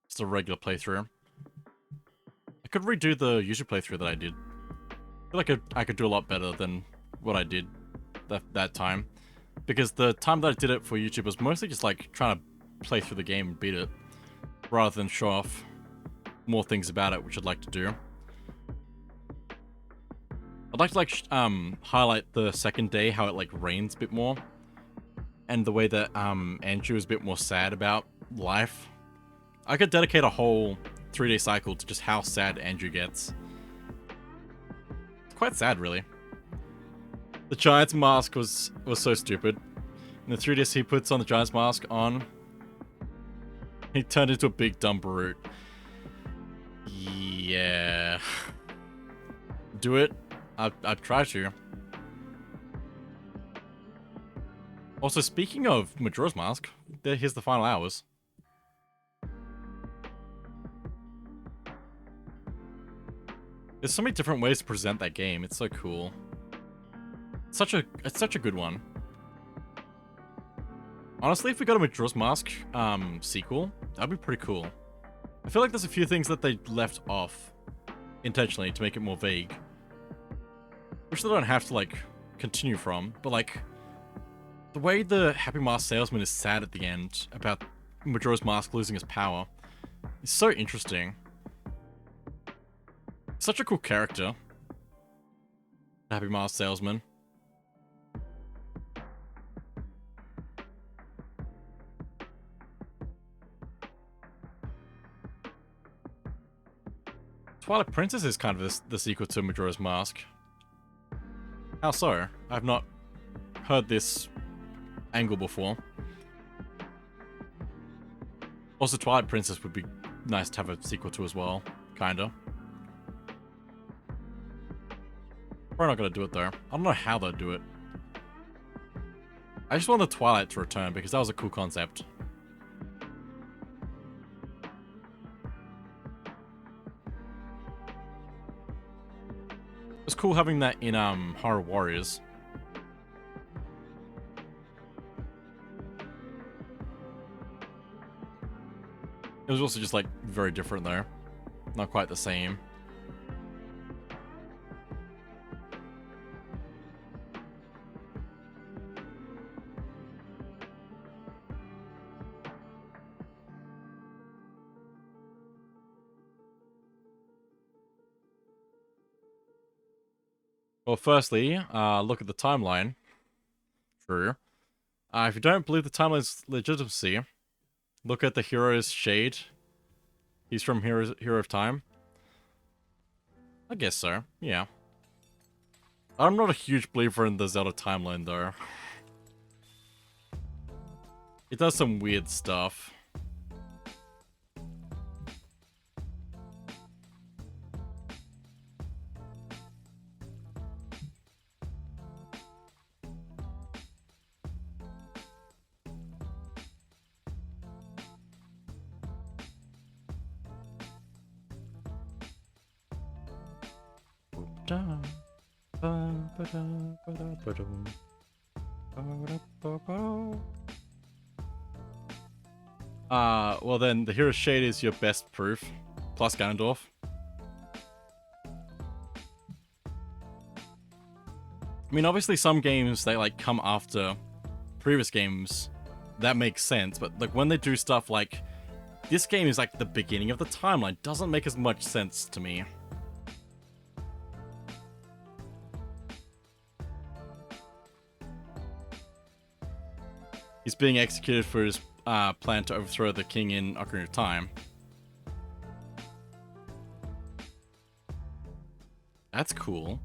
Just a regular playthrough. I could redo the YouTube playthrough that I did. I feel like I could do a lot better than what I did that time. Because the time that I did it for YouTube was mostly just like trying to play through the game and beat it. Rather than show off more things about it, which I'd like to do. I'd like to like highlight the second day, how it like rains a bit more. And the way that Andrew is a bit more sad about life. I could dedicate a whole 3-day cycle to just how sad Andrew gets. It's quite sad, really. The Giant's mask was so stupid. In the 3DS, he puts on the Giant's mask on. He turned into a big dumb brute. Yeah. Do it. I'd try to. Also, speaking of Majora's Mask, here's the final hours. There's so many different ways to present that game. It's so cool. It's such a good one. Honestly, if we got a Majora's Mask sequel, that'd be pretty cool. I feel like there's a few things that they left off intentionally to make it more vague, which they don't have to like continue from. But like the way the Happy Mask salesman is sad at the end about Majora's Mask losing his power is so interesting. Such a cool character, Happy Mask salesman. Twilight Princess is kind of the sequel to Majora's Mask. How so? I've not heard this angle before. Also, Twilight Princess would be nice to have a sequel to as well, kinda. Probably not gonna do it though. I don't know how they'll do it. I just want the Twilight to return because that was a cool concept. It was cool having that in Horror Warriors. It was also just like very different though. Not quite the same. Well, firstly, look at the timeline. True. If you don't believe the timeline's legitimacy, look at the hero's shade. He's from Hero of Time. I guess so, yeah. I'm not a huge believer in the Zelda timeline, though. It does some weird stuff. Well then, the Hero's Shade is your best proof, plus Ganondorf. I mean, obviously some games, they like come after previous games, that makes sense, but like when they do stuff like, this game is like the beginning of the timeline, doesn't make as much sense to me. He's being executed for his plan to overthrow the king in Ocarina of Time. That's cool.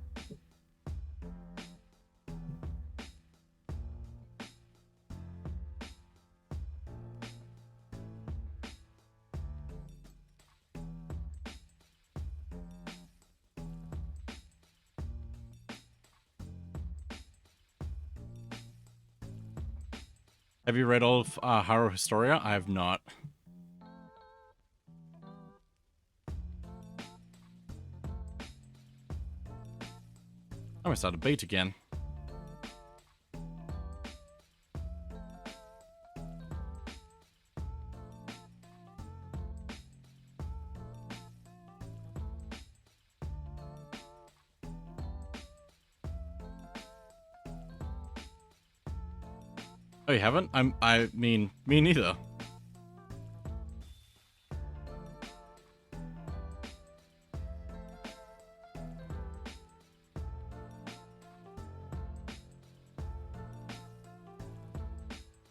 Have you read all of Haro Historia? I have not. I must start a beat again. Oh, you haven't? I mean, me neither.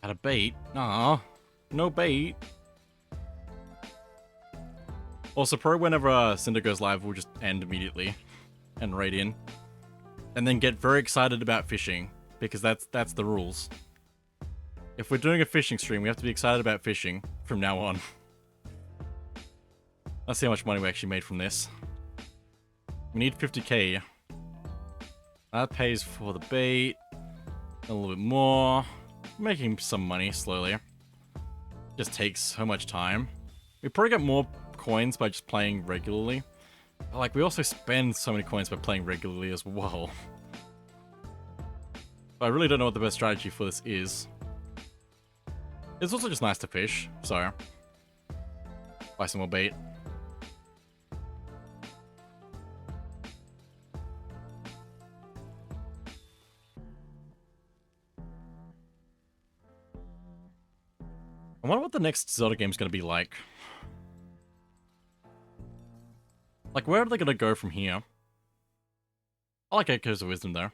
Had a bait? Nah, no bait. Also, probably whenever Cynder goes live, we'll just end immediately and raid in, and then get very excited about fishing because that's the rules. If we're doing a fishing stream, we have to be excited about fishing from now on. Let's see how much money we actually made from this. We need 50k. That pays for the bait. A little bit more. Making some money slowly. Just takes so much time. We probably get more coins by just playing regularly. But like, we also spend so many coins by playing regularly as well. But I really don't know what the best strategy for this is. It's also just nice to fish, so buy some more bait. I wonder what the next Zelda game is going to be like. Like, where are they going to go from here? I like Echoes of Wisdom, though.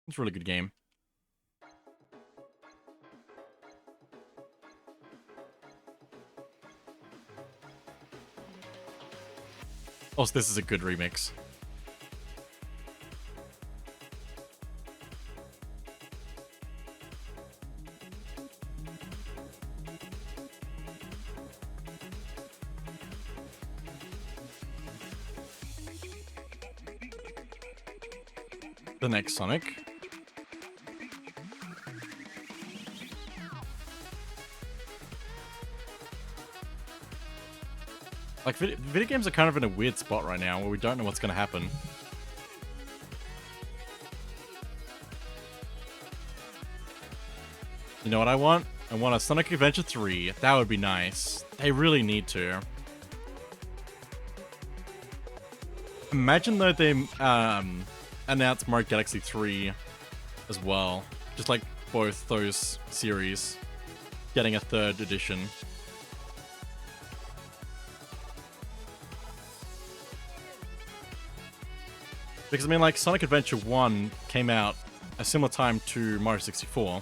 It's a really good game. Also, this is a good remix. The next Sonic. Like, video games are kind of in a weird spot right now where we don't know what's going to happen. You know what I want? I want a Sonic Adventure 3. That would be nice. They really need to. Imagine though they announced Mario Galaxy 3 as well. Just like both those series getting a third edition. Because I mean, like, Sonic Adventure 1 came out a similar time to Mario 64.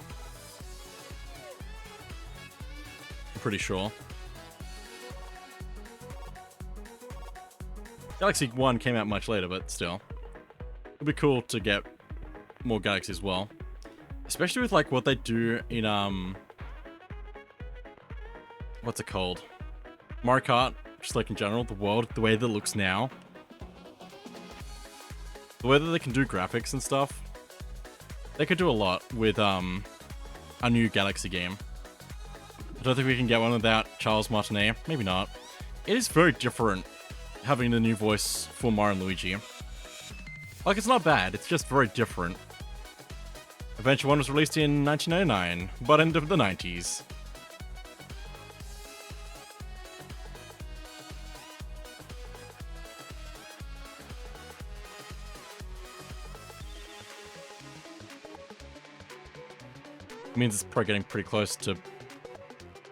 I'm pretty sure. Galaxy 1 came out much later, but still. It'd be cool to get more Galaxy as well. Especially with, like, what they do in, what's it called? Mario Kart, just like in general, the world, the way that it looks now. The way that they can do graphics and stuff. They could do a lot with, a new Galaxy game. I don't think we can get one without Charles Martinet. Maybe not. It is very different having the new voice for Mario and Luigi. Like, it's not bad, it's just very different. Adventure 1 was released in 1999, but end of the 90s. It means it's probably getting pretty close to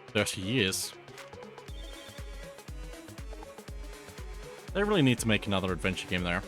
30 years. They really need to make another adventure game there.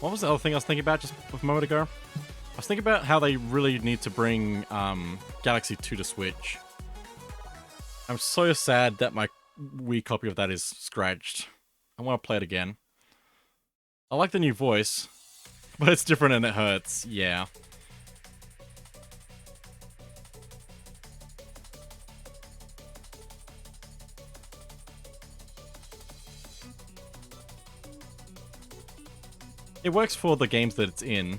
What was the other thing I was thinking about just a moment ago? I was thinking about how they really need to bring Galaxy 2 to Switch. I'm so sad that my Wii copy of that is scratched. I want to play it again. I like the new voice, but it's different and it hurts. Yeah. It works for the games that it's in,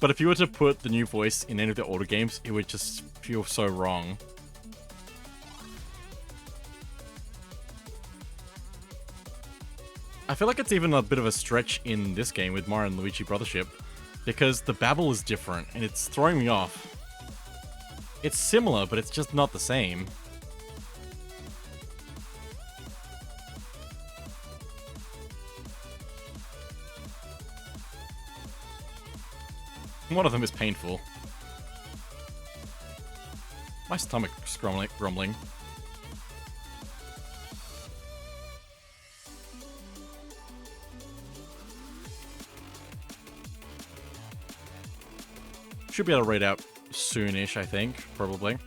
but if you were to put the new voice in any of the older games, it would just feel so wrong. I feel like it's even a bit of a stretch in this game with Mario and Luigi Brothership, because the babble is different, and it's throwing me off. It's similar, but it's just not the same. One of them is painful. My stomach is grumbling. Should be able to raid out soonish, I think, probably.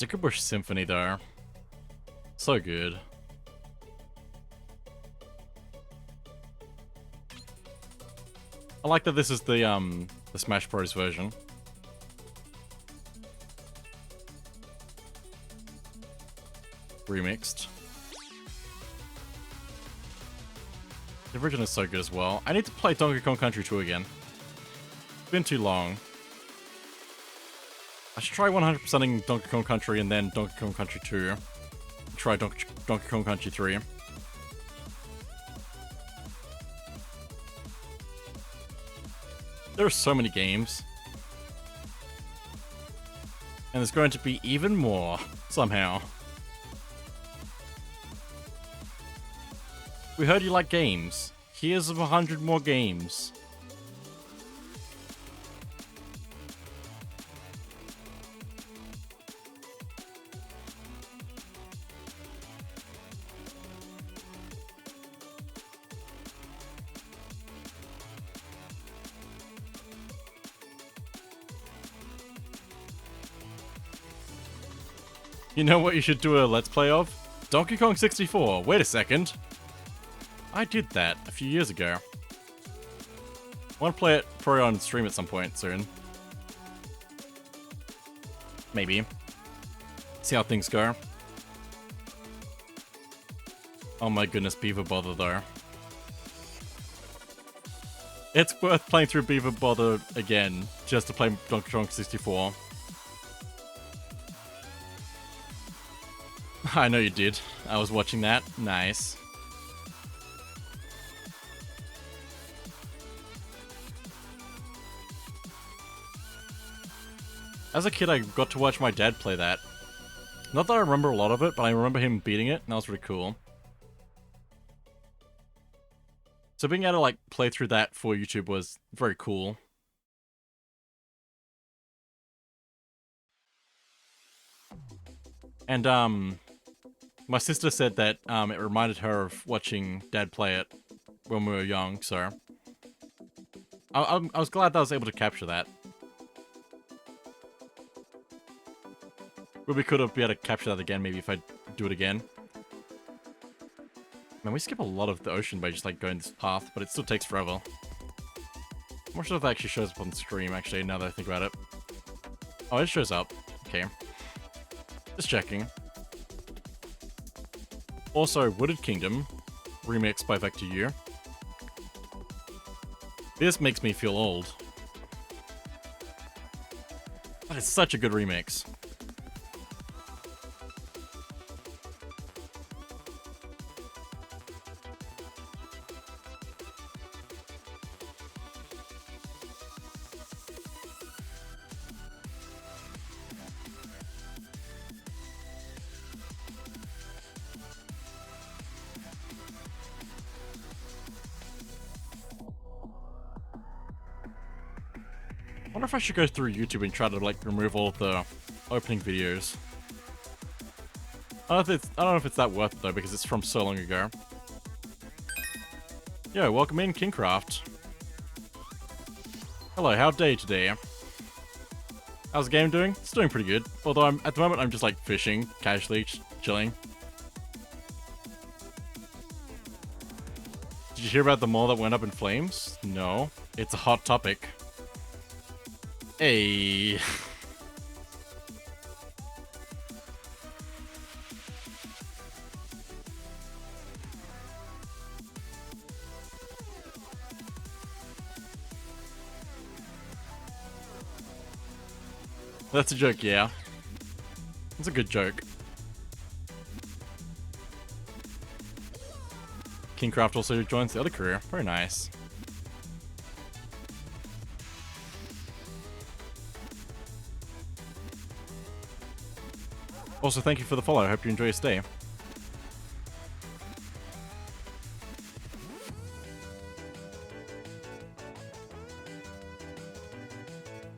Stickerbush Symphony, though. So good. I like that this is the Smash Bros. Version. Remixed. The original is so good as well. I need to play Donkey Kong Country 2 again. It's been too long. I should try 100%ing Donkey Kong Country and then Donkey Kong Country 2. Try Donkey Kong Country 3. There are so many games. And there's going to be even more, somehow. We heard you like games. Here's 100 more games. You know what you should do a Let's Play of? Donkey Kong 64. Wait a second. I did that a few years ago. I want to play it probably on stream at some point soon. Maybe. See how things go. Oh my goodness, Beaver Bother though. It's worth playing through Beaver Bother again, just to play Donkey Kong 64. I know you did. I was watching that. Nice. As a kid, I got to watch my dad play that. Not that I remember a lot of it, but I remember him beating it, and that was really cool. So being able to, like, play through that for YouTube was very cool. And, my sister said that, it reminded her of watching Dad play it when we were young, so... I was glad that I was able to capture that. But we could have been able to capture that again, maybe if I do it again. Man, we skip a lot of the ocean by just, like, going this path, but it still takes forever. I'm not sure if that actually shows up on the stream, actually, now that I think about it. Oh, it shows up. Okay. Just checking. Also, Wooded Kingdom, remixed by Vector U. This makes me feel old. But it's such a good remix. I wonder if I should go through YouTube and try to, like, remove all of the opening videos. I don't know if it's that worth it, though, because it's from so long ago. Yo, welcome in, Kingcraft. Hello, how day today? How's the game doing? It's doing pretty good. Although at the moment I'm just, like, fishing, casually, chilling. Did you hear about the mall that went up in flames? No. It's a hot topic. Hey. That's a joke, yeah. That's a good joke. Kingcraft also joins the other career. Very nice. Also, thank you for the follow. I hope you enjoy your stay.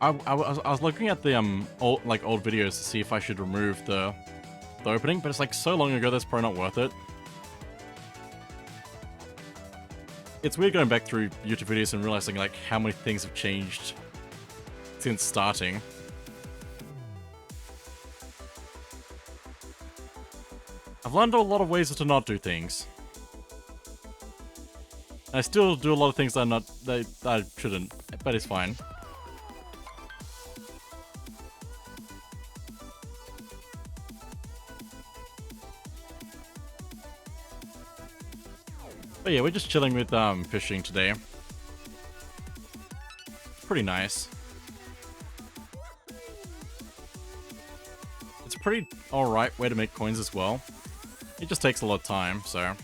I was looking at the old videos to see if I should remove the opening, but it's like so long ago that's probably not worth it. It's weird going back through YouTube videos and realizing like how many things have changed since starting. I've learned a lot of ways to not do things. I still do a lot of things that I shouldn't, but it's fine. But yeah, we're just chilling with fishing today. Pretty nice. It's a pretty alright way to make coins as well. It just takes a lot of time, so.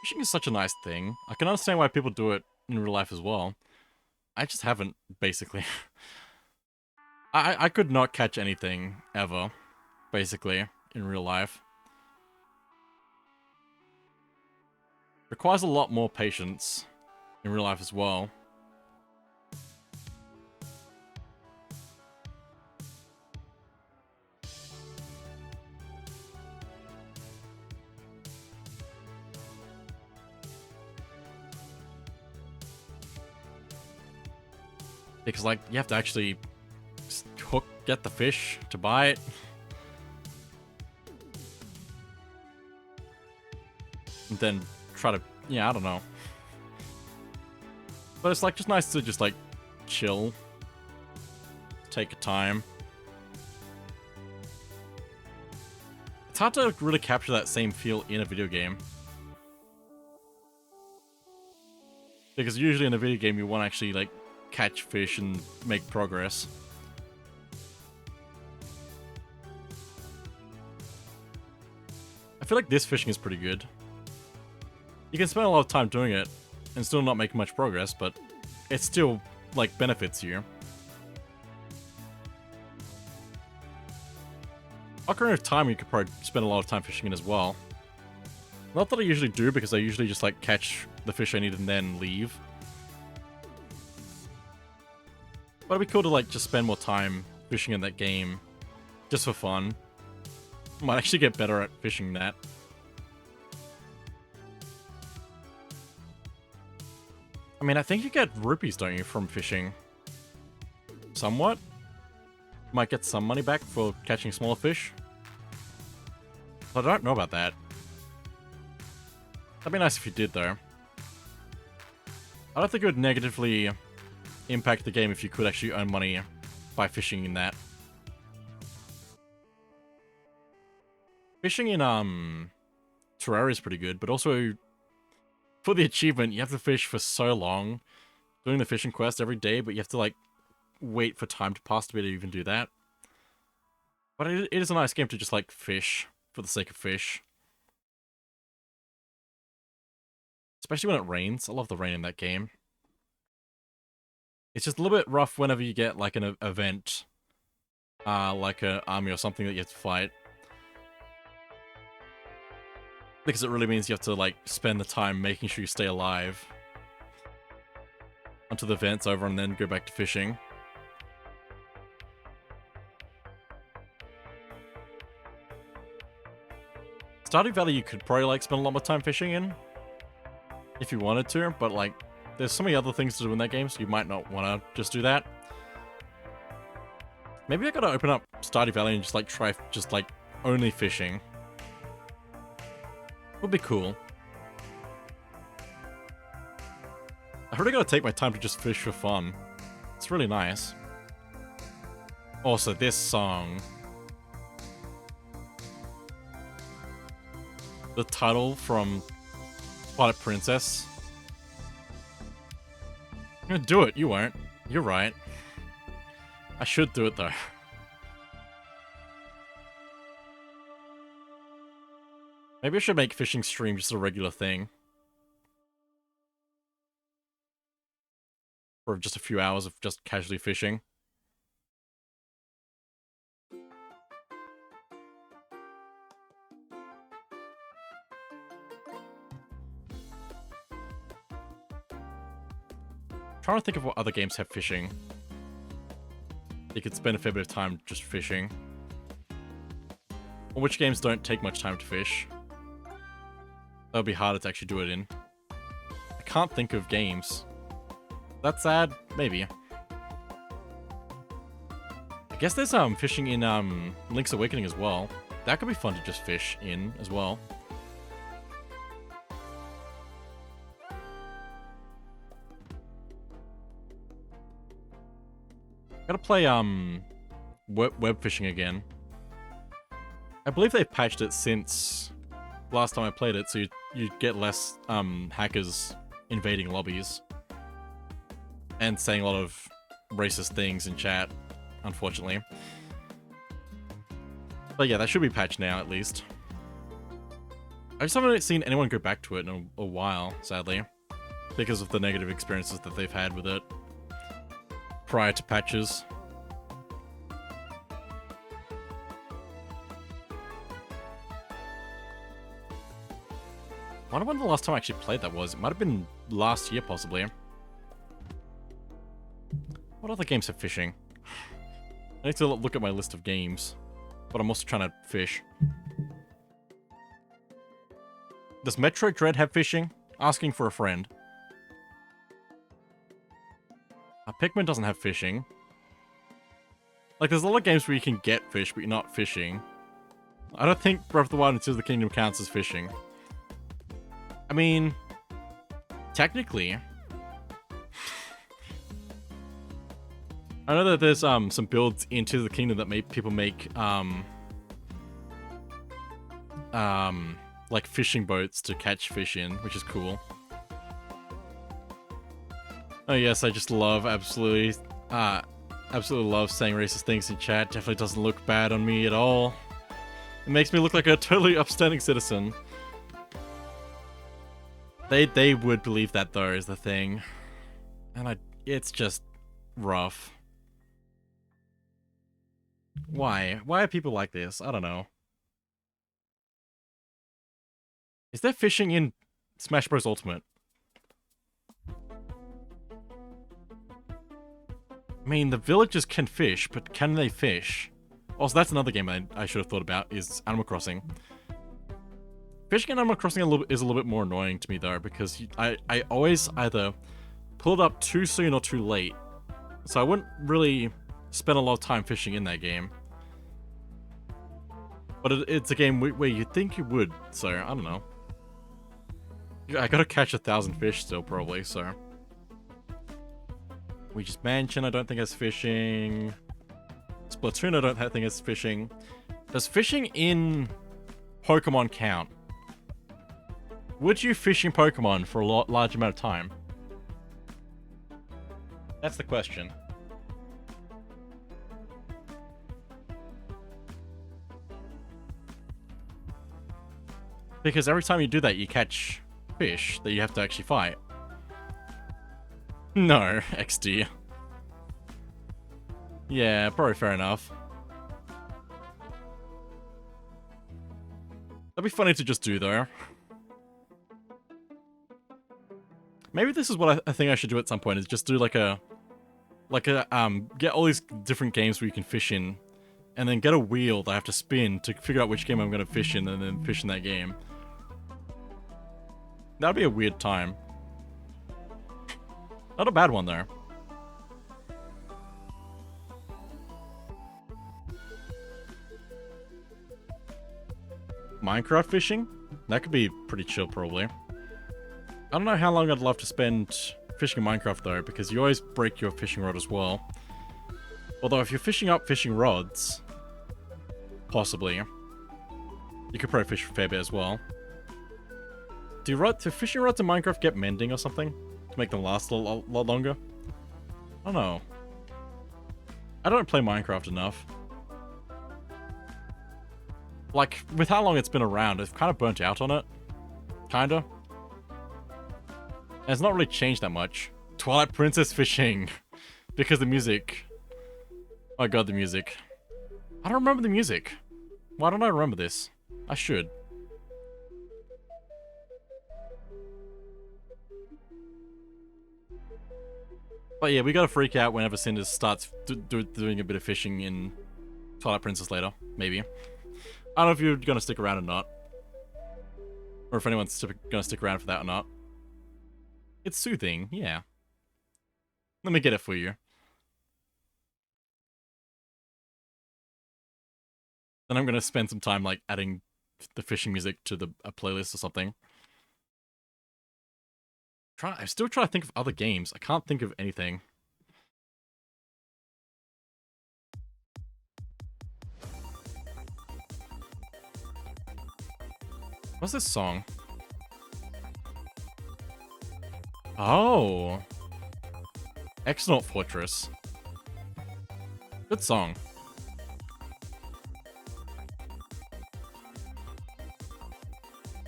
Fishing is such a nice thing. I can understand why people do it in real life as well. I just haven't, basically. I could not catch anything, ever, basically, in real life. Requires a lot more patience in real life as well. Because, like, you have to actually get the fish to buy it. And then try to, yeah, I don't know. But it's, like, just nice to just, like, chill. Take your time. It's hard to really capture that same feel in a video game. Because usually in a video game you want to actually, like, catch fish and make progress. I feel like this fishing is pretty good. You can spend a lot of time doing it and still not make much progress, but it still, like, benefits you. Ocarina of Time you could probably spend a lot of time fishing in as well. Not that I usually do, because I usually just, like, catch the fish I need and then leave. But it'd be cool to, like, just spend more time fishing in that game, just for fun. Might actually get better at fishing that. I mean, I think you get rupees, don't you, from fishing? Somewhat? Might get some money back for catching smaller fish. I don't know about that. That'd be nice if you did, though. I don't think it would negatively impact the game if you could actually earn money by fishing in that. Fishing in Terraria is pretty good, but also for the achievement you have to fish for so long, doing the fishing quest every day, but you have to, like, wait for time to pass to be able to even do that. But it is a nice game to just, like, fish for the sake of fish. Especially when it rains. I love the rain in that game. It's just a little bit rough whenever you get, like, an event. Like an army or something that you have to fight. Because it really means you have to, like, spend the time making sure you stay alive until the event's over and then go back to fishing. Stardew Valley you could probably, like, spend a lot more time fishing in. If you wanted to, but, like, there's so many other things to do in that game, so you might not want to just do that. Maybe I gotta open up Stardew Valley and just, like, try just, like, only fishing. Would be cool. I really gotta take my time to just fish for fun. It's really nice. Also, this song. The title from Twilight Princess. I'm gonna do it, you won't. You're right. I should do it, though. Maybe I should make fishing stream just a regular thing. For just a few hours of just casually fishing. Trying to think of what other games have fishing. You could spend a fair bit of time just fishing. Or which games don't take much time to fish? That would be harder to actually do it in. I can't think of games. That's sad? Maybe. I guess there's fishing in Link's Awakening as well. That could be fun to just fish in as well. Gotta play web fishing again. I believe they've patched it since last time I played it, so you get less hackers invading lobbies and saying a lot of racist things in chat, unfortunately. But yeah, that should be patched now at least. I just haven't seen anyone go back to it in a while, sadly, because of the negative experiences that they've had with it prior to patches. I wonder when the last time I actually played that was. It might have been last year, possibly. What other games have fishing? I need to look at my list of games, but I'm also trying to fish. Does Metroid Dread have fishing? Asking for a friend. Pikmin doesn't have fishing. Like, there's a lot of games where you can get fish, but you're not fishing. I don't think Breath of the Wild and Tears of the Kingdom counts as fishing. I mean, technically, I know that there's some builds in Tears of the Kingdom that make people make like fishing boats to catch fish in, which is cool. Oh yes, I just love absolutely love saying racist things in chat. Definitely doesn't look bad on me at all. It makes me look like a totally upstanding citizen. They would believe that though, is the thing. And it's just rough. Why? Why are people like this? I don't know. Is there fishing in Smash Bros. Ultimate? I mean, the villagers can fish, but can they fish? Also, that's another game I should have thought about, is Animal Crossing. Fishing in Animal Crossing is a little bit more annoying to me, though, because I always either pull it up too soon or too late. So I wouldn't really spend a lot of time fishing in that game. But it's a game where you'd think you would, so I don't know. I gotta catch 1,000 fish still, probably, so. Luigi's Mansion, I don't think has fishing. Splatoon, I don't think has fishing. Does fishing in Pokemon count? Would you fish in Pokemon for a large amount of time? That's the question. Because every time you do that, you catch fish that you have to actually fight. No, XD. Yeah, probably fair enough. That'd be funny to just do, though. Maybe this is what I think I should do at some point, is just do like a get all these different games where you can fish in, and then get a wheel that I have to spin to figure out which game I'm going to fish in, and then fish in that game. That'd be a weird time. Not a bad one, though. Minecraft fishing? That could be pretty chill, probably. I don't know how long I'd love to spend fishing in Minecraft, though, because you always break your fishing rod as well. Although, if you're fishing up fishing rods, possibly, you could probably fish a fair bit as well. Do fishing rods in Minecraft get mending or something? To make them last a lot longer? I don't know. I don't play Minecraft enough. Like, with how long it's been around, I've kind of burnt out on it. Kinda. And it's not really changed that much. Twilight Princess fishing. Because the music. Oh god, the music. I don't remember the music. Why don't I remember this? I should. But yeah, we gotta freak out whenever Cynder starts doing a bit of fishing in Twilight Princess later, maybe. I don't know if you're gonna stick around or not. Or if anyone's gonna stick around for that or not. It's soothing, yeah. Let me get it for you. Then I'm gonna spend some time, like, adding the fishing music to a playlist or something. I'm still trying to think of other games. I can't think of anything. What's this song? Oh. Exonaut Fortress. Good song.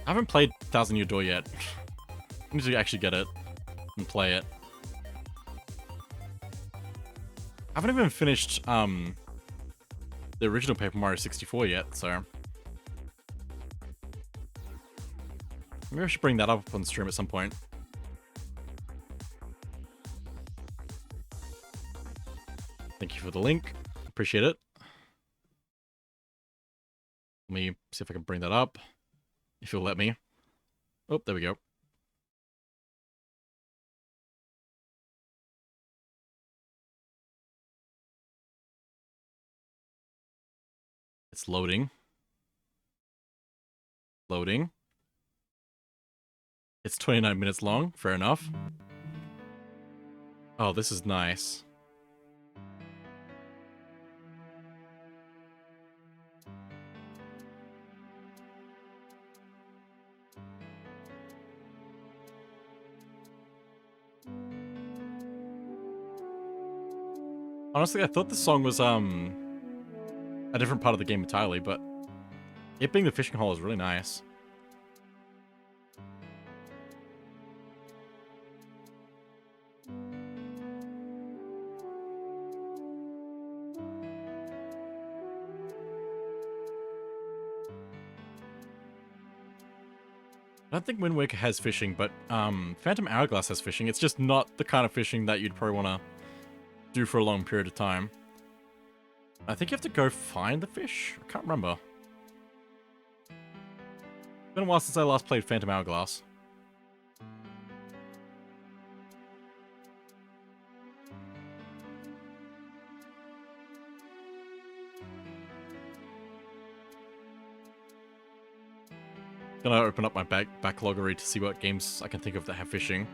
I haven't played Thousand Year Door yet. I need to actually get it and play it. I haven't even finished the original Paper Mario 64 yet, so maybe I should bring that up on the stream at some point. Thank you for the link. Appreciate it. Let me see if I can bring that up. If you'll let me. Oh, there we go. It's loading. Loading. It's 29 minutes long. Fair enough. Oh, this is nice. Honestly, I thought this song was a different part of the game entirely, but it being the fishing hole is really nice. I don't think Wind Waker has fishing, but Phantom Hourglass has fishing. It's just not the kind of fishing that you'd probably want to do for a long period of time. I think you have to go find the fish? I can't remember. It's been a while since I last played Phantom Hourglass. Gonna open up my backloggery to see what games I can think of that have fishing.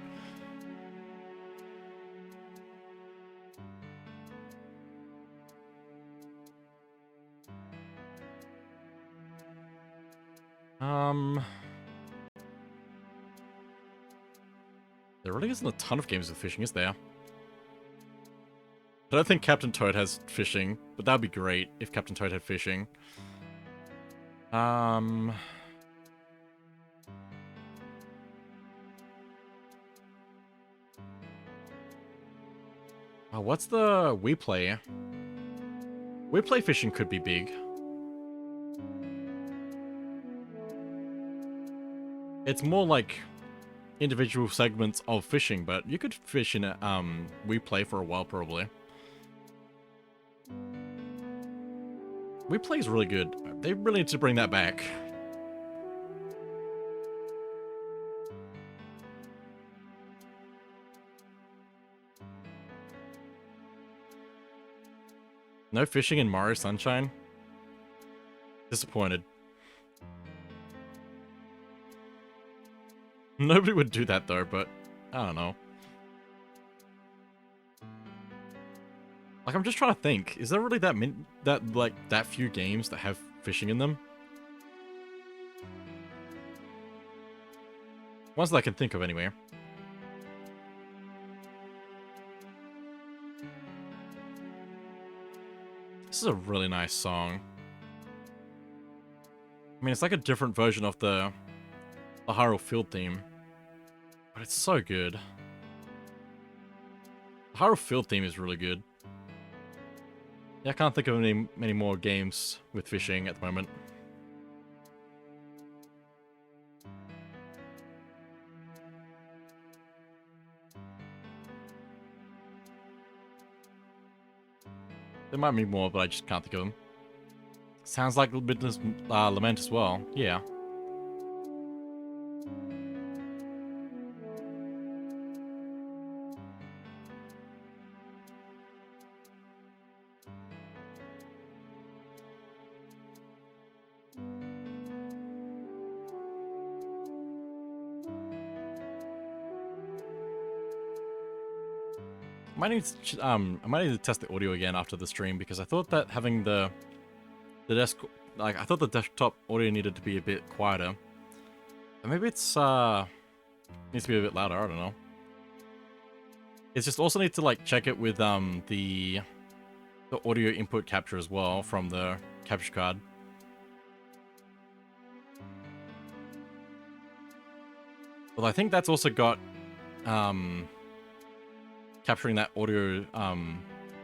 There really isn't a ton of games with fishing, is there? I don't think Captain Toad has fishing, but that'd be great if Captain Toad had fishing. Oh, what's the We Play? We Play fishing could be big. It's more like individual segments of fishing, but you could fish in a We Play for a while, probably. We Play is really good. They really need to bring that back. No fishing in Mario Sunshine? Disappointed. Nobody would do that though, but I don't know. Like, I'm just trying to think. Is there really that few games that have fishing in them? Ones that I can think of anyway. This is a really nice song. I mean, it's like a different version of the Hyrule Field theme. But it's so good. The Hyrule Field theme is really good. Yeah, I can't think of many more games with fishing at the moment. There might be more, but I just can't think of them. Sounds like Midnight's Lament as well. Yeah. I might need to test the audio again after the stream because I thought that having the desk, like I thought the desktop audio needed to be a bit quieter. And maybe it's needs to be a bit louder. I don't know. It's just also need to like check it with the audio input capture as well from the capture card. Well, I think that's also got capturing that audio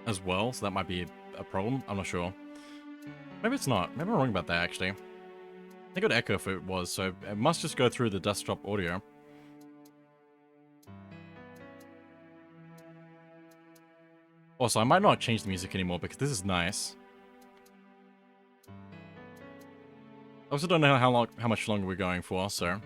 as well, so that might be a problem. I'm not sure. Maybe it's not. Maybe I'm wrong about that, actually. I think it would echo if it was, so it must just go through the desktop audio. Also, I might not change the music anymore because this is nice. I also don't know how much longer we're going for, so...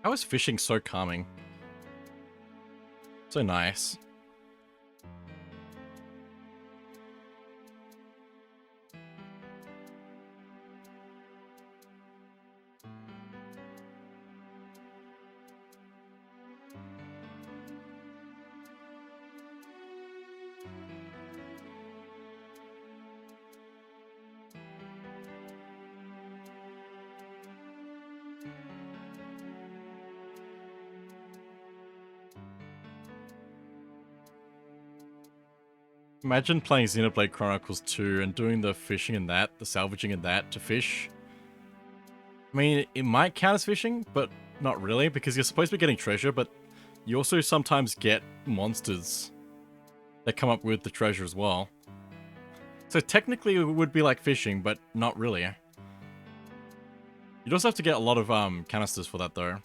How is fishing so calming? So nice. Imagine playing Xenoblade Chronicles 2 and doing the fishing in that, the salvaging in that to fish. I mean, it might count as fishing, but not really, because you're supposed to be getting treasure, but you also sometimes get monsters that come up with the treasure as well. So technically it would be like fishing, but not really. You'd also have to get a lot of canisters for that though.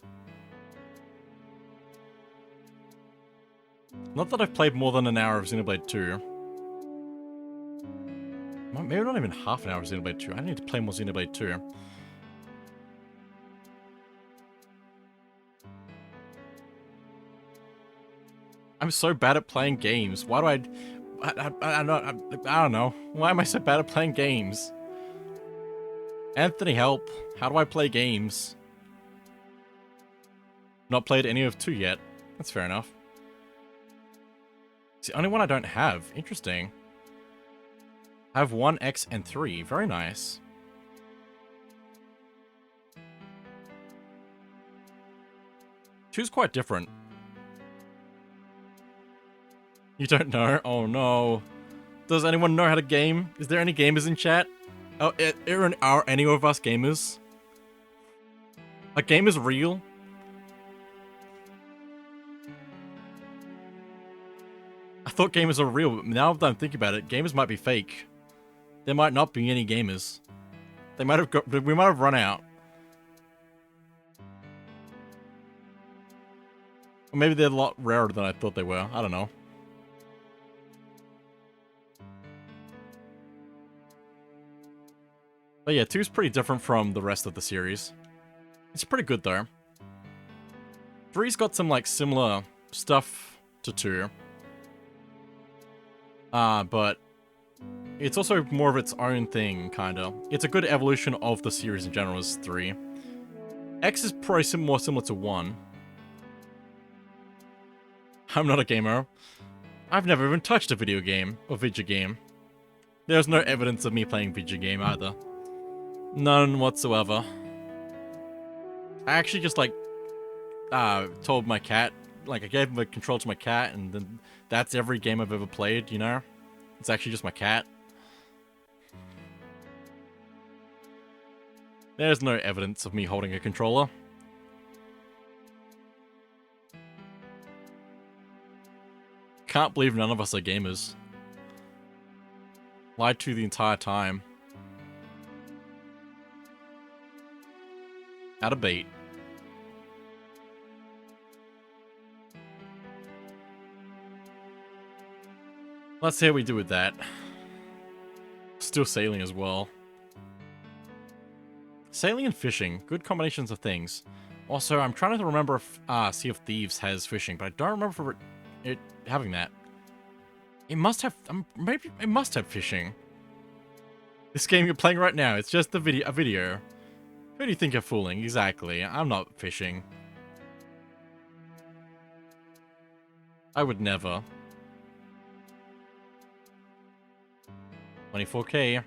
Not that I've played more than an hour of Xenoblade 2. Maybe not even half an hour of Xenoblade 2. I need to play more Xenoblade 2. I'm so bad at playing games. Why do I don't know. Why am I so bad at playing games? Anthony, help. How do I play games? Not played any of 2 yet. That's fair enough. It's the only one I don't have. Interesting. I have 1, X, and 3. Very nice. Two's quite different. You don't know? Oh no. Does anyone know how to game? Is there any gamers in chat? Oh, are any of us gamers? Are gamers real? I thought gamers are real, but now that I'm thinking about it, gamers might be fake. There might not be any gamers. We might have run out. Or maybe they're a lot rarer than I thought they were. I don't know. But yeah, 2's pretty different from the rest of the series. It's pretty good though. 3's got some like similar stuff to 2. But it's also more of its own thing, kinda. It's a good evolution of the series in general as 3. X is probably more similar to 1. I'm not a gamer. I've never even touched a video game or video game. There's no evidence of me playing video game either. None whatsoever. I actually just like told my cat, like I gave him the control to my cat, and then that's every game I've ever played, you know? It's actually just my cat. There's no evidence of me holding a controller. Can't believe none of us are gamers. Lied to the entire time. Out of bait. Let's see how we do with that. Still sailing as well. Sailing and fishing, good combinations of things. Also, I'm trying to remember if Sea of Thieves has fishing, but I don't remember it having that. It must have, maybe it must have fishing. This game you're playing right now, it's just a video. Who do you think you're fooling? Exactly, I'm not fishing. I would never. 24k.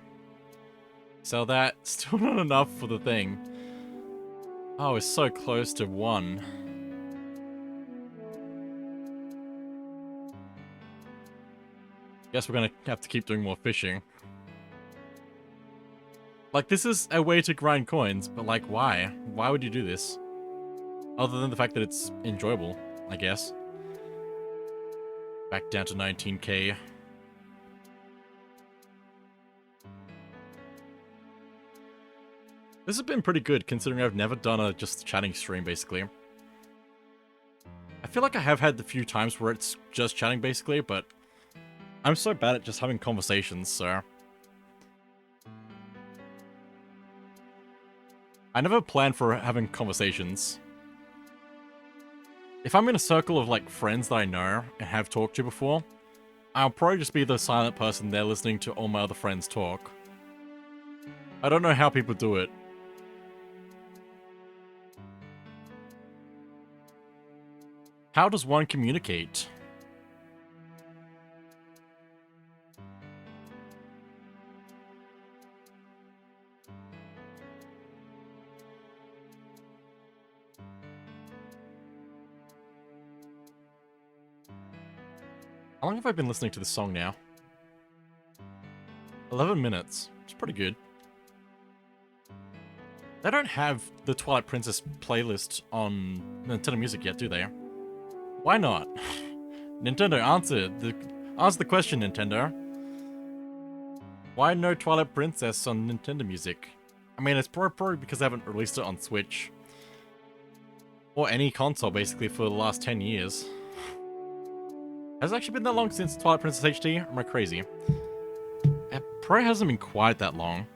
Sell that. Still not enough for the thing. Oh, it's so close to 1. Guess we're gonna have to keep doing more fishing. Like, this is a way to grind coins, but like, why? Why would you do this? Other than the fact that it's enjoyable, I guess. Back down to 19k. This has been pretty good, considering I've never done a just chatting stream, basically. I feel like I have had the few times where it's just chatting, basically, but I'm so bad at just having conversations, so... I never plan for having conversations. If I'm in a circle of, like, friends that I know and have talked to before, I'll probably just be the silent person there listening to all my other friends talk. I don't know how people do it. How does one communicate? How long have I been listening to this song now? 11 minutes. It's pretty good. They don't have the Twilight Princess playlist on Nintendo Music yet, do they? Why not? Nintendo, answer the question, Nintendo. Why no Twilight Princess on Nintendo Music? I mean, it's probably because they haven't released it on Switch. Or any console, basically, for the last 10 years. Has it actually been that long since Twilight Princess HD? Or am I crazy? It probably hasn't been quite that long.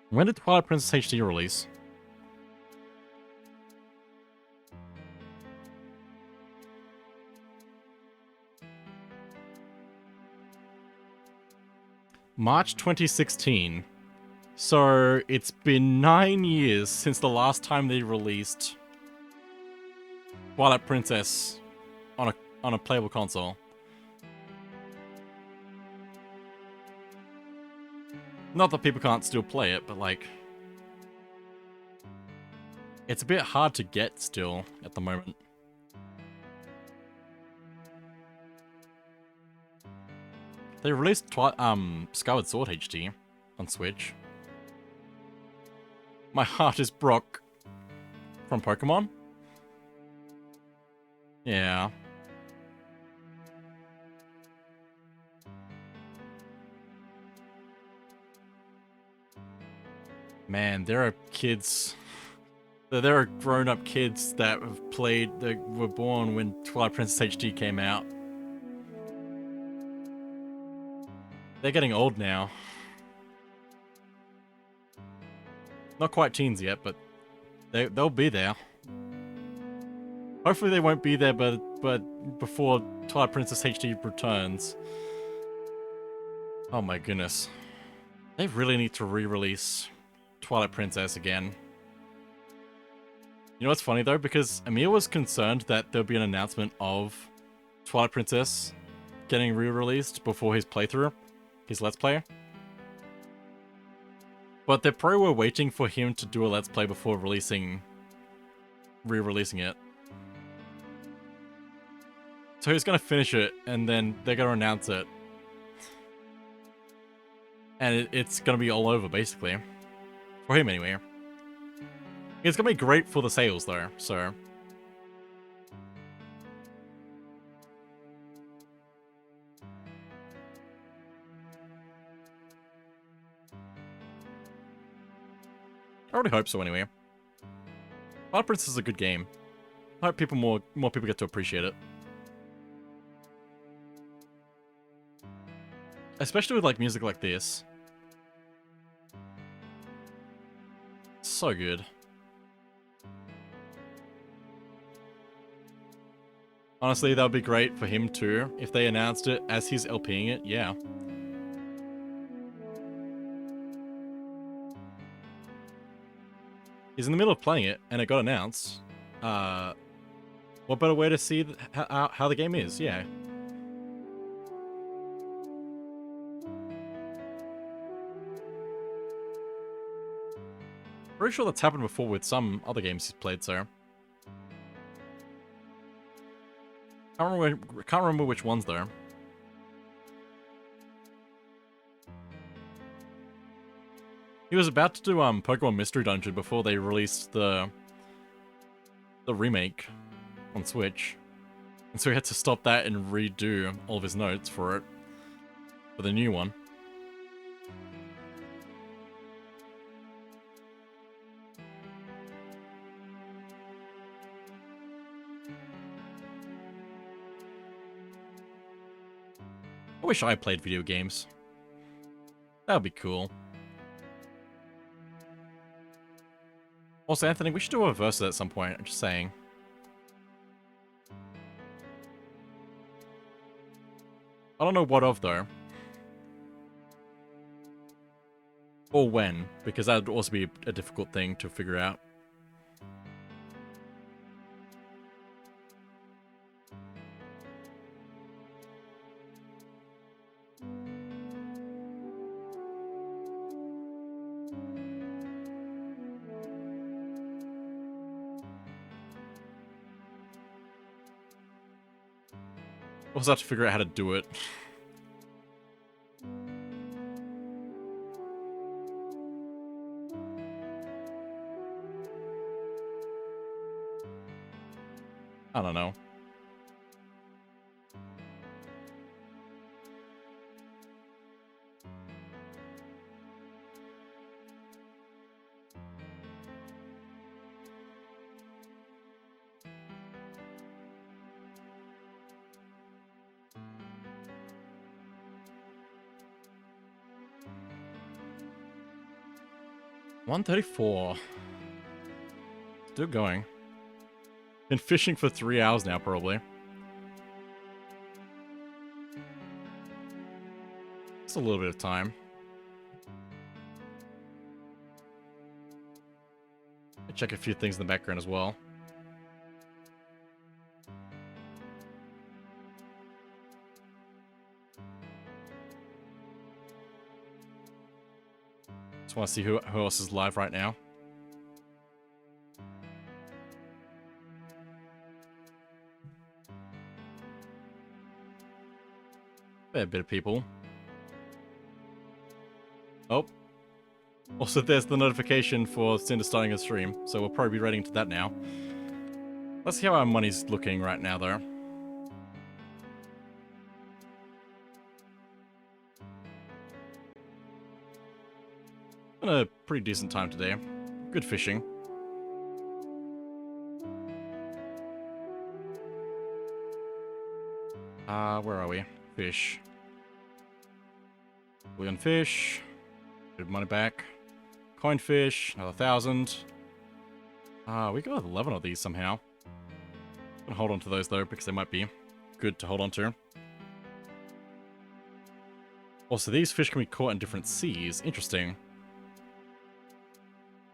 When did Twilight Princess HD release? March 2016. So, it's been 9 years since the last time they released Twilight Princess on a playable console. Not that people can't still play it, but like... it's a bit hard to get still at the moment. They released Skyward Sword HD on Switch. My heart is Brock from Pokemon. Yeah. Man, there are kids. There are grown-up kids that have played, that were born when Twilight Princess HD came out. They're getting old now. Not quite teens yet, but they'll be there. Hopefully they won't be there, but before Twilight Princess HD returns. Oh my goodness. They really need to re-release Twilight Princess again. You know what's funny though? Because Emil was concerned that there'll be an announcement of Twilight Princess getting re-released before his playthrough, his Let's Play. But they probably were waiting for him to do a Let's Play before re-releasing it. So he's gonna finish it, and then they're gonna announce it. And it's gonna be all over, basically. For him, anyway. It's gonna be great for the sales, though, so... I already hope so, anyway. Twilight Princess is a good game. I hope more people get to appreciate it. Especially with, like, music like this. So good. Honestly, that would be great for him, too. If they announced it as he's LPing it, yeah. He's in the middle of playing it, and it got announced. What better way to see how the game is? Yeah. Pretty sure that's happened before with some other games he's played, so... Can't remember which ones, though. He was about to do Pokemon Mystery Dungeon before they released the remake on Switch. And so he had to stop that and redo all of his notes for it. For the new one. I wish I played video games. That would be cool. Also, Anthony, we should do a versus at some point. I'm just saying. I don't know what of, though. Or when, because that would also be a difficult thing to figure out. Also have to figure out how to do it. I don't know. $134. Still going. Been fishing for 3 hours now, probably. It's a little bit of time. I check a few things in the background as well. Just want to see who else is live right now. Fair bit of people. Oh. Also, there's the notification for Cynder starting a stream, so we'll probably be ready to that now. Let's see how our money's looking right now, though. Been a pretty decent time today. Good fishing. Where are we? Fish. Billion fish. Good money back. Coin fish. Another 1,000. We got 11 of these somehow. I'm gonna hold on to those though, because they might be good to hold on to. Also, these fish can be caught in different seas. Interesting.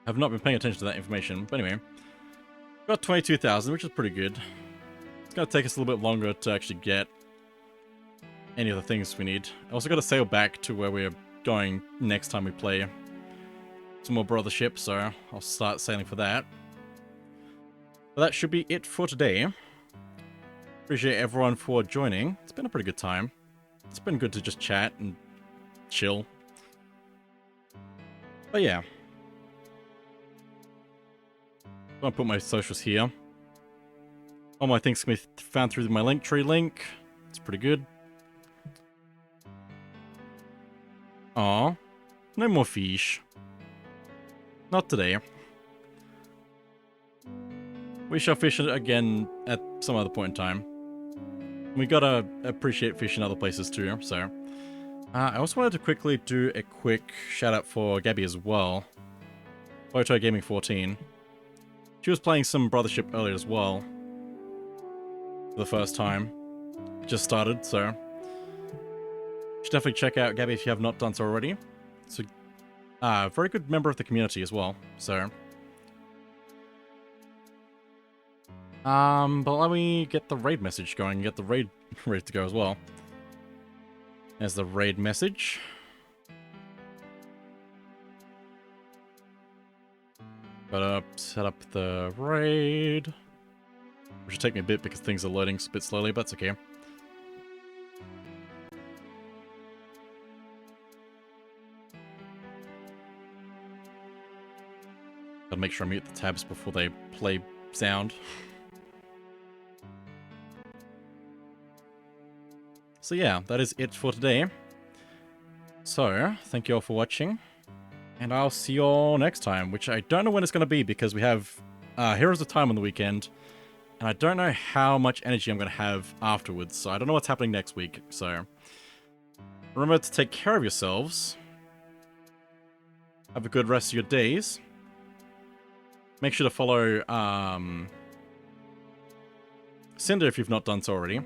I've not been paying attention to that information, but anyway. Got 22,000, which is pretty good. It's going to take us a little bit longer to actually get any of the things we need. I also got to sail back to where we're going next time we play some more Brothership, so I'll start sailing for that. But that should be it for today. Appreciate everyone for joining. It's been a pretty good time. It's been good to just chat and chill. But yeah. I'm gonna put my socials here. All my things can be found through my Linktree link. It's pretty good. Aw. No more fish. Not today. We shall fish it again at some other point in time. We gotta appreciate fish in other places too, so. I also wanted to quickly do a quick shout out for Gabby as well. BlueToad Gaming 14. She was playing some Brothership earlier as well. For the first time. Just started, so. You should definitely check out Gabby if you have not done so already. It's a very good member of the community as well, so. But let me get the raid message going and get the raid ready to go as well. There's the raid message. Gotta set up the raid. Which should take me a bit because things are loading a bit slowly, but that's okay. Gotta make sure I mute the tabs before they play sound. So yeah, that is it for today. So, thank you all for watching. And I'll see you all next time, which I don't know when it's going to be because we have Heroes of Time on the weekend. And I don't know how much energy I'm going to have afterwards, so I don't know what's happening next week. So, remember to take care of yourselves. Have a good rest of your days. Make sure to follow Cynder if you've not done so already.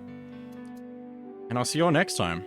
And I'll see you all next time.